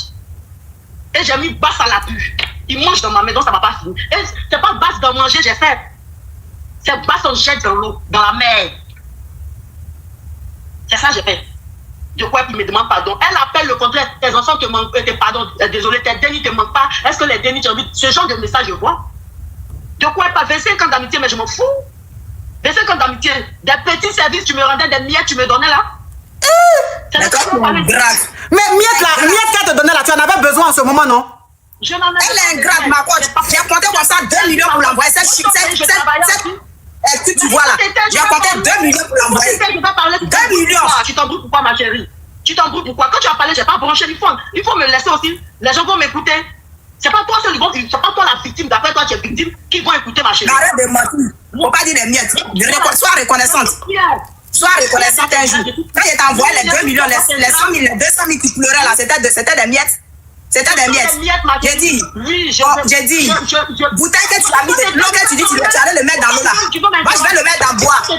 Et j'ai mis basse à la pue. Il mange dans ma maison, ça va pas finir. Et c'est pas basse d'en manger, j'ai fait. C'est basse, on jette dans l'eau, dans la mer. C'est ça j'ai fait. De quoi il me demande pardon. Elle appelle le contraire. Tes enfants te manquent, pardon, désolé, tes dénis te manquent pas. Est-ce que les dénis t'ont envie? Ce genre de message, je vois. De quoi elle parle? 25 ans d'amitié, mais je m'en fous. 25 ans d'amitié. Des petits services, tu me rendais, des miettes, tu me donnais là. Mais miettes qu'elle te donnait là, tu en avais besoin en ce moment, non? Je n'en ai Elle est ingrate, ma coach. J'ai compté comme ça 2 millions pour l'envoyer. Est-ce que tu vois là? J'ai compté 2 millions pour l'envoyer. 2 millions. Tu t'embrouilles pourquoi, ma chérie? Tu t'embrouilles pourquoi? Quand tu as parlé, je n'ai pas branché. Il faut me laisser aussi. Les gens vont m'écouter. C'est pas toi seul, c'est pas toi la victime. D'après toi, tu es victime. Qui vont écouter, ma chérie? Arrête de mentir. Faut pas dire des miettes. Sois reconnaissante. Sois reconnaissante un jour. Quand je t'ai envoyé les 2 millions, les 100 000, les 200 000 qui pleuraient là, c'était des miettes. C'était des miettes. J'ai dit, bouteille que tu as mis, l'eau que tu dis, tu allais le mettre dans l'eau là. Moi, je vais le mettre dans bois. Je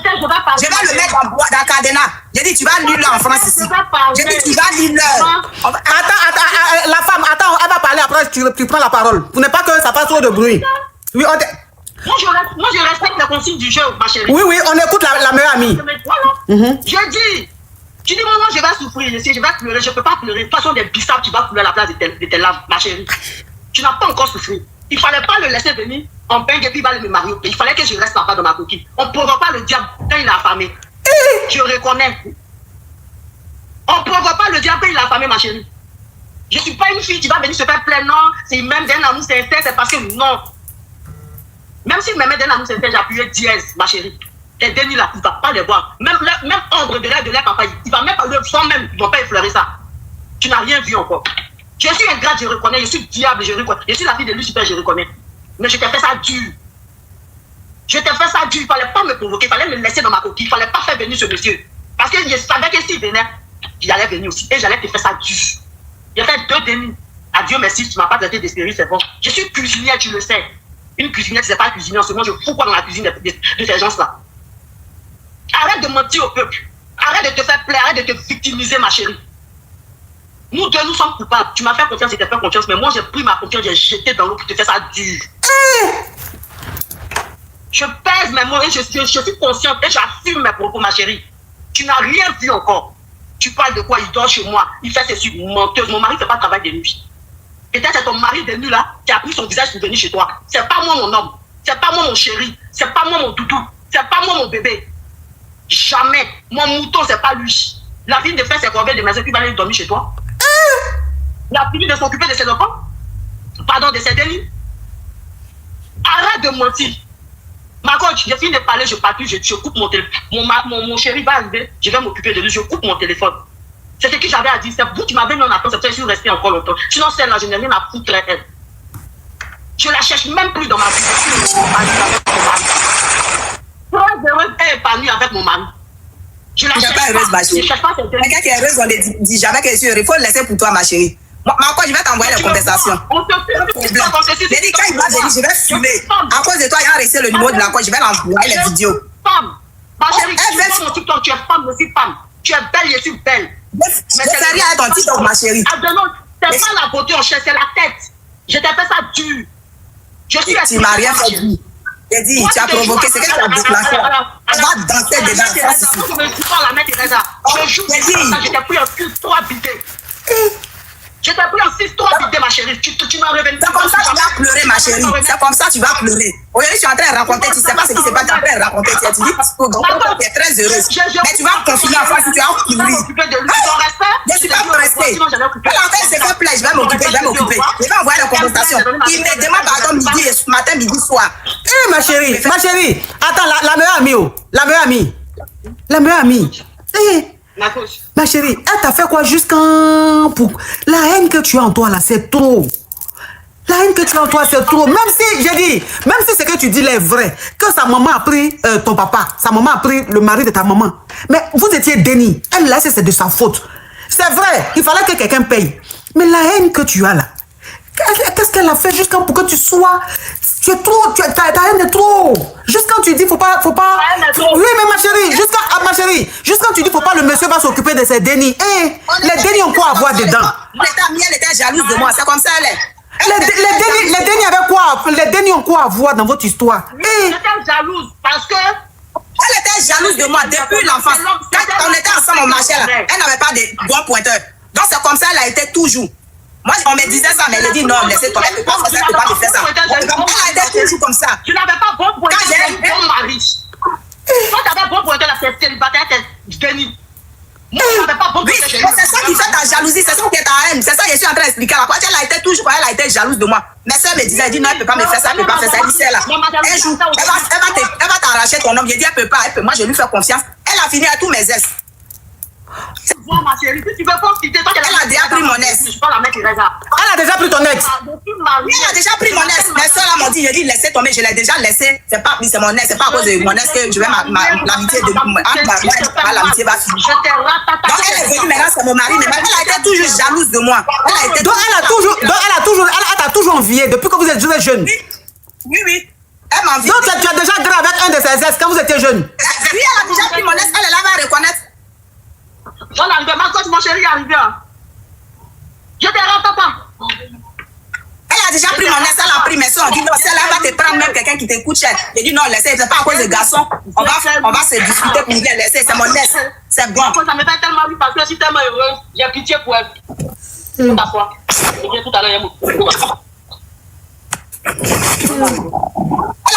vais le mettre dans bois, dans Cadena. J'ai dit, tu vas lire là en France ici. J'ai dit, tu vas lire là. Attends, la femme, attends, elle va parler après, tu prends la parole. Pour ne pas que ça fasse trop de bruit. Oui, moi, je respecte les consignes du jeu, ma chérie. Oui, on écoute la meilleure amie. Voilà. Je dis. Tu dis, moi, je vais souffrir, je vais pleurer, je ne peux pas pleurer. De toute façon, des bissards, tu vas pleurer à la place de tes larmes, ma chérie. Tu n'as pas encore souffert. Il ne fallait pas le laisser venir en pain et puis il va aller me marier. Il fallait que je reste là-bas dans ma coquille. On ne provoque pas le diable quand il est affamé. Je reconnais. On ne provoque pas le diable quand il est affamé, ma chérie. Je ne suis pas une fille qui va venir se faire plaindre, non. C'est même d'un amour sincère, c'est parce que non. Même s'il me met d'un amour sincère, j'ai appuyé dièse, ma chérie. Les dénis là, il ne va pas les voir. Même ombre de leur papa, il ne va même pas le voir même, ils ne vont pas effleurer ça. Tu n'as rien vu encore. Je suis ingrate, je reconnais. Je suis diable, je reconnais. Je suis la fille de Lucifer, je reconnais. Mais je t'ai fait ça dur. Je t'ai fait ça dur. Il ne fallait pas me provoquer, il fallait me laisser dans ma coquille. Il ne fallait pas faire venir ce monsieur. Parce que je savais que s'il venait, j'allais venir aussi. Et j'allais te faire ça dur. J'ai fait 2 dénis. Adieu, merci, tu ne m'as pas traité d'espérer, c'est bon. Je suis cuisinière, tu le sais. Une cuisinière, tu ne sais pas cuisiner. En ce moment, je fous quoi dans la cuisine de ces gens-là. Arrête de mentir au peuple. Arrête de te faire plaire, arrête de te victimiser, ma chérie. Nous deux, nous sommes coupables. Tu m'as fait confiance, je t'ai fait confiance, mais moi, j'ai pris ma confiance, j'ai jeté dans l'eau pour te faire ça dur. Je pèse mes mots et je suis consciente et j'assume mes propos, ma chérie. Tu n'as rien vu encore. Tu parles de quoi? Il dort chez moi. Il fait ses suites menteuses. Mon mari ne fait pas de travail de nuit. Peut-être c'est ton mari de nuit là qui a pris son visage pour venir chez toi. C'est pas moi mon homme. C'est pas moi mon chéri. C'est pas moi mon doudou. C'est pas moi mon bébé. Jamais. Mon mouton, c'est pas lui. La fille de faire ses corvées de maison, puis va aller dormir chez toi. La fille de s'occuper de ses enfants. Pardon, de ses délits. Arrête de mentir. Ma coach, j'ai fini de parler, je patrouille, je coupe mon téléphone. Mon chéri va arriver, je vais m'occuper de lui, je coupe mon téléphone. C'est ce que j'avais à dire. C'est vous qui m'avez mis en attente, c'est pour ça que je suis restée encore longtemps. Sinon, celle-là, je n'ai rien à foutre elle. Je la cherche même plus dans ma vie. Je suis épanouie avec mon mari. Je la cherche pas. Ma chérie. Quelqu'un qui est heureuse, on ne dit jamais que je suis heureuse. Il faut le laisser pour toi, ma chérie. Ma quoi, je vais t'envoyer les compensations. J'ai dit, quand il va venir, je vais fumer. À cause de toi, il a resté le numéro de la quoi, je vais l'envoyer les vidéos. Femme, ma chérie, tu es mon TikTok, tu es femme, je suis femme. Tu es belle, je suis belle. Mais c'est rien à ton TikTok, ma chérie. C'est pas la beauté en chair, c'est la tête. Je t'ai fait ça dur. Tu m'as rien fait dur. J'ai dit, tu as provoqué, c'est que tu as déclenché. On va danser dedans. Je me dis pas la mère Teresa. Je joue, je t'ai pris en 3 bidets. Je t'ai pris en 3 bidets, ma chérie. Tu m'as révélé. C'est comme ça que tu vas pleurer, ma chérie. C'est comme ça que tu vas pleurer. Aujourd'hui, je suis en train de raconter, tu ne sais pas ce qui s'est passé, tu es en train de raconter. Tu dis, tu es très heureuse. Mais tu vas continuer à faire si tu as pleurer. Je ne suis pas pressée. Elle s'est fait plaisir, je vais m'occuper. Je vais envoyer la compensation. Il me demande pardon midi, matin, midi, soir. Eh, ma chérie. Attends, la meilleure amie, La meilleure amie. Ma chérie, elle t'a fait quoi jusqu'en... La haine que tu as en toi, là, c'est trop. La haine que tu as en toi, c'est trop. Même si, j'ai dit, même si ce que tu dis là est vrai, que sa maman a pris ton papa, sa maman a pris le mari de ta maman. Mais vous étiez déni. Elle, là, c'est de sa faute. C'est vrai, il fallait que quelqu'un paye. Mais la haine que tu as là, qu'est-ce qu'elle a fait jusqu'à pour que tu sois... Tu es trop, ta haine est trop. Juste quand tu dis faut pas. Oui, mais ma chérie, juste quand tu dis faut pas, le monsieur va s'occuper de ses dénis. Les dénis ont quoi à voir dedans? Elle était jalouse de moi, c'est comme ça elle est. Les dénis avaient quoi? Les dénis ont quoi à voir dans votre histoire? J'étais jalouse parce que... Elle était jalouse de moi depuis l'enfance. Quand on était ensemble, on marchait là. Elle n'avait pas de bon pointeur. Donc c'est comme ça, elle a été toujours. Moi, on me disait ça, mais elle a dit non, laissez toi. Elle ne peut pas faire ça, elle ne peut pas me faire ça. Elle a été toujours comme ça. Tu n'avais pas bon pointeur, tu étais bon mari. Toi, tu avais bon pointeur, la célibataire, t'es béni. Moi, je n'avais pas bon pointeur. C'est ça qui fait ta jalousie, c'est ça qui est ta haine. C'est ça que je suis en train d'expliquer là. Elle a été toujours, elle a été jalouse de moi. Mes soeurs me disaient, elle dit non, elle ne peut pas me faire ça, elle ne peut pas faire ça. Elle dit c'est là. Un jour, elle va t'arracher ton homme. J'ai dit, elle ne peut pas. Moi, je lui fais confiance. Elle a fini à tous mes ex. Ma chérie, si tu veux pas quitter, toi, elle a déjà pris mon ex. Elle a déjà pris ton ex. Elle a déjà pris mon ex. Mes soeurs là m'ont dit, j'ai dit laissez tomber, je l'ai déjà laissé. C'est pas mon ex, c'est pas à cause de mon ex que je vais l'amitié de l'amitié va finir. Donc elle est venue maintenant, c'est mon mari, mais elle a été toujours jalouse de moi. Donc elle t'a toujours envié depuis que vous êtes jeune. Oui. Elle m'a envié. Donc tu as déjà grave avec un de ses ex quand vous étiez jeune. Oui, elle a déjà pris mon ex, elle va reconnaître. Voilà, quand mon chéri est arrivé, je te rends pas. Elle a déjà pris mon ex, elle a pris mes soeurs. On dit non, si elle va te prendre même quelqu'un qui te coûte cher. J'ai dit non, laissez, c'est pas à cause de garçon. On va se discuter pour bien laisser, c'est mon ex. C'est bon. Ça me fait tellement rire parce que je suis tellement heureuse. J'ai pitié pour elle. Tout à fois. Tout à l'heure, elle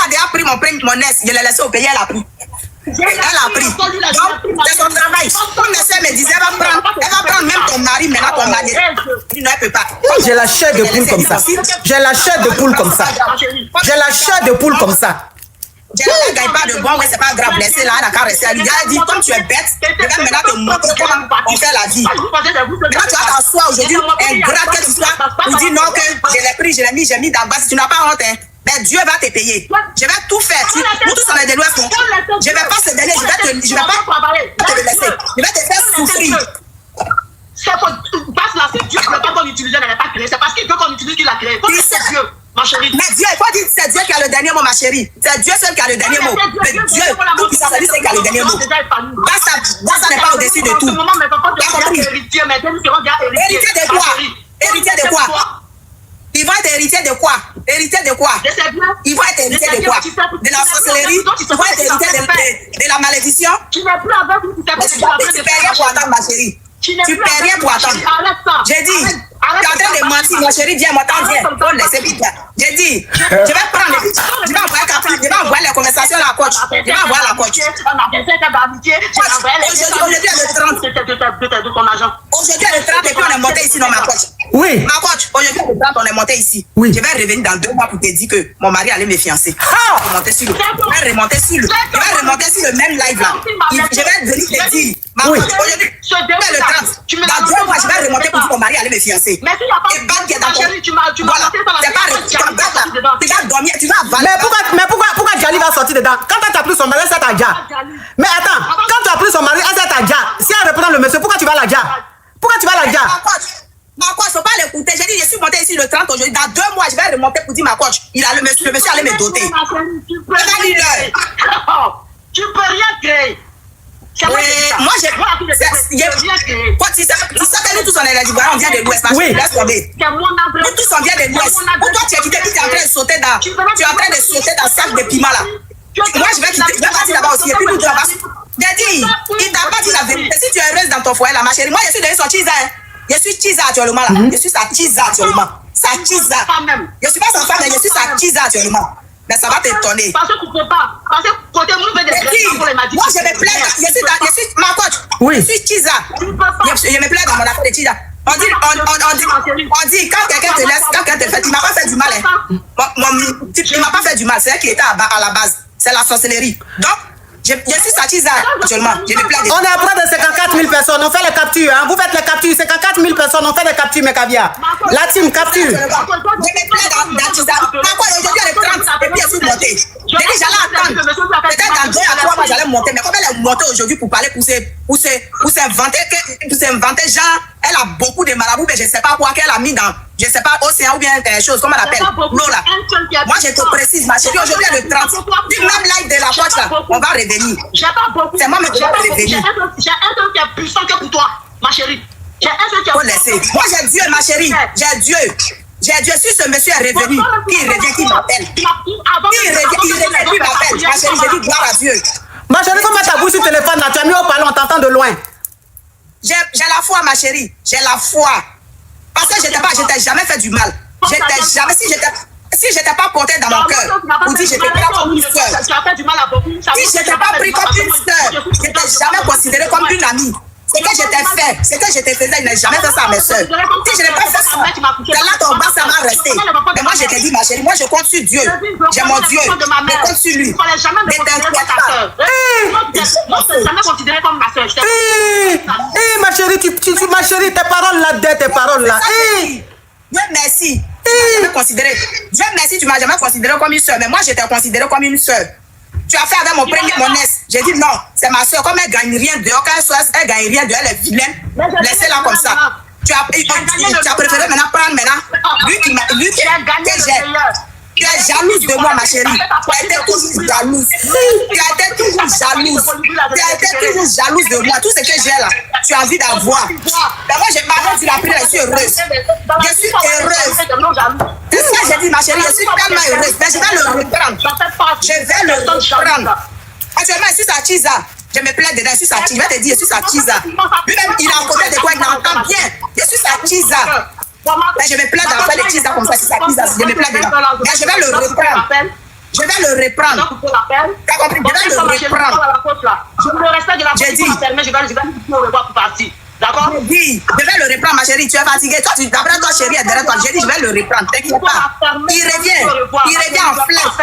a déjà pris mon ex, je l'ai laissé au pays, elle a pris. Elle a pris. Donc, c'est son travail. Comme mes soeurs me disaient, elle va prendre même ton mari, maintenant ton mari. Non, elle peut pas. J'ai la chair de poule comme ça. J'ai la chair de poule comme ça. J'ai la chair de poule comme ça. Elle ne gagne pas de bon, oui, c'est pas grave, laissez là, elle a qu'à rester. Elle a dit, comme tu es bête, je vais maintenant te montrer comment on fait la vie. Maintenant, tu vas t'asseoir aujourd'hui, ingrat que tu sois, pour dire non, que je l'ai pris, je l'ai mis d'abord. Si tu n'as pas honte, hein, mais Dieu va te payer. Je vais tout faire. Nous tous, on est des lois. Je ne vais pas se donner, je vais pas te laisser. Je vais te faire souffrir. Parce là, c'est Dieu qui ne veut pas qu'on utilise, elle n'est pas créée. C'est parce qu'il veut qu'on utilise qu'il a créé. C'est Dieu. Ma chérie. Mais Dieu, il faut dire que c'est Dieu qui a le dernier mot, ma chérie. C'est Dieu seul qui a le dernier mot. Mais Dieu, tout puissant, c'est lui qui a le dernier mot. Ça n'est pas au-dessus de tout. Héritier de quoi? Héritier de quoi? Ils vont être héritiers de quoi? Héritiers de quoi? Ils vont être héritiers de quoi? De la sorcellerie? Ils vont être héritiers de la malédiction? Tu n'es plus avec nous, tu perds rien pour attendre, ma chérie. Tu perds rien pour attendre. J'ai dit, tu es en train de mentir, ma chérie, viens, m'attends, viens. Faut laisser vite. J'ai dit, je vais prendre les je vais envoyer les conversations à la coach. Je vais envoyer la coach. Aujourd'hui, le 30. Aujourd'hui, le 30, et puis on est monté ici dans ma coach. Oui. Ma coach, aujourd'hui, le 30, on est monté ici. Oui. Je vais revenir dans 2 mois pour te dire que mon mari allait me fiancer. Je vais remonter sur le même live là. Je vais venir te dire. Ma coach, aujourd'hui, le 30. Dans 2 mois, je vais remonter pour que mon mari allait me fiancer. Mais si il n'y a pas de dans ton... Voilà. Tu vas dormir, tu vas avaler. Mais pourquoi Djali va sortir dedans? Quand tu as pris son mari, c'est ta Dja. Mais attends, quand tu as pris son mari, c'est ta Dja. Si elle reprend le monsieur, pourquoi tu vas la Dja? Pourquoi tu vas la Dja? Ma coach, faut pas l'écouter. J'ai dit, je suis monté ici le 30 aujourd'hui. Dans 2 mois, je vais remonter pour dire ma coach. Le monsieur allait me doter. Tu peux rien créer. Moi, j'ai. Tu sais que nous tous, on est là, on vient de l'Ouest. Oui. Laisse tomber. Nous tous, on vient de l'Ouest. Pourquoi tu es quitté, tu es en train de sauter dans. Tu es en train de sauter dans le sac de piment là. Moi, je vais partir là-bas aussi. Et puis, nous, tu vas pas. J'ai dit, il t'a pas dit la vérité. Si tu es heureuse dans ton foyer là, ma chérie, moi, je suis devenu son chisa. Je suis chisa actuellement là. Je suis sa chisa actuellement. Sa chisa. Je suis pas sa femme, mais je suis sa chisa actuellement. Mais ça va t'étonner. Parce que tu peux pas. Parce que côté moi, je vais des moi, je me plais. Je suis ma coach. Oui. Je suis chisa. Je me plais dans mon affaire de chisa. On dit, quand quelqu'un te laisse, quand quelqu'un te fait, il m'a pas fait du mal. Il m'a pas fait du mal. C'est elle qui était à la base. C'est la sorcellerie. Donc, je suis satisfaite actuellement. Je me plais. On est à près de 54 000 personnes. On fait les captures. Hein. Vous faites les captures. 54 000 personnes. On fait les captures, mes caviars. La team capture. Je me plais dans Chisa. Pourquoi aujourd'hui elle est 30 et puis elle est montée? J'ai dit, j'allais attendre. Peut-être dans 2 à 3 mois, j'allais monter. Mais comme elle est montée aujourd'hui pour parler, pour s'inventer, genre, elle a beaucoup de marabouts, mais je ne sais pas quoi qu'elle a mis dans, je ne sais pas, océan ou bien quelque chose, comment on appelle, l'eau là. Moi, je te précise, ma chérie, aujourd'hui, elle est 30. Du même live de la poche là, on va revenir. C'est moi, mais je vais revenir. J'ai un seul qui est puissant que pour toi, ma chérie. J'ai un seul qui est puissant. Moi, j'ai Dieu, ma chérie. J'ai Dieu. J'ai Dieu, si ce monsieur est revenu, il revient, qu'il m'appelle. Il revient, il m'appelle. Ma chérie, j'ai dit gloire à Dieu. Ma chérie, faut mettre ta bouche sur le téléphone là. Tu as mis au parlant, on t'entend de loin. J'ai la foi, ma chérie. J'ai la foi. Parce que je t'ai jamais fait du mal. Si je t'ai pas porté dans mon cœur, ou dit je t'ai pris comme une soeur. Si je t'ai pas pris comme une soeur, je t'ai jamais considéré comme une amie. Ce que je t'ai fait, ce que je te faisais, il n'a jamais fait ça à mes soeurs. Si je n'ai pas fait ça, là ton bas, ça va rester. Mais moi, je t'ai dit, ma chérie, moi, je compte sur Dieu. J'ai mon Dieu. Je compte sur lui. Ne t'inquiète pas. jamais considéré comme ma soeur. Ma chérie, ma chérie, tes paroles là, tes paroles là. Dieu merci. Dieu merci, tu m'as jamais considéré comme une soeur. Mais moi, je t'ai considéré comme une soeur. Tu as fait avec mon ex. J'ai dit non, c'est ma soeur. Comme elle gagne rien dehors, quand elle gagne rien dehors, elle est vilaine. Laissez-la comme ça. Tu as préféré maintenant prendre lui qui j'ai. Tu es jalouse de moi, ma chérie. Tu as été toujours jalouse. Tu as été toujours jalouse. Tu as été toujours jalouse de moi. Tout ce que j'ai là, tu as envie d'avoir. Mais moi, tu l'as pris, je suis heureuse. Je suis heureuse. C'est ça que j'ai dit, ma chérie. Je suis tellement heureuse. Mais je vais le reprendre. Je vais le reprendre. Actuellement, je suis à Chiza. Je me plais dedans. Je suis à Chiza. Je vais te dire, je suis à Chiza. Lui-même, il est à côté de toi. Il entend bien. Je suis à Chiza. Mais je me plains d'en faire des cheese comme ça, si ça pisse, je me plains dedans. Mais je vais le reprendre. Je vais le reprendre. T'as compris? Je vais le reprendre. J'ai dit. D'accord? J'ai dit, je vais le reprendre, ma chérie. Tu es fatiguée. Toi, d'après toi, chérie, est derrière toi. J'ai dit, je vais le reprendre. T'inquiète pas. Il revient en flèche.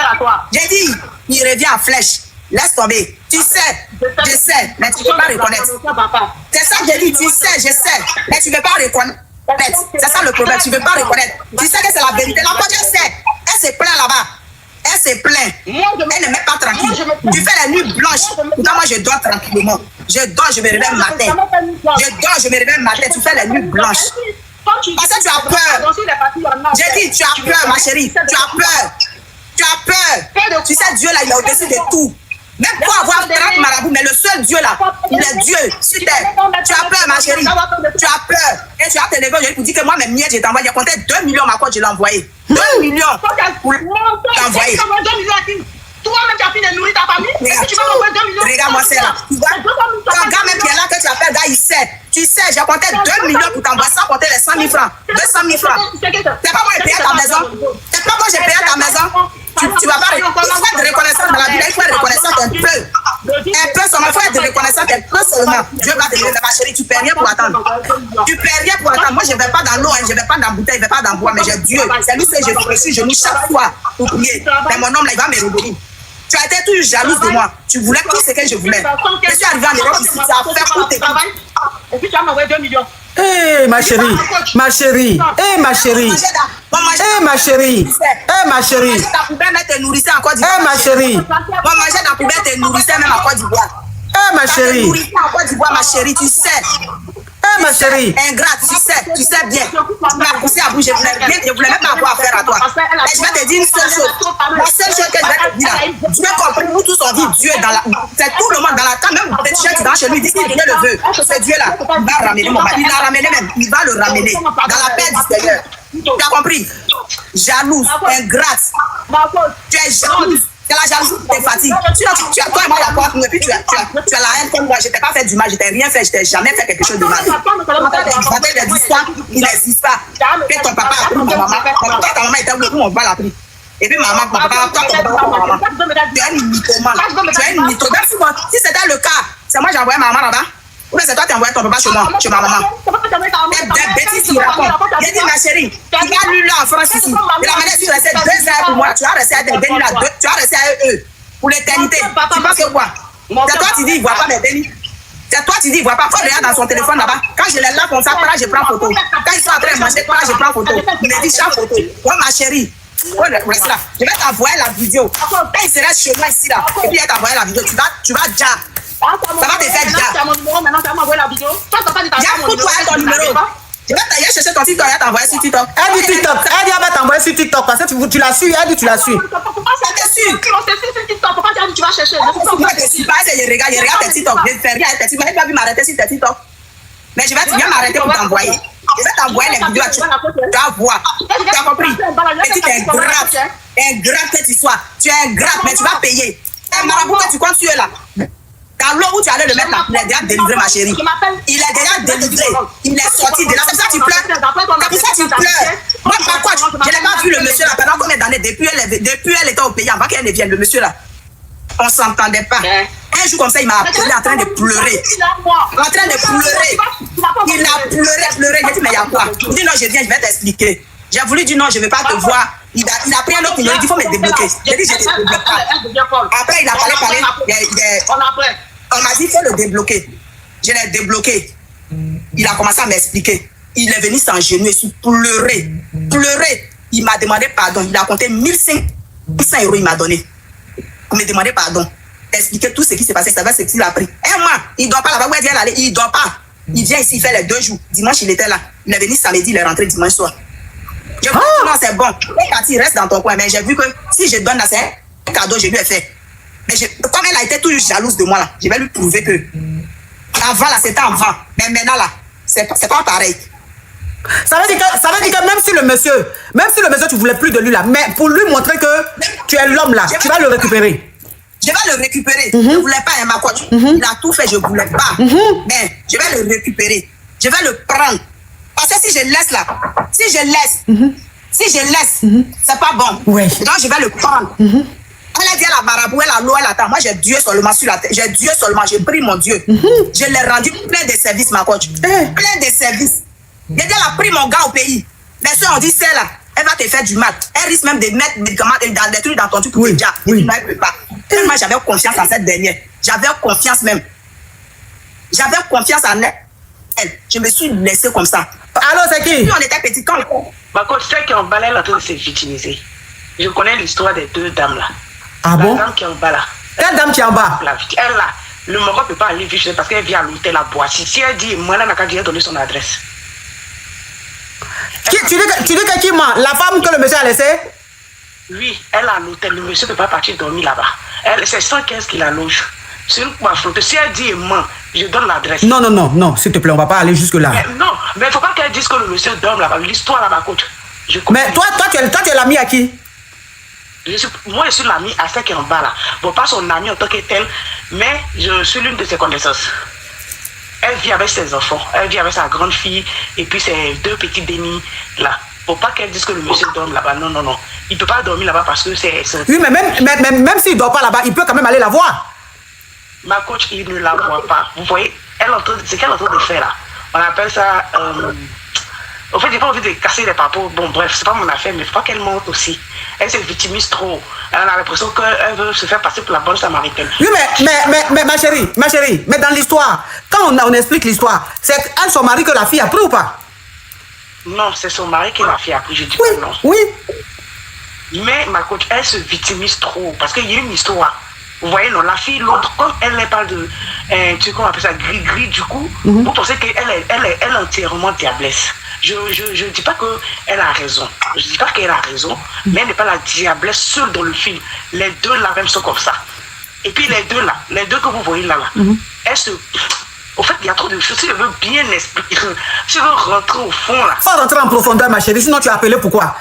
J'ai dit, il revient en flèche. Laisse tomber. Tu sais, je sais, mais tu ne peux pas reconnaître. C'est ça que j'ai dit, tu sais, je sais, mais tu ne peux pas reconnaître. C'est ça le problème, tu ne veux pas reconnaître. Tu sais que c'est la vérité. La pote, elle se plaint là-bas. Elle se plaint. Elle ne met pas tranquille. Tu fais la nuit blanche. Pourtant, moi, je dors tranquillement. Je dors, je me réveille matin. Je dors, je me réveille matin. Tu fais la nuit blanche. Parce que tu as peur. J'ai dit, tu as peur, ma chérie. Tu as peur. Tu as peur. Tu sais, Dieu là, il est au-dessus de tout. Même pour avoir 30 marabouts, mais le seul Dieu là, il est Dieu sur terre. Tu as peur, ma chérie. Tu as peur. Et tu as te levé aujourd'hui pour dire que moi, mes miettes, j'ai envoyé. J'ai compté 2 millions, ma cote, je l'ai envoyé. 2 millions pour t'envoyer. Toi-même, tu as fini de nourrir ta famille. Est-ce que tu vas m'envoyer 2 millions? Regarde-moi ça là. Ton gars même qui est là, que tu appelles, gars, il sait. Tu sais, j'ai compté 2 millions pour t'envoyer sans compter les 100 000 francs. 200 000 francs. C'est pas moi qui ai payé ta maison. C'est pas moi qui ai payé ta maison. Tu vas pas. Il faut être reconnaissant dans la vie. Il faut être reconnaissant un peu. Un peu seulement. Il faut être reconnaissant un peu seulement. Dieu va te donner, ma chérie. Tu perds rien pour attendre. Tu perds rien pour attendre. Moi, je ne vais pas dans l'eau, je ne vais pas dans la bouteille, je ne vais pas dans le bois, mais j'ai Dieu. C'est lui que je suis genoux chaque fois pour prier. Mais mon homme là, il va me réveiller. Tu as été toujours jalouse de moi. Tu voulais tout ce que je voulais. Je suis arrivée en Europe ici, ça a fait pour tes travail. Et puis tu vas m'envoyer 2 millions. Ma chérie, ma chérie, ma chérie, ma chérie, ma chérie, ma chérie, on mangeait dans la poubelle, te nourrissais même en Côte d'Ivoire. Ma chérie, en Côte d'Ivoire, ma chérie, tu sais. Ma chérie, ingrate, tu sais bien. Tu m'as poussé à bout, je voulais même pas avoir affaire à toi. Mais je vais te dire une seule chose. La seule chose que je vais te dire, Dieu compris, nous tous on dit Dieu dans la. C'est tout le monde dans la table, même le petit chien qui est dans chez lui, il dit que Dieu le veut. C'est Dieu là. Il va ramener mon mari. Il l'a ramené même. Il va le ramener. Dans la paix du Seigneur. Tu as compris? Jalouse, ingrate. Tu es jalouse. C'est la jalousie qui te fatigue. Sinon, tu as toi et moi d'accord, et puis tu as la haine comme moi. Je t'ai pas fait du mal, je t'ai rien fait, je t'ai jamais fait quelque chose de mal. Des histoires qui n'existent pas. Que ton papa a pris ma maman. Toi, ta maman était où on va la pris. Et puis maman, ton papa, tu es une mythomane. Tu es une mythomane. Si c'était le cas, c'est moi j'ai envoyé ma maman là-bas. Ou bien c'est toi qui as envoyé ton papa chez moi, chez ma maman. Des bêtises qu'il raconte. J'ai dit, ma chérie, tu vas lui là en France ici. De la manière dont tu restais 2 heures pour moi, tu vas rester à tes bénis là, tu vas rester à eux pour l'éternité. Tu penses que quoi? C'est toi qui dis, il ne voit pas mes bénis. C'est toi qui dis, il ne voit pas. Il faut regarder dans son téléphone là-bas. Quand je l'ai là comme ça, je prends photo. Quand ils sont en train de manger, je prends photo. Il me dit, chaque photo. Ouais, ma chérie. Reste là. Je vais t'envoyer la vidéo. Quand il serait chez moi ici là, et puis il va t'envoyer la vidéo, tu vas déjà. Ça va te faire déjà. Tu as mon numéro, maintenant tu vas m'envoyer la vidéo. Toi, tu n'as pas dit ton numéro. Je vais t'aller chercher ton TikTok, elle va t'envoyer sur TikTok. Elle dit TikTok, elle dit elle va t'envoyer sur TikTok parce que tu la suis, elle dit tu la suis. Pourquoi ça te suit? On s'est sur TikTok, pourquoi tu as dit tu vas chercher? Moi je suis pas, je regarde tes TikTok, je ne fais rien avec tes TikTok. Je n'ai pas vu m'arrêter sur tes TikTok. Mais je vais m'arrêter pour t'envoyer. Je vais t'envoyer les vidéos. Tu vas voir. Tu as compris? Petite ingrate. Ingrate que tu sois. Tu es ingrate, mais tu vas payer. Un marabout que tu comptes sur là. Dans l'eau où tu allais le mettre là, il est déjà délivré, ma chérie. Il est déjà délivré. Il est sorti de là. C'est pour ça que tu pleures. C'est pour ça que tu pleures. Moi, par quoi, je n'ai pas vu le monsieur là pendant combien d'années depuis elle était au pays avant qu'elle ne vienne. Le monsieur là, on ne s'entendait pas. Un jour comme ça, il m'a appelé en train de pleurer. En train de pleurer. Il a pleuré. J'ai dit, mais il y a quoi? Il dit, non, je viens, je vais t'expliquer. J'ai voulu dire, non, je ne veux pas te voir. Il a pris un autre numéro, il dit, il faut me débloquer. J'ai dit, je ne débloque pas. Après, il a parlé. On m'a dit, il faut le débloquer. Je l'ai débloqué. Il a commencé à m'expliquer. Il est venu s'engenouiller, pleurer. Il m'a demandé pardon. Il a compté 1500 €, il m'a donné. Pour me demander pardon. Expliquer tout ce qui s'est passé, savoir ce qu'il a pris. Un mois, il ne dort pas là-bas. Où est-ce qu'il allait? Il ne dort pas. Il vient ici, il fait les 2 jours. Dimanche, il était là. Il est venu samedi, il est rentré dimanche soir. Je me dis, non, c'est bon. Il reste dans ton coin. Mais j'ai vu que si je donne là, c'est un cadeau, je lui ai fait. Mais comme elle a été toujours jalouse de moi, là, je vais lui prouver que avant, là, c'était avant. Mais maintenant, là, c'est pas pareil. Ça veut dire que même si le monsieur, tu voulais plus de lui là, mais pour lui montrer que tu es l'homme là, tu vas le récupérer. Je vais le récupérer. Je ne voulais pas, ma coach. Il a tout fait, je ne voulais pas. Mais je vais le récupérer. Je vais le prendre. Parce que si je laisse là, c'est pas bon. Ouais. Donc je vais le prendre. Elle a dit à la marabout, elle a l'eau, elle attend. Moi j'ai Dieu seulement sur la tête. J'ai Dieu seulement, j'ai pris mon Dieu. Je l'ai rendu plein de services, ma coach. Plein de services. Elle a pris mon gars au pays. Les soeurs ont dit, c'est là. Elle va te faire du mal. Elle risque même de mettre des trucs dans ton truc pour te dire. Oui. Elle ne peut pas. Tellement j'avais confiance en cette dernière. J'avais confiance même. J'avais confiance en elle. Je me suis laissée comme ça. Alors c'est qui? Puis on était petits quand Ma coach, celle qui est en bas là, elle est en train de se victimiser. Je connais l'histoire des 2 dames là. Ah bon? La dame qui est en bas là. Quelle dame qui est en bas? Elle là. Le Maroc ne peut pas aller vivre parce qu'elle vient à l'hôtel à Boissy. Si elle dit, moi là, elle n'a qu'à donner son adresse. Tu dis que qui ment? La femme que le monsieur a laissée? Oui, elle a l'hôtel. Le monsieur ne peut pas partir dormir là-bas. C'est 115 qui la loge. C'est une flotte. Si elle dit ment, je donne l'adresse. Non, s'il te plaît, on ne va pas aller jusque-là. Non, mais il ne faut pas qu'elle dise que le monsieur dorme là-bas. L'histoire là-bas, coach. Mais toi, tu es l'ami à qui? Moi, je suis l'ami à celle qui est en bas là. Bon, pas son ami en tant que tel, mais je suis l'une de ses connaissances. Elle vit avec ses enfants, elle vit avec sa grande fille et puis ses 2 petits bénis là. Faut pas qu'elle dise que le monsieur dorme là-bas. Non. Il ne peut pas dormir là-bas parce que c'est... Oui, mais même s'il ne dort pas là-bas, il peut quand même aller la voir. Ma coach, il ne la voit pas. Vous voyez, ce qu'elle est en train de faire là, on appelle ça... En fait, j'ai pas envie de casser les papos. Bon, bref, c'est pas mon affaire, mais il faut pas qu'elle monte aussi. Elle se victimise trop. Elle a l'impression qu'elle veut se faire passer pour la bonne samaritaine. Oui, mais ma chérie, mais dans l'histoire, quand on explique l'histoire, c'est elle, son mari, que la fille a pris ou pas? Non, c'est son mari que la fille a pris, je dis oui, pas non. Oui. Mais ma coach, elle se victimise trop. Parce qu'il y a une histoire. Vous voyez, non, la fille, l'autre, comme elle n'est pas de... tu sais comment on appelle ça, gris, du coup, vous pensez qu'elle est entièrement diablesse. Je ne dis pas qu'elle a raison. Je ne dis pas qu'elle a raison, mais elle n'est pas la diablesse seule dans le film. Les 2 là même sont comme ça. Et puis les 2 là, les 2 que vous voyez là, elles se... Au fait, il y a trop de choses. Si je veux bien expliquer, si je veux rentrer au fond là. Faut rentrer en profondeur, ma chérie, sinon tu as appelé pourquoi?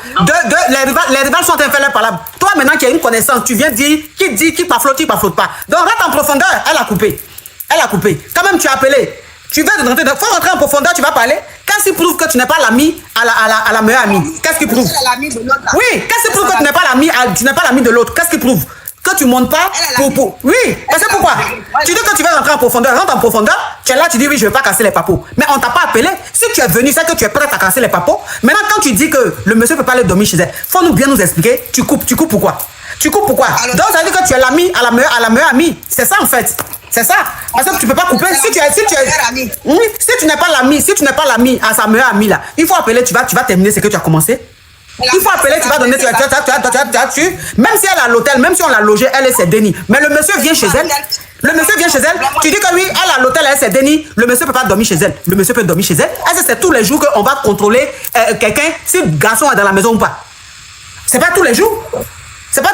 Les rivales sont en fait les parlables. Toi, maintenant qui as une connaissance, tu viens dire qui pas flotte, qui pas flotte pas. Donc rentre en profondeur, elle a coupé. Quand même, tu as appelé. Tu veux rentrer, faut rentrer en profondeur, tu vas parler. Qu'est-ce qui prouve que tu n'es pas l'ami à la meilleure amie? Qu'est-ce qui prouve? Oui, qu'est-ce qui prouve que tu n'es pas l'ami de l'autre? Qu'est-ce qui prouve? Que tu ne montes pas pour... Oui, parce que pourquoi? Tu dis que tu veux rentrer en profondeur, rentre en profondeur, tu es là, tu dis oui, je ne veux pas casser les papos. Mais on ne t'a pas appelé. Si tu es venu, c'est que tu es prêt à casser les papos. Maintenant, quand tu dis que le monsieur ne peut pas aller dormir chez elle, il faut bien nous expliquer, tu coupes pourquoi? Donc ça veut dire que tu es l'ami à la meilleure amie. C'est ça en fait. C'est ça. Parce que tu ne peux pas couper. Si tu n'es pas l'ami à sa meilleure amie là, il faut appeler, tu vas terminer ce que tu as commencé. Il faut appeler, tu vas donner, même si elle est à l'hôtel, même si on l'a logée, elle est ses dénis. Mais le monsieur vient chez elle. Tu dis que oui, elle est à l'hôtel, elle est ses dénis. Le monsieur ne peut pas dormir chez elle. Le monsieur peut dormir chez elle. Est-ce que c'est tous les jours qu'on va contrôler quelqu'un, si le garçon est dans la maison ou pas? C'est pas tous les jours. Donc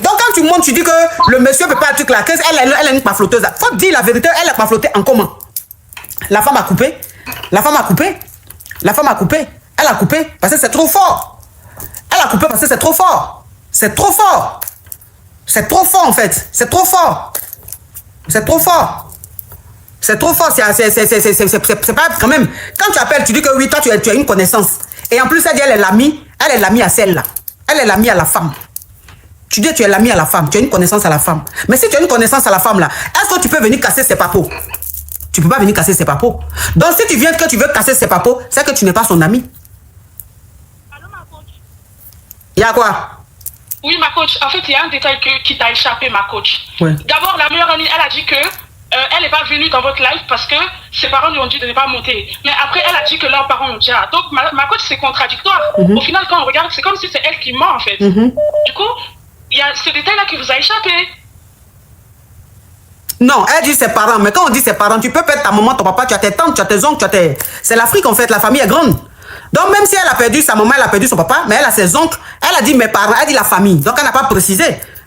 quand tu montes, tu dis que le monsieur ne peut pas truc là, elle est une paflotteuse. Faut dire la vérité, elle est paflottée en comment? La femme a coupé. La femme a coupé. La femme a coupé. Elle a coupé parce que c'est trop fort. Elle a coupé parce que c'est trop fort. C'est trop fort. C'est trop fort en fait. C'est trop fort. C'est trop fort. C'est trop fort. C'est pas quand même. Quand tu appelles, tu dis que oui, toi tu as une connaissance. Et en plus, elle dit elle est l'amie. Elle est l'amie à celle-là. Elle est l'amie à la femme. Tu dis tu es l'amie à la femme. Tu as une connaissance à la femme. Mais si tu as une connaissance à la femme là, est-ce que tu peux venir casser ses papos? Tu peux pas venir casser ses papos. Donc si tu viens que tu veux casser ses papos, c'est que tu n'es pas son ami. Il y a quoi? Oui, ma coach. En fait, il y a un détail qui t'a échappé, ma coach. Ouais. D'abord, la meilleure amie, elle a dit que elle n'est pas venue dans votre live parce que ses parents lui ont dit de ne pas monter. Mais après, elle a dit que leurs parents ont dit. Donc, ma coach, c'est contradictoire. Au final, quand on regarde, c'est comme si c'est elle qui ment, en fait. Du coup, il y a ce détail-là qui vous a échappé. Non, elle dit ses parents. Mais quand on dit ses parents, tu peux perdre ta maman, ton papa, tu as tes tantes, tu as tes oncles, tu as tes... C'est l'Afrique, en fait. La famille est grande. Donc, même si elle a perdu sa maman, elle a perdu son papa, mais elle a ses oncles, elle a dit mes parents, elle a dit la famille. Donc, elle n'a pas précisé.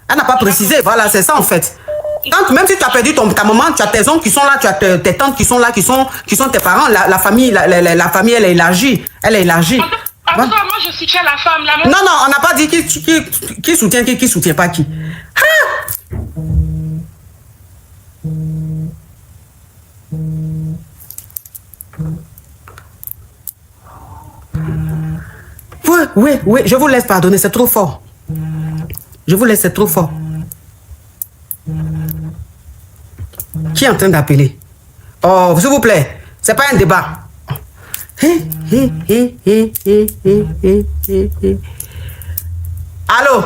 Elle n'a pas précisé. Voilà, c'est ça, en fait. Donc, même si tu as perdu ta maman, tu as tes oncles qui sont là, tu as tes tantes qui sont là, qui sont tes parents, la famille, la famille, elle est élargie. Elle est élargie. En tout cas, moi, je soutiens la femme. Non, on n'a pas dit qui soutient qui soutient pas qui. Ah! Oui, je vous laisse pardonner, c'est trop fort. Je vous laisse, c'est trop fort. Qui est en train d'appeler? Oh, s'il vous plaît, c'est pas un débat. Allô?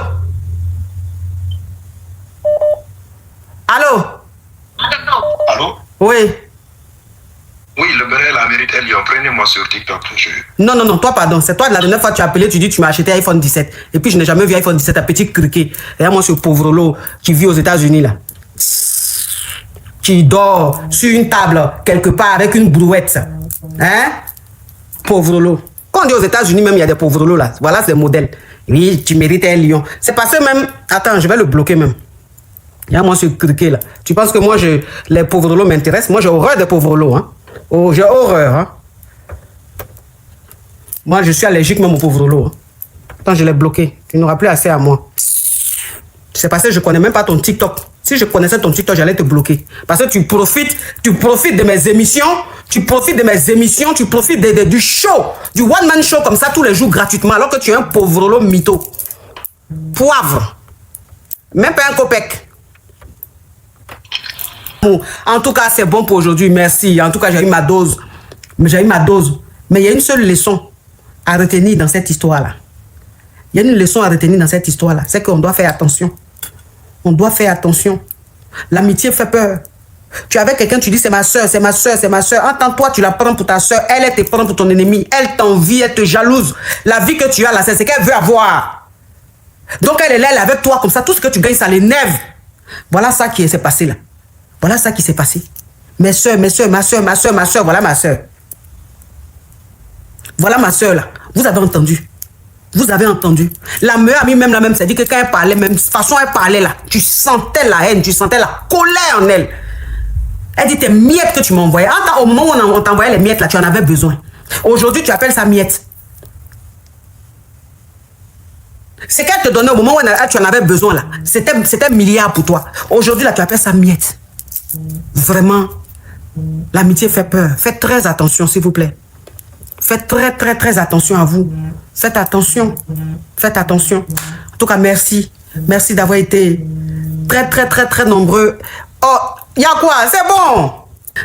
Allô? Allô? Oui. Oui, le béret, la mérite, Elion. Prenez-moi sur TikTok. Non, toi, pardon. C'est toi, la dernière fois, tu as appelé, tu dis, tu m'as acheté iPhone 17. Et puis, je n'ai jamais vu iPhone 17, un petit criquet. Regarde moi, ce pauvre lot qui vit aux États-Unis, là. Qui dort sur une table, quelque part, avec une brouette. Hein? Pauvre lot. Quand on dit aux États-Unis, même, il y a des pauvres lots, là. Voilà, c'est le modèle. Oui, tu mérites un lion. C'est parce que même... Attends, je vais le bloquer, même. Regarde moi, ce criquet, là. Tu penses que moi, les pauvres lots m'intéressent? Moi, j'ai horreur des pauvres lots, hein. Oh, j'ai horreur, hein. Moi, je suis allergique même au pauvre lot. Hein. Attends, je l'ai bloqué. Tu n'auras plus assez à moi. C'est parce que je ne connais même pas ton TikTok. Si je connaissais ton TikTok, j'allais te bloquer. Parce que tu profites de mes émissions, tu profites du show, du one-man show comme ça tous les jours gratuitement, alors que tu es un pauvre lot mytho. Poivre. Même pas un copec. En tout cas, c'est bon pour aujourd'hui. Merci. En tout cas, j'ai eu ma dose. Mais il y a une seule leçon à retenir dans cette histoire-là. Il y a une leçon à retenir dans cette histoire-là. C'est qu'on doit faire attention. On doit faire attention. L'amitié fait peur. Tu es avec quelqu'un, tu dis c'est ma soeur, c'est ma soeur, c'est ma soeur. Entends-toi, tu la prends pour ta soeur. Elle te prend pour ton ennemi. Elle t'envie, elle te jalouse. La vie que tu as là, c'est ce qu'elle veut avoir. Donc elle est là, elle est avec toi comme ça. Tout ce que tu gagnes, ça l'énerve. Voilà ça qui s'est passé là. Voilà ça qui s'est passé. Mes soeurs, ma soeur, voilà ma soeur. Voilà ma soeur là. Vous avez entendu. Vous avez entendu. La meilleure amie même là même, c'est dit que quand elle parlait, même façon elle parlait là, tu sentais la haine, tu sentais la colère en elle. Elle dit tes miettes que tu m'envoyais. Au moment où on t'envoyait les miettes là, tu en avais besoin. Aujourd'hui, tu appelles ça miette. Ce qu'elle te donnait au moment où tu en avais besoin là, c'était milliard pour toi. Aujourd'hui là, tu appelles ça miette. Vraiment, l'amitié fait peur. Faites très attention, s'il vous plaît. Faites très attention à vous. Faites attention. Faites attention. En tout cas, merci. Merci d'avoir été très nombreux. Oh, il y a quoi? C'est bon.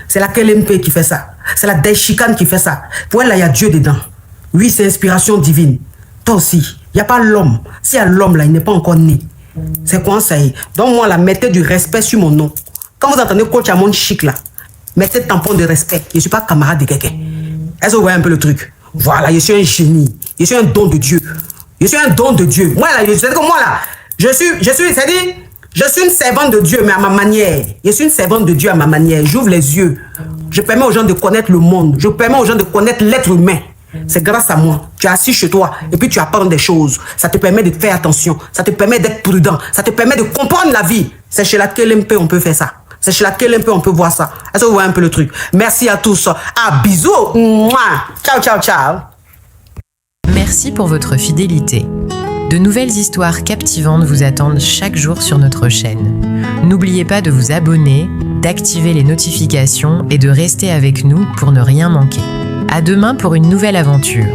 C'est la KLMP qui fait ça. C'est la Daishikan qui fait ça. Pour elle, là, il y a Dieu dedans. Oui, c'est inspiration divine. Toi aussi. Il n'y a pas l'homme. S'il y a l'homme, là, il n'est pas encore né. C'est quoi ça? Donc, moi, là, mettez du respect sur mon nom. Quand vous entendez coach à mon chic, là, mettez tampon de respect. Je ne suis pas camarade de quelqu'un. Est-ce que vous voyez un peu le truc? Voilà, je suis un génie. Je suis un don de Dieu. Je suis un don de Dieu. Moi, là, je suis une servante de Dieu, mais à ma manière. Je suis une servante de Dieu à ma manière. J'ouvre les yeux. Je permets aux gens de connaître le monde. Je permets aux gens de connaître l'être humain. C'est grâce à moi. Tu es assis chez toi et puis tu apprends des choses. Ça te permet de faire attention. Ça te permet d'être prudent. Ça te permet de comprendre la vie. C'est chez la KLMP on peut faire ça. C'est chez la Kelempe, on peut voir ça. Est-ce que vous voyez un peu le truc? Merci à tous. Ah, bisous. Mouah. Ciao, ciao, ciao. Merci pour votre fidélité. De nouvelles histoires captivantes vous attendent chaque jour sur notre chaîne. N'oubliez pas de vous abonner, d'activer les notifications et de rester avec nous pour ne rien manquer. À demain pour une nouvelle aventure.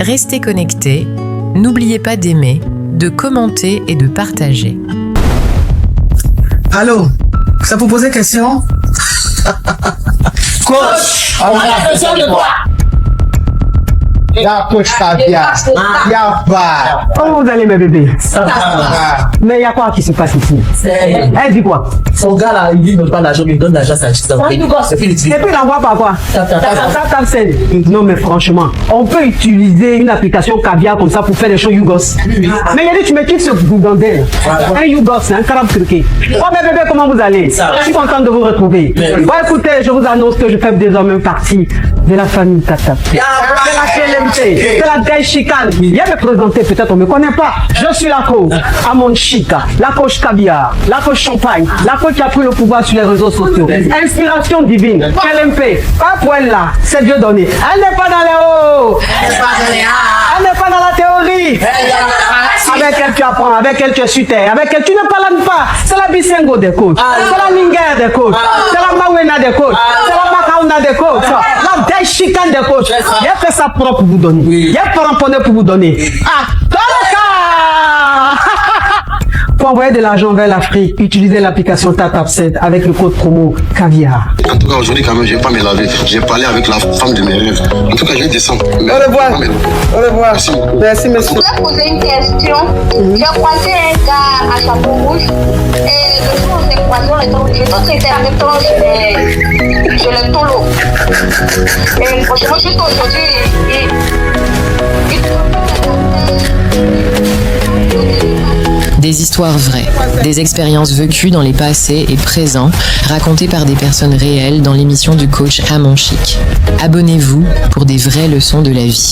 Restez connectés, n'oubliez pas d'aimer, de commenter et de partager. Allô, ça vous poser question? Coach, on a besoin de toi. La coach Caviar. Y'a pas. Comment vous allez, mes bébés? Mais il y a quoi qui se passe ici? Elle dit quoi? Son gars là, il dit ne pas l'argent, mais il donne l'argent à sa chiste. Et puis il envoie par quoi? Non, mais franchement, on peut utiliser une application Caviar comme ça pour faire des choses Yougos. Mais il a dit, tu me quittes ce gougandel. Un Yougos, un carabe truqué. Oh, mes bébés, comment vous allez? Je suis content de vous retrouver. Bon, écoutez, je vous annonce que je fais désormais partie de la famille Tata. C'est la Gaï Chicane. Viens me présenter, peut-être on ne me connaît pas. Je suis la coach Amon Chica, la coach Caviar, la coach Champagne, la coach qui a pris le pouvoir sur les réseaux sociaux. Inspiration divine, LMP, pas pour elle là, c'est Dieu donné. Elle n'est pas dans les hauts, elle n'est pas dans la théorie. Avec elle tu apprends, avec elle tu es sur terre, avec elle tu ne parles pas. C'est la Bisengo des coachs, c'est la Linger des coachs, c'est la Mawena des coachs, c'est la Makauna des coachs, la Gaï Chicane des coachs. Il a fait ça propre pour vous donner. Il y a pas ramponné pour vous donner. Ah, pour envoyer de l'argent vers l'Afrique, utilisez l'application TapTapSend avec le code promo Caviar. En tout cas, aujourd'hui, quand même, je ne vais pas me laver. J'ai parlé avec la femme de mes rêves. En tout cas, je vais descendre. Au revoir. Au revoir. Merci, monsieur. Je voulais poser une question. J'ai croisé un gars à chapeau rouge. Et le jour où on s'est croisé, j'ai tout traité en même temps chez le tolo. Et franchement, juste aujourd'hui, Des histoires vraies, des expériences vécues dans les passés et présents, racontées par des personnes réelles dans l'émission du coach Amon Chic. Abonnez-vous pour des vraies leçons de la vie.